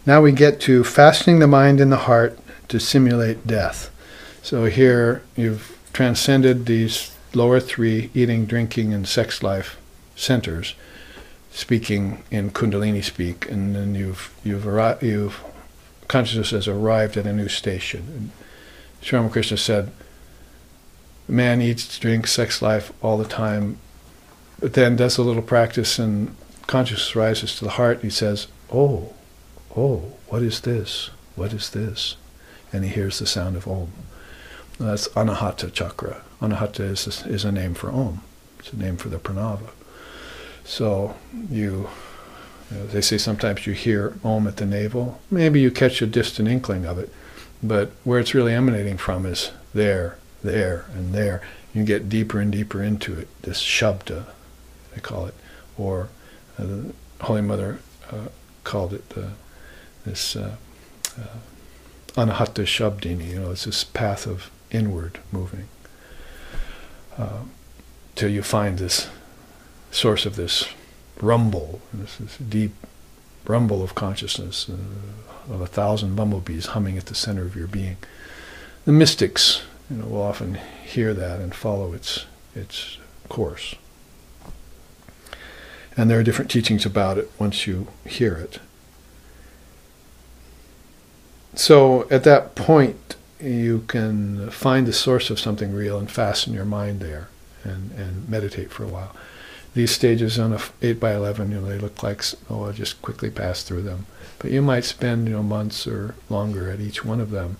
Now we get to fastening the mind in the heart to simulate death. So here you've transcended these lower 3, eating, drinking, and sex life centers, speaking in Kundalini speak, and then you've consciousness has arrived at a new station. And Sri Ramakrishna said, man eats, drinks, sex life all the time, but then does a little practice and consciousness rises to the heart, and he says, oh, what is this? What is this? And he hears the sound of Om. That's Anahata chakra. Anahata is a name for Om. It's a name for the pranava. So they say sometimes you hear Om at the navel. Maybe you catch a distant inkling of it, but where it's really emanating from is there, and there. You get deeper and deeper into it, this shabda, they call it, or the Holy Mother called it this Anahata Shabdini. It's this path of inward moving, till you find this source of this rumble, this deep rumble of consciousness, of 1,000 bumblebees humming at the center of your being. The mystics, will often hear that and follow its course. And there are different teachings about it once you hear it. So at that point, you can find the source of something real and fasten your mind there and meditate for a while. These stages on a 8x11, they look like, I'll just quickly pass through them. But you might spend, months or longer at each one of them,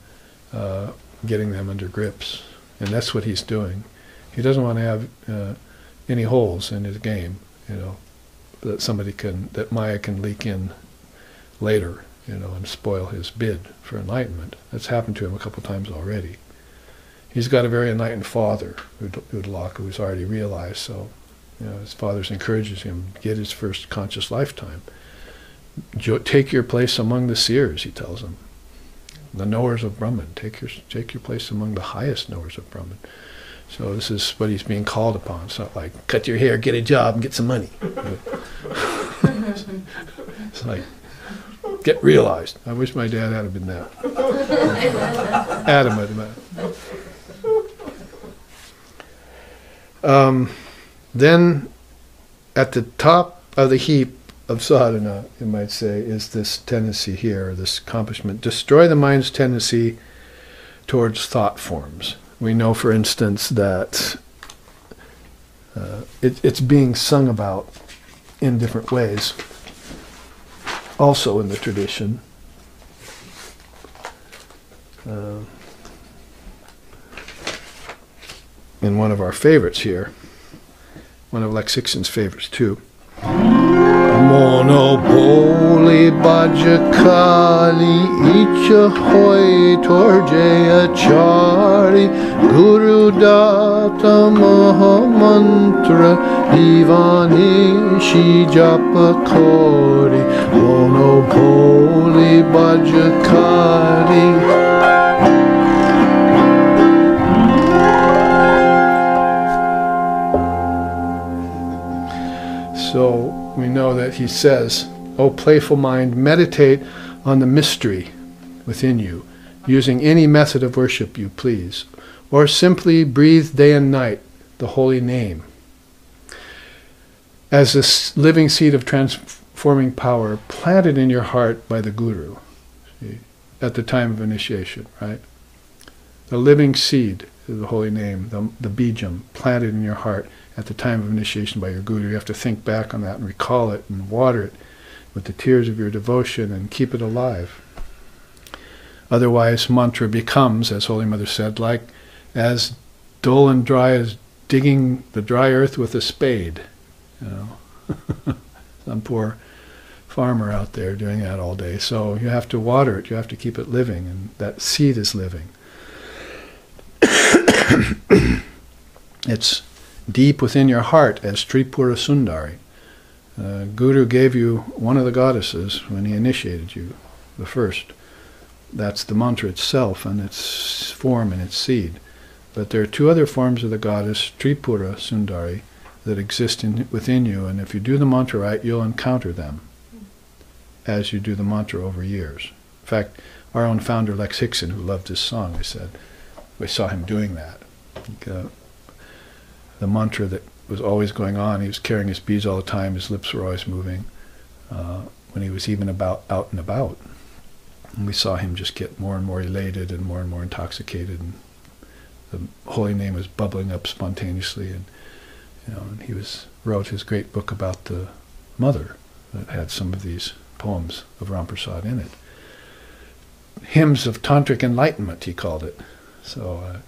getting them under grips. And that's what he's doing. He doesn't want to have any holes in his game, that Maya can leak in later, and spoil his bid for enlightenment. That's happened to him a couple times already. He's got a very enlightened father, Udalaka, who's already realized, so his father encourages him to get his first conscious lifetime. Take your place among the seers, he tells him. The knowers of Brahman. Take your place among the highest knowers of Brahman. So this is what he's being called upon. It's not like, cut your hair, get a job, and get some money. It's like, get realized. I wish my dad had been that adamant about it. Then, at the top of the heap of sadhana, you might say, is this tendency here, this accomplishment. Destroy the mind's tendency towards thought forms. We know, for instance, that it's being sung about in different ways. also in the tradition. In one of our favorites here, one of Lex Hickson's favorites too. Monopoli Bajakali Icha Hoi Torjaya Chari Guru Data Mahamantra Divani Shijapa Kori Monopoli Bajakali. So we know that he says, "O playful mind, meditate on the mystery within you, using any method of worship you please, or simply breathe day and night the holy name as a living seed of transforming power planted in your heart by the Guru." See, at the time of initiation, right? The living seed is the holy name, the bijam, planted in your heart at the time of initiation by your Guru. You have to think back on that and recall it and water it with the tears of your devotion and keep it alive. Otherwise, mantra becomes, as Holy Mother said, like as dull and dry as digging the dry earth with a spade. You know, some poor farmer out there doing that all day. So you have to water it. You have to keep it living, and that seed is living. It's deep within your heart as Tripura Sundari. Guru gave you one of the goddesses when he initiated you, the first. That's the mantra itself and its form and its seed. But there are two other forms of the goddess, Tripura Sundari, that exist within you, and if you do the mantra right, you'll encounter them as you do the mantra over years. In fact, our own founder, Lex Hickson, who loved this song, we saw him doing that. The mantra that was always going on, he was carrying his beads all the time, his lips were always moving, when he was even out and about. And we saw him just get more and more elated and more intoxicated, and the holy name was bubbling up spontaneously, and and he wrote his great book about the mother that had some of these poems of Ramprasad in it. Hymns of Tantric Enlightenment, he called it. So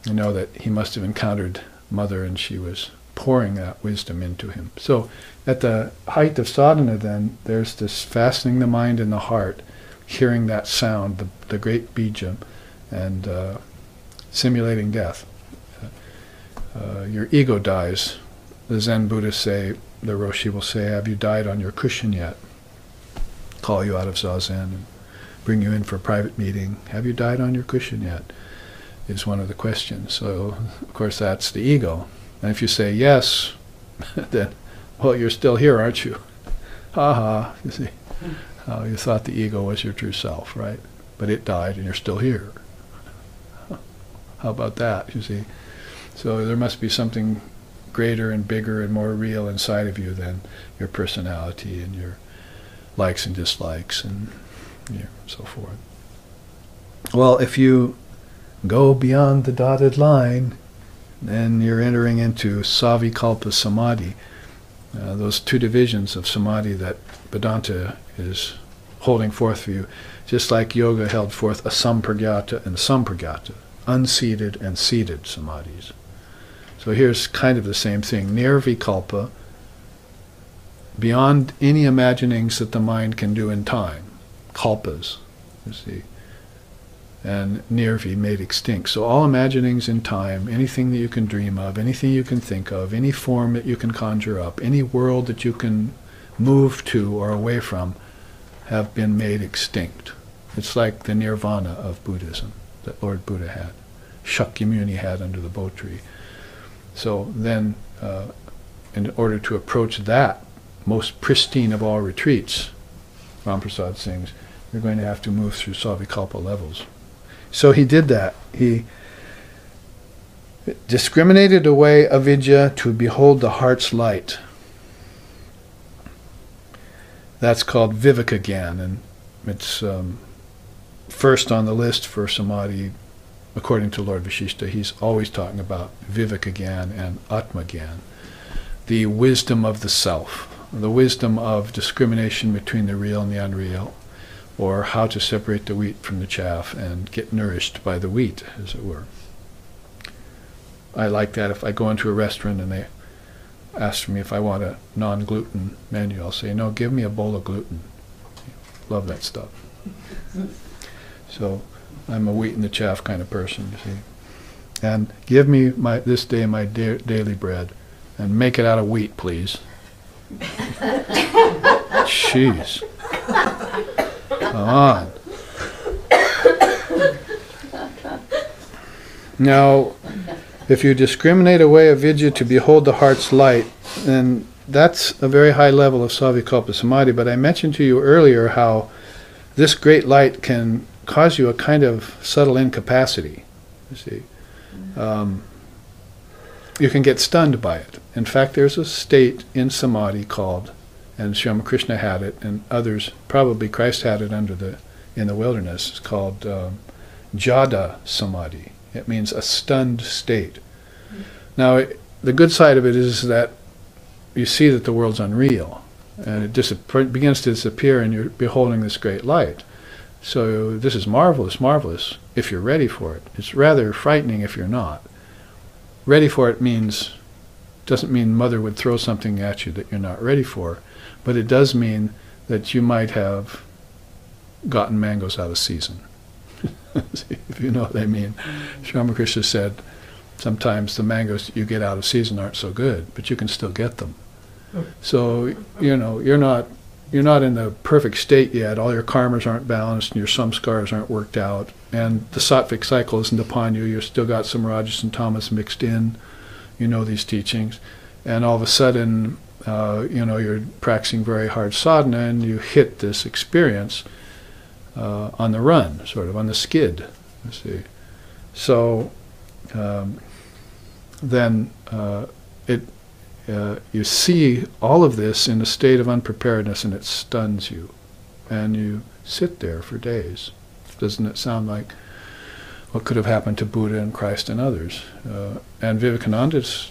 you know that he must have encountered Mother, and she was pouring that wisdom into him. So at the height of sadhana then, there's this fastening the mind and the heart, hearing that sound, the great bija, and simulating death. Your ego dies. The Zen Buddhists say, the Roshi will say, "Have you died on your cushion yet?" Call you out of zazen and bring you in for a private meeting. "Have you died on your cushion yet?" is one of the questions. So, of course, that's the ego. And if you say yes, then, well, you're still here, aren't you? Ha ha, you see. Oh, you thought the ego was your true self, right? But it died and you're still here. How about that, you see? So there must be something greater and bigger and more real inside of you than your personality and your likes and dislikes and so forth. Well, if you go beyond the dotted line, then you're entering into Savikalpa Samadhi, those two divisions of Samadhi that Vedanta is holding forth for you, just like yoga held forth asampragyata and sampragyata, unseated and seated Samadhis. So here's kind of the same thing. Nirvikalpa, beyond any imaginings that the mind can do in time, kalpas, you see, and nirvi, made extinct. So all imaginings in time, anything that you can dream of, anything you can think of, any form that you can conjure up, any world that you can move to or away from, have been made extinct. It's like the nirvana of Buddhism that Lord Buddha had, Shakyamuni had under the Bo tree. So then, in order to approach that most pristine of all retreats, Ramprasad sings, you're going to have to move through Savikalpa levels. So he did that. He discriminated away avidya to behold the heart's light. That's called Viveka Gyan, and it's first on the list for Samadhi. According to Lord Vashishta, he's always talking about Viveka Gyan and Atma Gyan, the wisdom of the self, the wisdom of discrimination between the real and the unreal, or how to separate the wheat from the chaff and get nourished by the wheat, as it were. I like that. If I go into a restaurant and they ask me if I want a non-gluten menu, I'll say, no, give me a bowl of gluten. Love that stuff. So I'm a wheat and the chaff kind of person, you see. And give me this day my daily bread, and make it out of wheat, please. Jeez. Come on. Now, if you discriminate away avidya to behold the heart's light, then that's a very high level of savikalpa samadhi. But I mentioned to you earlier how this great light can cause you a kind of subtle incapacity, you see. You can get stunned by it. In fact, there's a state in samadhi called, and Sri Ramakrishna had it, and others, probably Christ had it in the wilderness, it's called jada samadhi. It means a stunned state. Now, the good side of it is that you see that the world's unreal, and it begins to disappear, and you're beholding this great light. So this is marvelous, marvelous, if you're ready for it. It's rather frightening if you're not. Ready for it doesn't mean Mother would throw something at you that you're not ready for, but it does mean that you might have gotten mangoes out of season. If you know what I mean. Sri Ramakrishna said, sometimes the mangoes that you get out of season aren't so good, but you can still get them. So, you know, you're not in the perfect state yet. All your karmas aren't balanced, and your samskaras aren't worked out, and the sattvic cycle isn't upon you. You've still got some rajas and tamas mixed in. You know these teachings, and all of a sudden, you're practicing very hard sadhana, and you hit this experience on the run, sort of on the skid. You see, so then you see all of this in a state of unpreparedness, and it stuns you, and you sit there for days. Doesn't it sound like what could have happened to Buddha and Christ and others? And Vivekananda's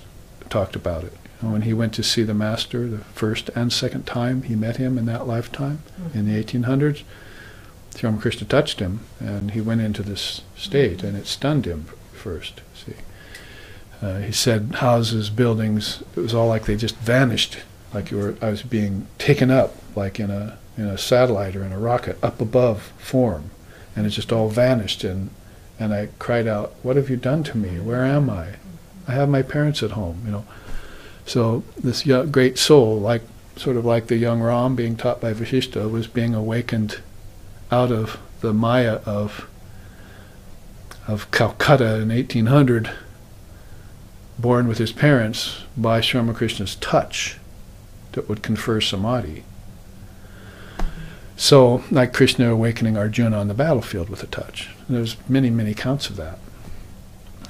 talked about it. When he went to see the Master the first and second time he met him in that lifetime, in the 1800s, Sri Ramakrishna touched him, and he went into this state, and it stunned him first. See, he said houses, buildings, it was all like they just vanished, like I was being taken up, like in a satellite or in a rocket, up above form, and it just all vanished, and I cried out, "What have you done to me? Where am I? I have my parents at home," you know. So this great soul, sort of like the young Ram being taught by Vasishtha, was being awakened out of the Maya of Calcutta in 1800, born with his parents by Sri Ramakrishna's touch that would confer samadhi. So, like Krishna awakening Arjuna on the battlefield with a touch. There's many, many counts of that.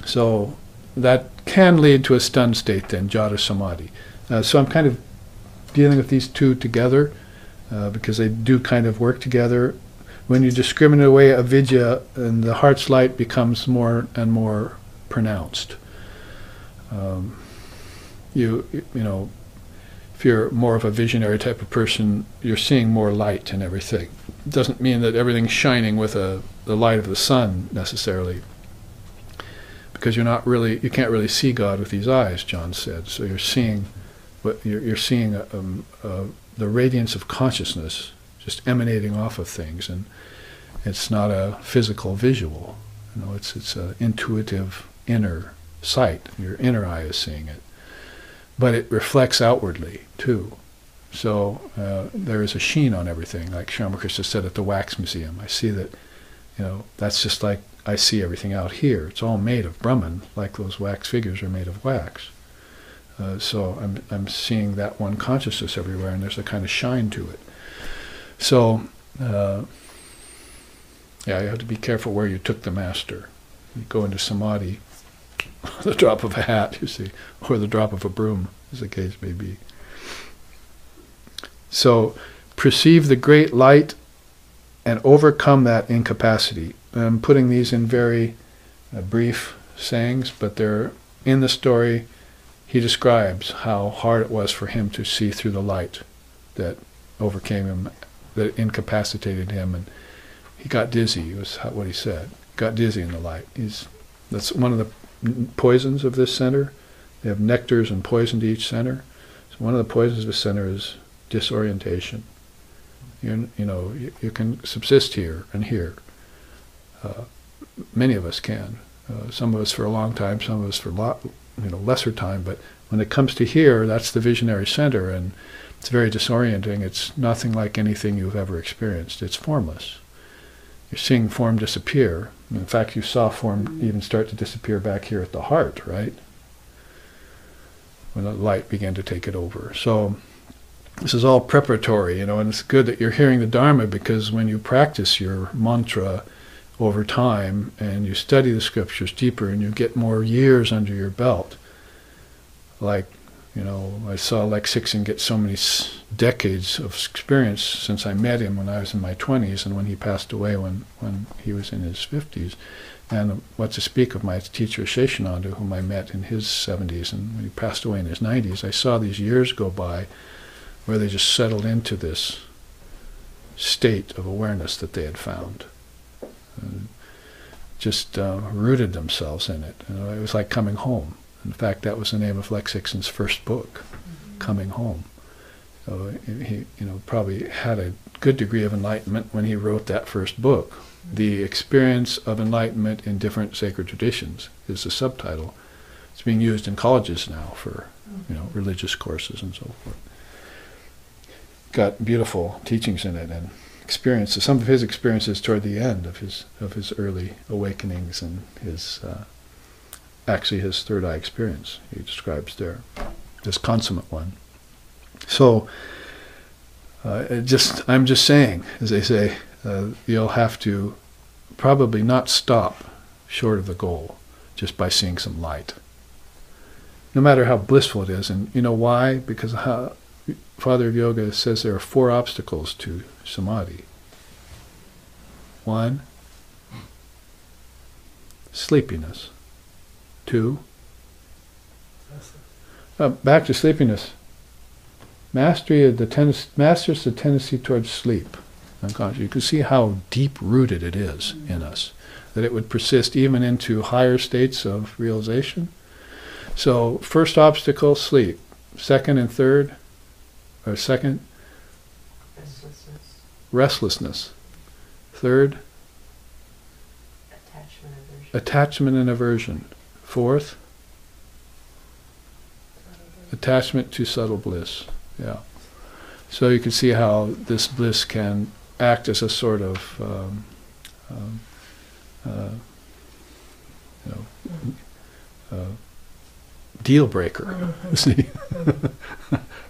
So that can lead to a stunned state then, jada samadhi. So I'm kind of dealing with these two together because they do kind of work together. When you discriminate away avidya, and the heart's light becomes more and more pronounced. You know, if you're more of a visionary type of person, you're seeing more light in everything. It doesn't mean that everything's shining with the light of the sun necessarily, because you can't really see God with these eyes, John said. So you're seeing you're seeing the radiance of consciousness just emanating off of things, and it's not a physical visual. You know, it's an intuitive inner sight. Your inner eye is seeing it, but it reflects outwardly too. So there is a sheen on everything, like Sri Ramakrishna said at the Wax Museum. I see that, you know, that's just like I see everything out here. It's all made of Brahman, like those wax figures are made of wax. So I'm seeing that one consciousness everywhere, and there's a kind of shine to it. So, yeah, you have to be careful where you took the master. You go into samadhi, the drop of a hat, you see, or the drop of a broom, as the case may be. So, perceive the great light and overcome that incapacity. I'm putting these in very brief sayings, but they're in the story. He describes how hard it was for him to see through the light that overcame him, that incapacitated him, and he got dizzy, was what he said. Got dizzy in the light. That's one of the poisons of this center. They have nectars and poison to each center. So one of the poisons of the center is disorientation. You can subsist here and here. Many of us can. Some of us for a long time, some of us for lesser time. But when it comes to here, that's the visionary center, and it's very disorienting. It's nothing like anything you've ever experienced. It's formless. You're seeing form disappear. In fact, you saw form even start to disappear back here at the heart, right? When the light began to take it over. So this is all preparatory, and it's good that you're hearing the Dharma, because when you practice your mantra over time and you study the scriptures deeper and you get more years under your belt, like, I saw Lex Hixon get so many decades of experience since I met him when I was in my 20s and when he passed away when he was in his 50s. And what to speak of my teacher Sheshananda, whom I met in his 70s, and when he passed away in his 90s, I saw these years go by where they just settled into this state of awareness that they had found. And just rooted themselves in it. It was like coming home. In fact, that was the name of Lex Hixon's first book, Coming Home. So he probably had a good degree of enlightenment when he wrote that first book. The Experience of Enlightenment in Different Sacred Traditions is the subtitle. It's being used in colleges now for religious courses and so forth. Got beautiful teachings in it and experiences. Some of his experiences toward the end of his early awakenings and his third eye experience he describes there, this consummate one. So I'm just saying, as they say, you'll have to probably not stop short of the goal just by seeing some light, no matter how blissful it is. And you know why? Because Father of Yoga says there are 4 obstacles to samadhi. 1, sleepiness. 2, back to sleepiness. Masters the tendency towards sleep. Unconscious. You can see how deep-rooted it is in us, that it would persist even into higher states of realization. So, first obstacle, sleep. Second and third, or second, restlessness. Third, attachment and aversion. Fourth, attachment to subtle bliss. Yeah. So you can see how this bliss can act as a sort of deal breaker. You see,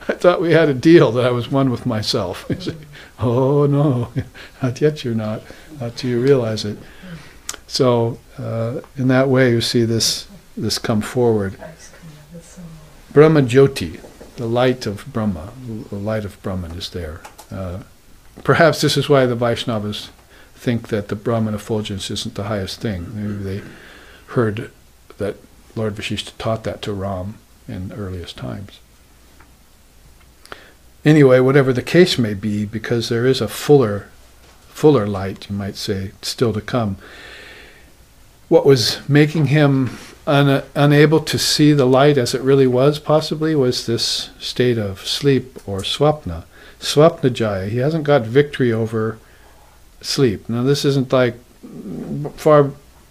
I thought we had a deal that I was one with myself. You see, oh no, not yet. You're not. Not till you realize it. So in that way, you see this come forward. Brahma Jyoti, the light of Brahma, the light of Brahman is there. Perhaps this is why the Vaishnavas think that the Brahman effulgence isn't the highest thing. Maybe they heard that Lord Vashishta taught that to Ram in earliest times. Anyway, whatever the case may be, because there is a fuller light, you might say, still to come. What was making him unable to see the light as it really was, possibly, was this state of sleep or swapna. Swapna Jaya. He hasn't got victory over sleep. Now, this isn't like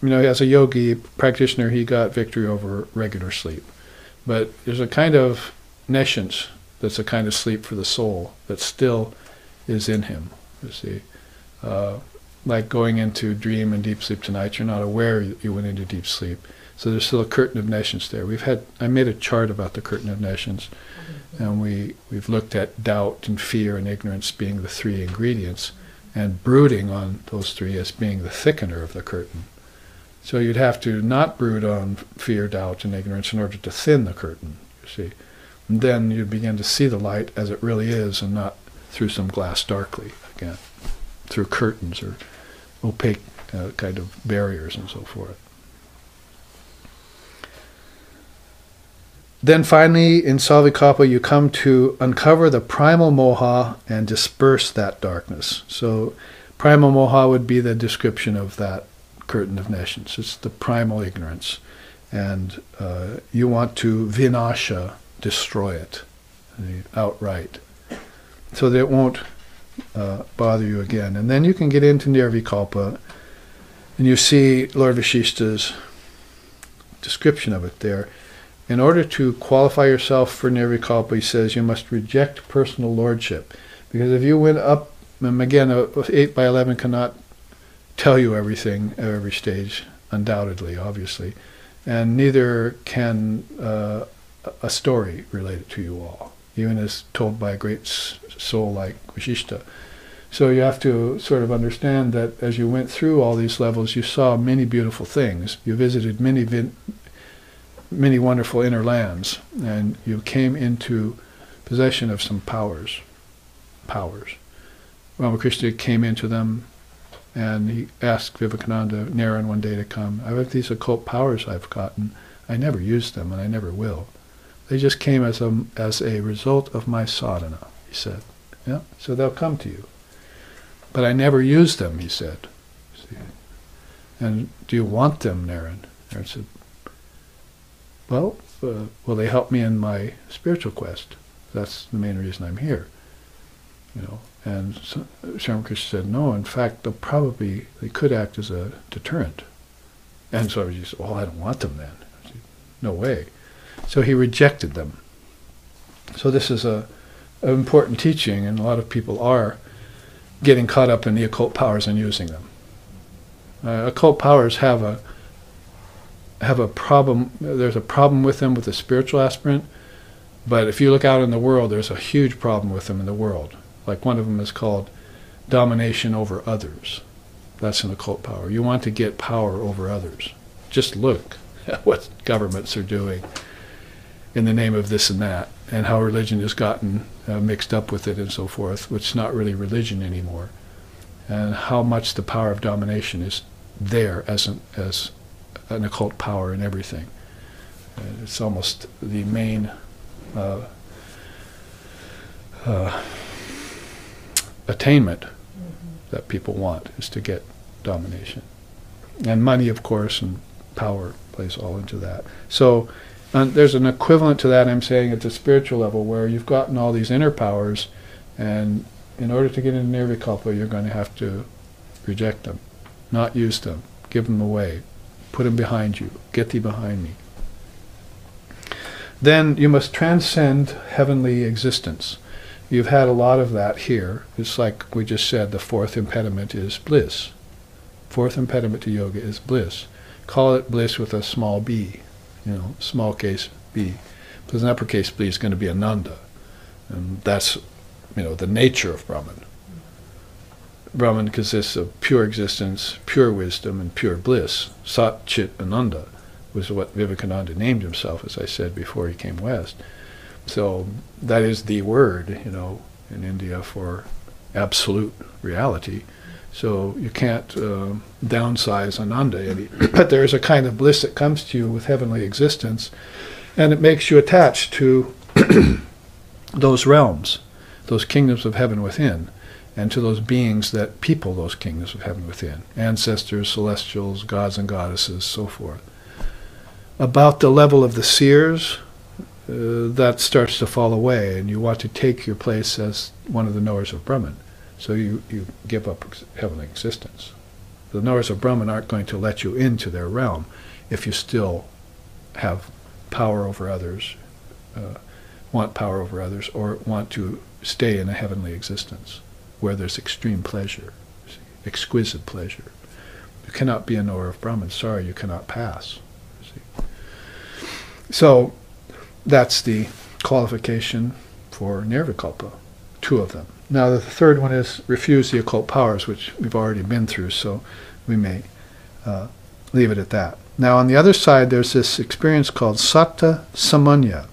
as a yogi practitioner, he got victory over regular sleep. But there's a kind of nescience that's a kind of sleep for the soul that still is in him, you see. Like going into dream and deep sleep tonight, you're not aware you went into deep sleep. So there's still a curtain of nescience there. I made a chart about the curtain of nescience, and we've looked at doubt and fear and ignorance being the 3 ingredients, and brooding on those 3 as being the thickener of the curtain. So you'd have to not brood on fear, doubt, and ignorance in order to thin the curtain, you see. And then you begin to see the light as it really is, and not through some glass darkly, again, through curtains or opaque kind of barriers and so forth. Then finally, in Savikalpa, you come to uncover the primal moha and disperse that darkness. So primal moha would be the description of that curtain of nescience. It's the primal ignorance. And you want to vinasha, destroy it outright, so that it won't bother you again. And then you can get into Nirvikalpa, and you see Lord Vashishta's description of it there. In order to qualify yourself for Nirvikalpa, he says you must reject personal lordship. Because if you went up, and again, a 8 by 11 cannot tell you everything at every stage, undoubtedly, obviously. And neither can a story related to you all, even as told by a great soul like Vashishta. So you have to sort of understand that as you went through all these levels, you saw many beautiful things. You visited many wonderful inner lands, and you came into possession of some powers. Ramakrishna came into them, and he asked Vivekananda Narayan one day to come. I have these occult powers I've gotten. I never used them, and I never will. They just came as a result of my sadhana, he said. Yeah, so they'll come to you. But I never used them, he said. See? And do you want them, Narayan? Narayan said, well, will they help me in my spiritual quest? That's the main reason I'm here. You know. And so, Ramakrishna said, no, in fact, they could act as a deterrent. And so he said, well, I don't want them then. Said, no way. So he rejected them. So this is an important teaching, and a lot of people are getting caught up in the occult powers and using them. Occult powers have a problem. There's a problem with them with the spiritual aspirant, but if you look out in the world, there's a huge problem with them in the world. Like one of them is called domination over others. That's an occult power. You want to get power over others. Just look at what governments are doing in the name of this and that, and how religion has gotten mixed up with it and so forth, which is not really religion anymore, and how much the power of domination is there as an occult power in everything. It's almost the main attainment that people want, is to get domination. And money, of course, and power plays all into that. So there's an equivalent to that, I'm saying, at the spiritual level, where you've gotten all these inner powers, and in order to get into Nirvikalpa, you're going to have to reject them, not use them, give them away, put them behind you, get thee behind me. Then you must transcend heavenly existence. You've had a lot of that here. It's like we just said, the fourth impediment is bliss. Fourth impediment to yoga is bliss. Call it bliss with a small b, small case b. Because an uppercase b is going to be ananda. And that's, the nature of Brahman. Brahman consists of pure existence, pure wisdom, and pure bliss. Sat Chit Ananda was what Vivekananda named himself, as I said before he came west. So that is the word, in India for absolute reality. So you can't downsize Ananda any. But there is a kind of bliss that comes to you with heavenly existence, and it makes you attached to those realms, those kingdoms of heaven within, and to those beings that people those kingdoms of heaven within, ancestors, celestials, gods and goddesses, so forth. About the level of the seers, that starts to fall away, and you want to take your place as one of the knowers of Brahman. So you give up heavenly existence. The knowers of Brahman aren't going to let you into their realm if you still have power over others, want power over others, or want to stay in a heavenly existence where there's extreme pleasure, exquisite pleasure. You cannot be a knower of Brahman. Sorry, you cannot pass. So that's the qualification for Nirvikalpa, 2 of them. Now the third one is refuse the occult powers, which we've already been through, so we may leave it at that. Now on the other side, there's this experience called Satta Samanya.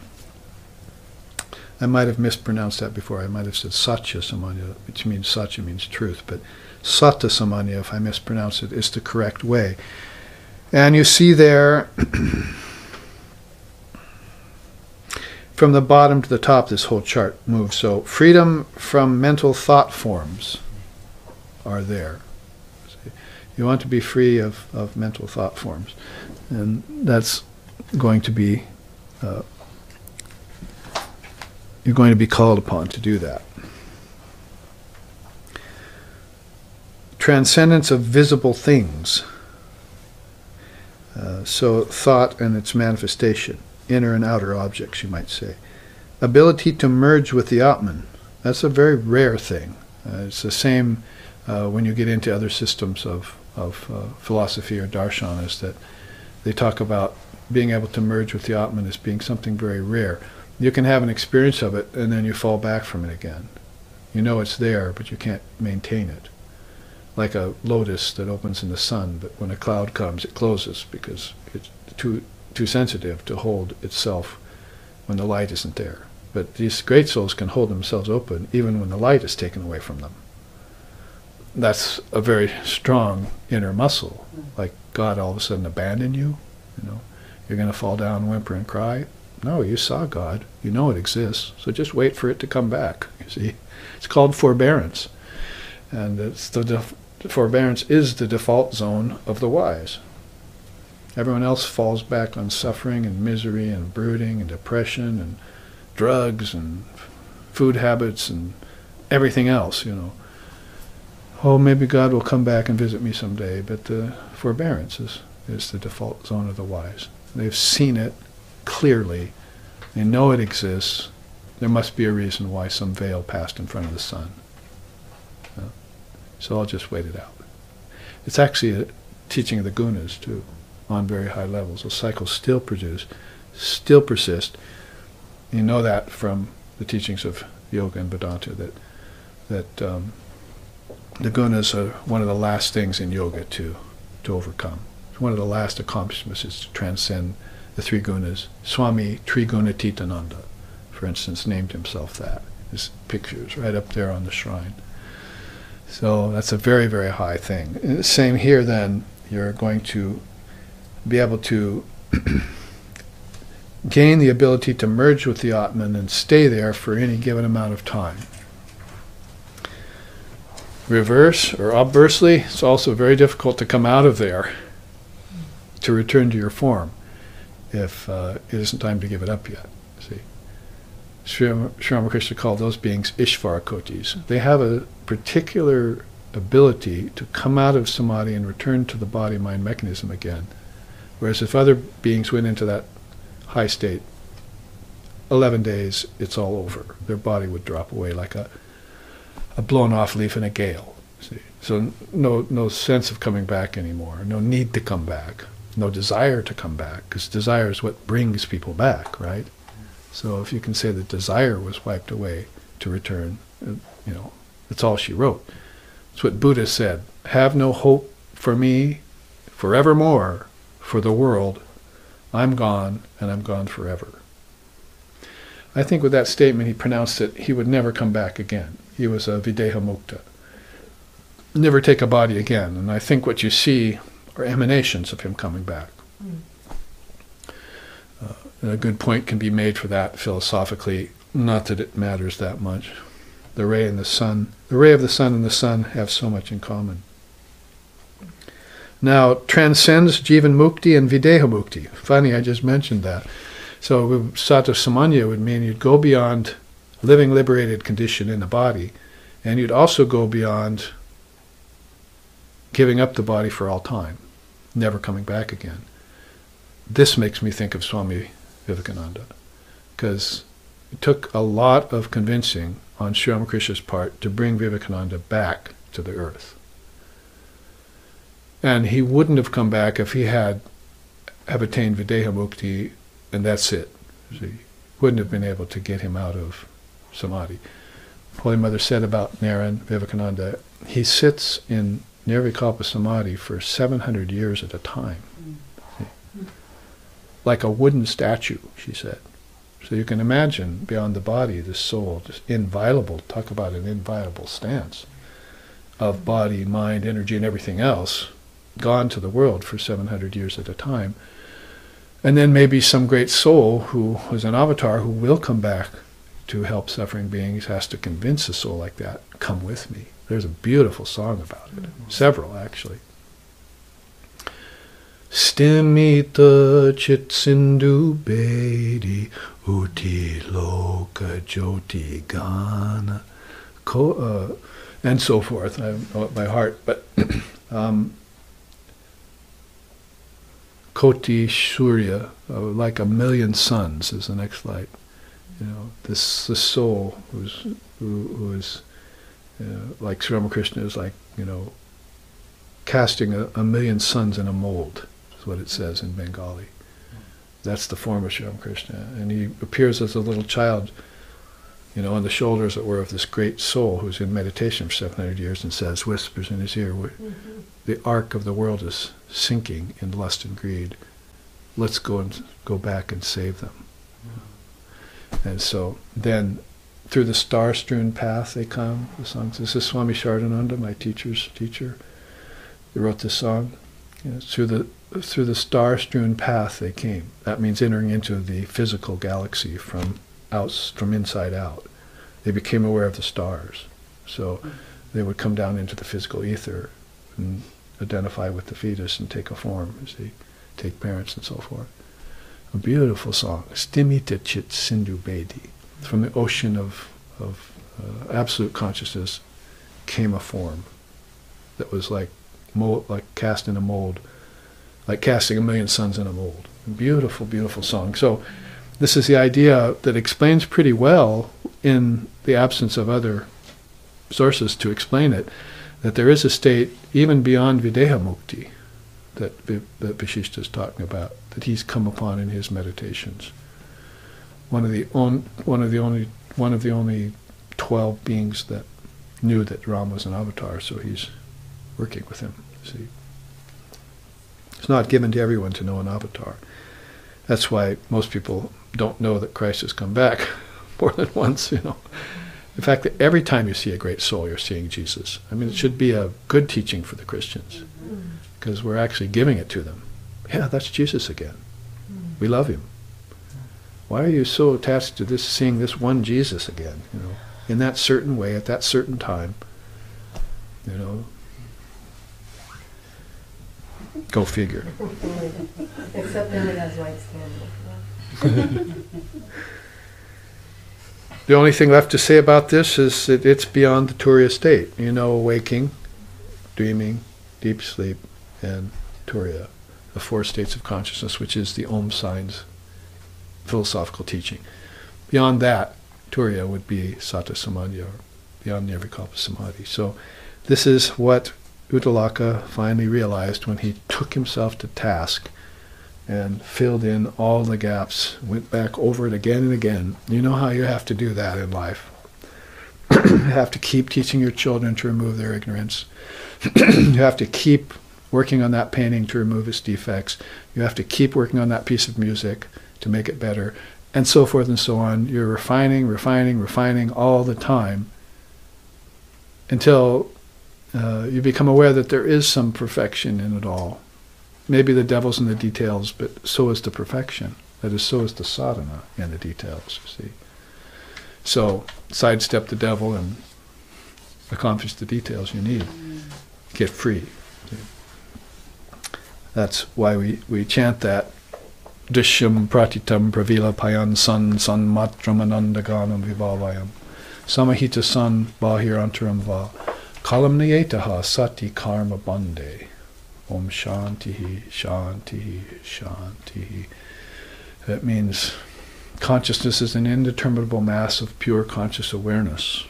I might have mispronounced that before. I might have said Satya Samanya, which means Satya means truth, but Satta Samanya, if I mispronounce it, is the correct way. And you see there from the bottom to the top, this whole chart moves. So freedom from mental thought forms are there. You want to be free of mental thought forms. And that's going to be, you're going to be called upon to do that. Transcendence of visible things. So thought and its manifestation, inner and outer objects, you might say. Ability to merge with the Atman. That's a very rare thing. It's the same when you get into other systems of philosophy or darshanas, that they talk about being able to merge with the Atman as being something very rare. You can have an experience of it and then you fall back from it again. You know it's there, but you can't maintain it. Like a lotus that opens in the sun, but when a cloud comes, it closes because it's too sensitive to hold itself when the light isn't there. But these great souls can hold themselves open even when the light is taken away from them. That's a very strong inner muscle. Like God all of a sudden abandon you, you're going to fall down, whimper and cry. No, you saw God. You know it exists. So just wait for it to come back. You see, it's called forbearance. And it's forbearance is the default zone of the wise. Everyone else falls back on suffering and misery and brooding and depression and drugs and food habits and everything else, Oh, maybe God will come back and visit me someday, but forbearance is the default zone of the wise. They've seen it clearly. They know it exists. There must be a reason why some veil passed in front of the sun. So I'll just wait it out. It's actually a teaching of the gunas, too, on very high levels. Those cycles still still persist. You know that from the teachings of yoga and Vedanta, that the gunas are one of the last things in yoga to overcome. One of the last accomplishments is to transcend the three gunas. Swami Trigunatitananda, for instance, named himself that. His picture is right up there on the shrine. So that's a very, very high thing. Same here then, you're going to be able to gain the ability to merge with the Atman and stay there for any given amount of time. Reverse or obversely, it's also very difficult to come out of there to return to your form if it isn't time to give it up yet. See, Sri Ramakrishna called those beings Ishvarakotis. They have a particular ability to come out of samadhi and return to the body-mind mechanism again. Whereas if other beings went into that high state, 11 days, it's all over. Their body would drop away like a blown-off leaf in a gale. See? So no sense of coming back anymore, no need to come back, no desire to come back, because desire is what brings people back, right? So if you can say that desire was wiped away to return, that's all she wrote. It's what Buddha said, have no hope for me forevermore, for the world, I'm gone, and I'm gone forever. I think with that statement he pronounced that he would never come back again. He was a videha mukta. Never take a body again. And I think what you see are emanations of him coming back. And a good point can be made for that philosophically, not that it matters that much. The ray of the sun and the sun have so much in common. Now, transcends Jivan Mukti and Videha Mukti. Funny, I just mentioned that. So Sato Samanya would mean you'd go beyond living liberated condition in the body, and you'd also go beyond giving up the body for all time, never coming back again. This makes me think of Swami Vivekananda, because it took a lot of convincing on Sri Ramakrishna's part to bring Vivekananda back to the earth. And he wouldn't have come back if he have attained Videha Mukti, and that's it. He wouldn't have been able to get him out of samadhi. Holy Mother said about Naran, Vivekananda, he sits in Nirvikalpa Samadhi for 700 years at a time. Like a wooden statue, she said. So you can imagine beyond the body, the soul, just inviolable, talk about an inviolable stance of body, mind, energy, and everything else, gone to the world for 700 years at a time. And then maybe some great soul who was an avatar who will come back to help suffering beings has to convince a soul like that, come with me. There's a beautiful song about it. Several, actually. Stimita chit sindhu bedi uti loka jyoti gana. And so forth. I know it by heart, but Koti Surya, like a million suns, is the next light. You know, this soul who is like Sri Ramakrishna is like, you know, casting a million suns in a mold, is what it says in Bengali. That's the form of Sri Ramakrishna, and he appears as a little child, you know, on the shoulders, as it were, of this great soul who's in meditation for 700 years and says, whispers in his ear, the arc of the world is sinking in lust and greed. Let's go back and save them. And so then, through the star-strewn path they come, the songs. This is Swami Shardananda, my teacher's teacher. They wrote this song. You know, through the star-strewn path they came. That means entering into the physical galaxy from inside out. They became aware of the stars. So they would come down into the physical ether and identify with the fetus and take a form as they take parents and so forth. A beautiful song. Stimita chit sindhu bedi. From the ocean of absolute consciousness came a form that was like cast in a mold, like casting a million suns in a mold. A beautiful, beautiful song. So this is the idea that explains pretty well, in the absence of other sources to explain it, that there is a state even beyond Videha Mukti that Vashishta is talking about, that he's come upon in his meditations. One of the only 12 beings that knew that Ram was an avatar, so he's working with him. See, it's not given to everyone to know an avatar. That's why most people don't know that Christ has come back more than once. You know, in fact, every time you see a great soul, you're seeing Jesus. I mean, it should be a good teaching for the Christians, because we're actually giving it to them. Yeah, that's Jesus again. We love him. Why are you so attached to this, seeing this one Jesus again? You know, in that certain way, at that certain time. You know, go figure. Except then it has white skin. The only thing left to say about this is that it's beyond the Turiya state. You know, waking, dreaming, deep sleep, and Turiya, the 4 states of consciousness, which is the Om signs philosophical teaching. Beyond that, Turiya would be Sata Samadhi, or beyond Nirvikalpa Samadhi. So this is what Uttalaka finally realized when he took himself to task and filled in all the gaps, went back over it again and again. You know how you have to do that in life. You have to keep teaching your children to remove their ignorance. You have to keep working on that painting to remove its defects. You have to keep working on that piece of music to make it better, and so forth and so on. You're refining all the time until you become aware that there is some perfection in it all. Maybe the devil's in the details, but so is the perfection. That is, so is the sadhana in the details, you see. So sidestep the devil and accomplish the details you need. Get free. That's why we chant that. Dishyam pratitam pravila payan san matram anandaganam vibhavayam. Samahita san bahirantaram va. Kalamniyetaha sati karma bande. Om shantihi, shantihi, shantihi. That means consciousness is an indeterminable mass of pure conscious awareness.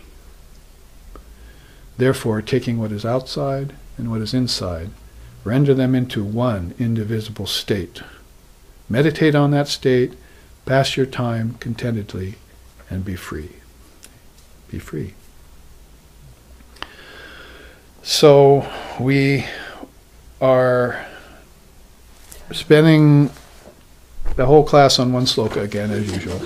Therefore, taking what is outside and what is inside, render them into one indivisible state. Meditate on that state, pass your time contentedly, and be free. Be free. So we are spending the whole class on one sloka again, as usual.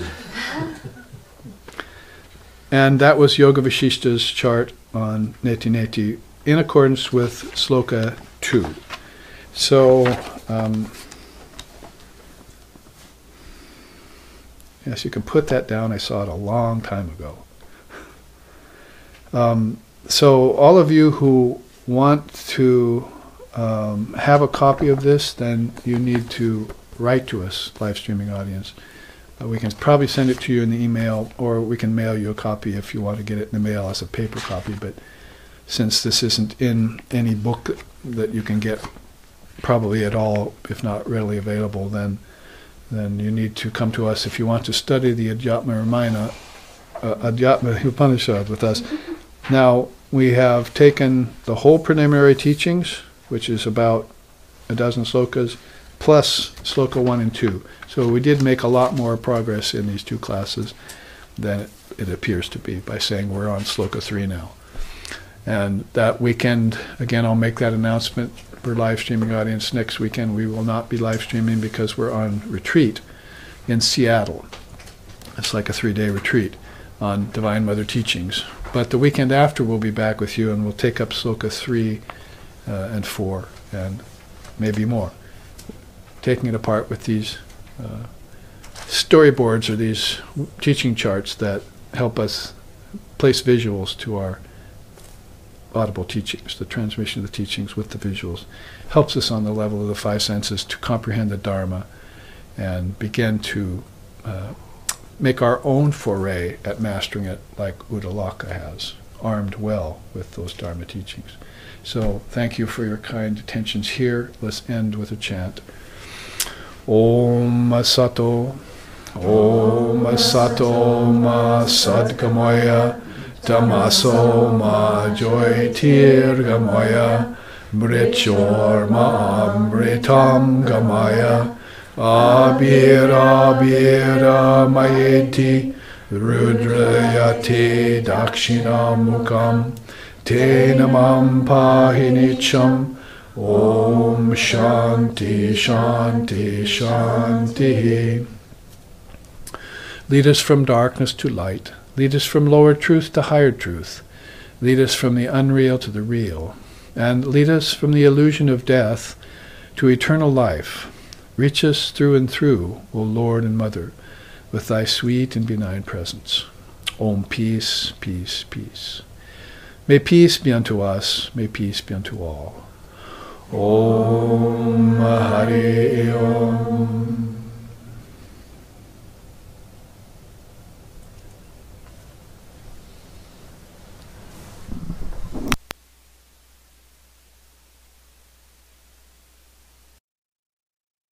And that was Yoga Vashishta's chart on Neti Neti in accordance with sloka 2. So Yes, you can put that down. I saw it a long time ago. So all of you who want to have a copy of this, then you need to write to us, live streaming audience. We can probably send it to you in the email, or we can mail you a copy if you want to get it in the mail as a paper copy. But since this isn't in any book that you can get probably at all, if not readily available, then you need to come to us if you want to study the Adhyatma Upanishad with us. Now, we have taken the whole preliminary teachings, which is about a dozen slokas, plus sloka 1 and 2. So we did make a lot more progress in these two classes than it appears to be by saying we're on sloka 3 now. And that weekend, again, I'll make that announcement for live streaming audience. Next weekend we will not be live streaming because we're on retreat in Seattle. It's like a 3-day retreat on Divine Mother teachings. But the weekend after we'll be back with you, and we'll take up sloka 3 and 4 and maybe more, taking it apart with these storyboards or these teaching charts that help us place visuals to our audible teachings. The transmission of the teachings with the visuals helps us on the level of the 5 senses to comprehend the Dharma and begin to make our own foray at mastering it like Uddalaka has, armed well with those Dharma teachings. So thank you for your kind attentions here. Let's end with a chant. Om Sato, Om Sato Ma Sadgamaya, Tamaso Ma Joytirgamaya, Mrichor Ma Amritam Gamaya, Abira Abira Mayeti, Rudrayate Dakshinamukam, Te Namam Pahinicham, Om Shanti Shanti Shanti. Lead us from darkness to light. Lead us from lower truth to higher truth. Lead us from the unreal to the real. And lead us from the illusion of death to eternal life. Reach us through and through, O Lord and Mother, with thy sweet and benign presence. Om, peace, peace, peace. May peace be unto us, may peace be unto all. Om Hare Om.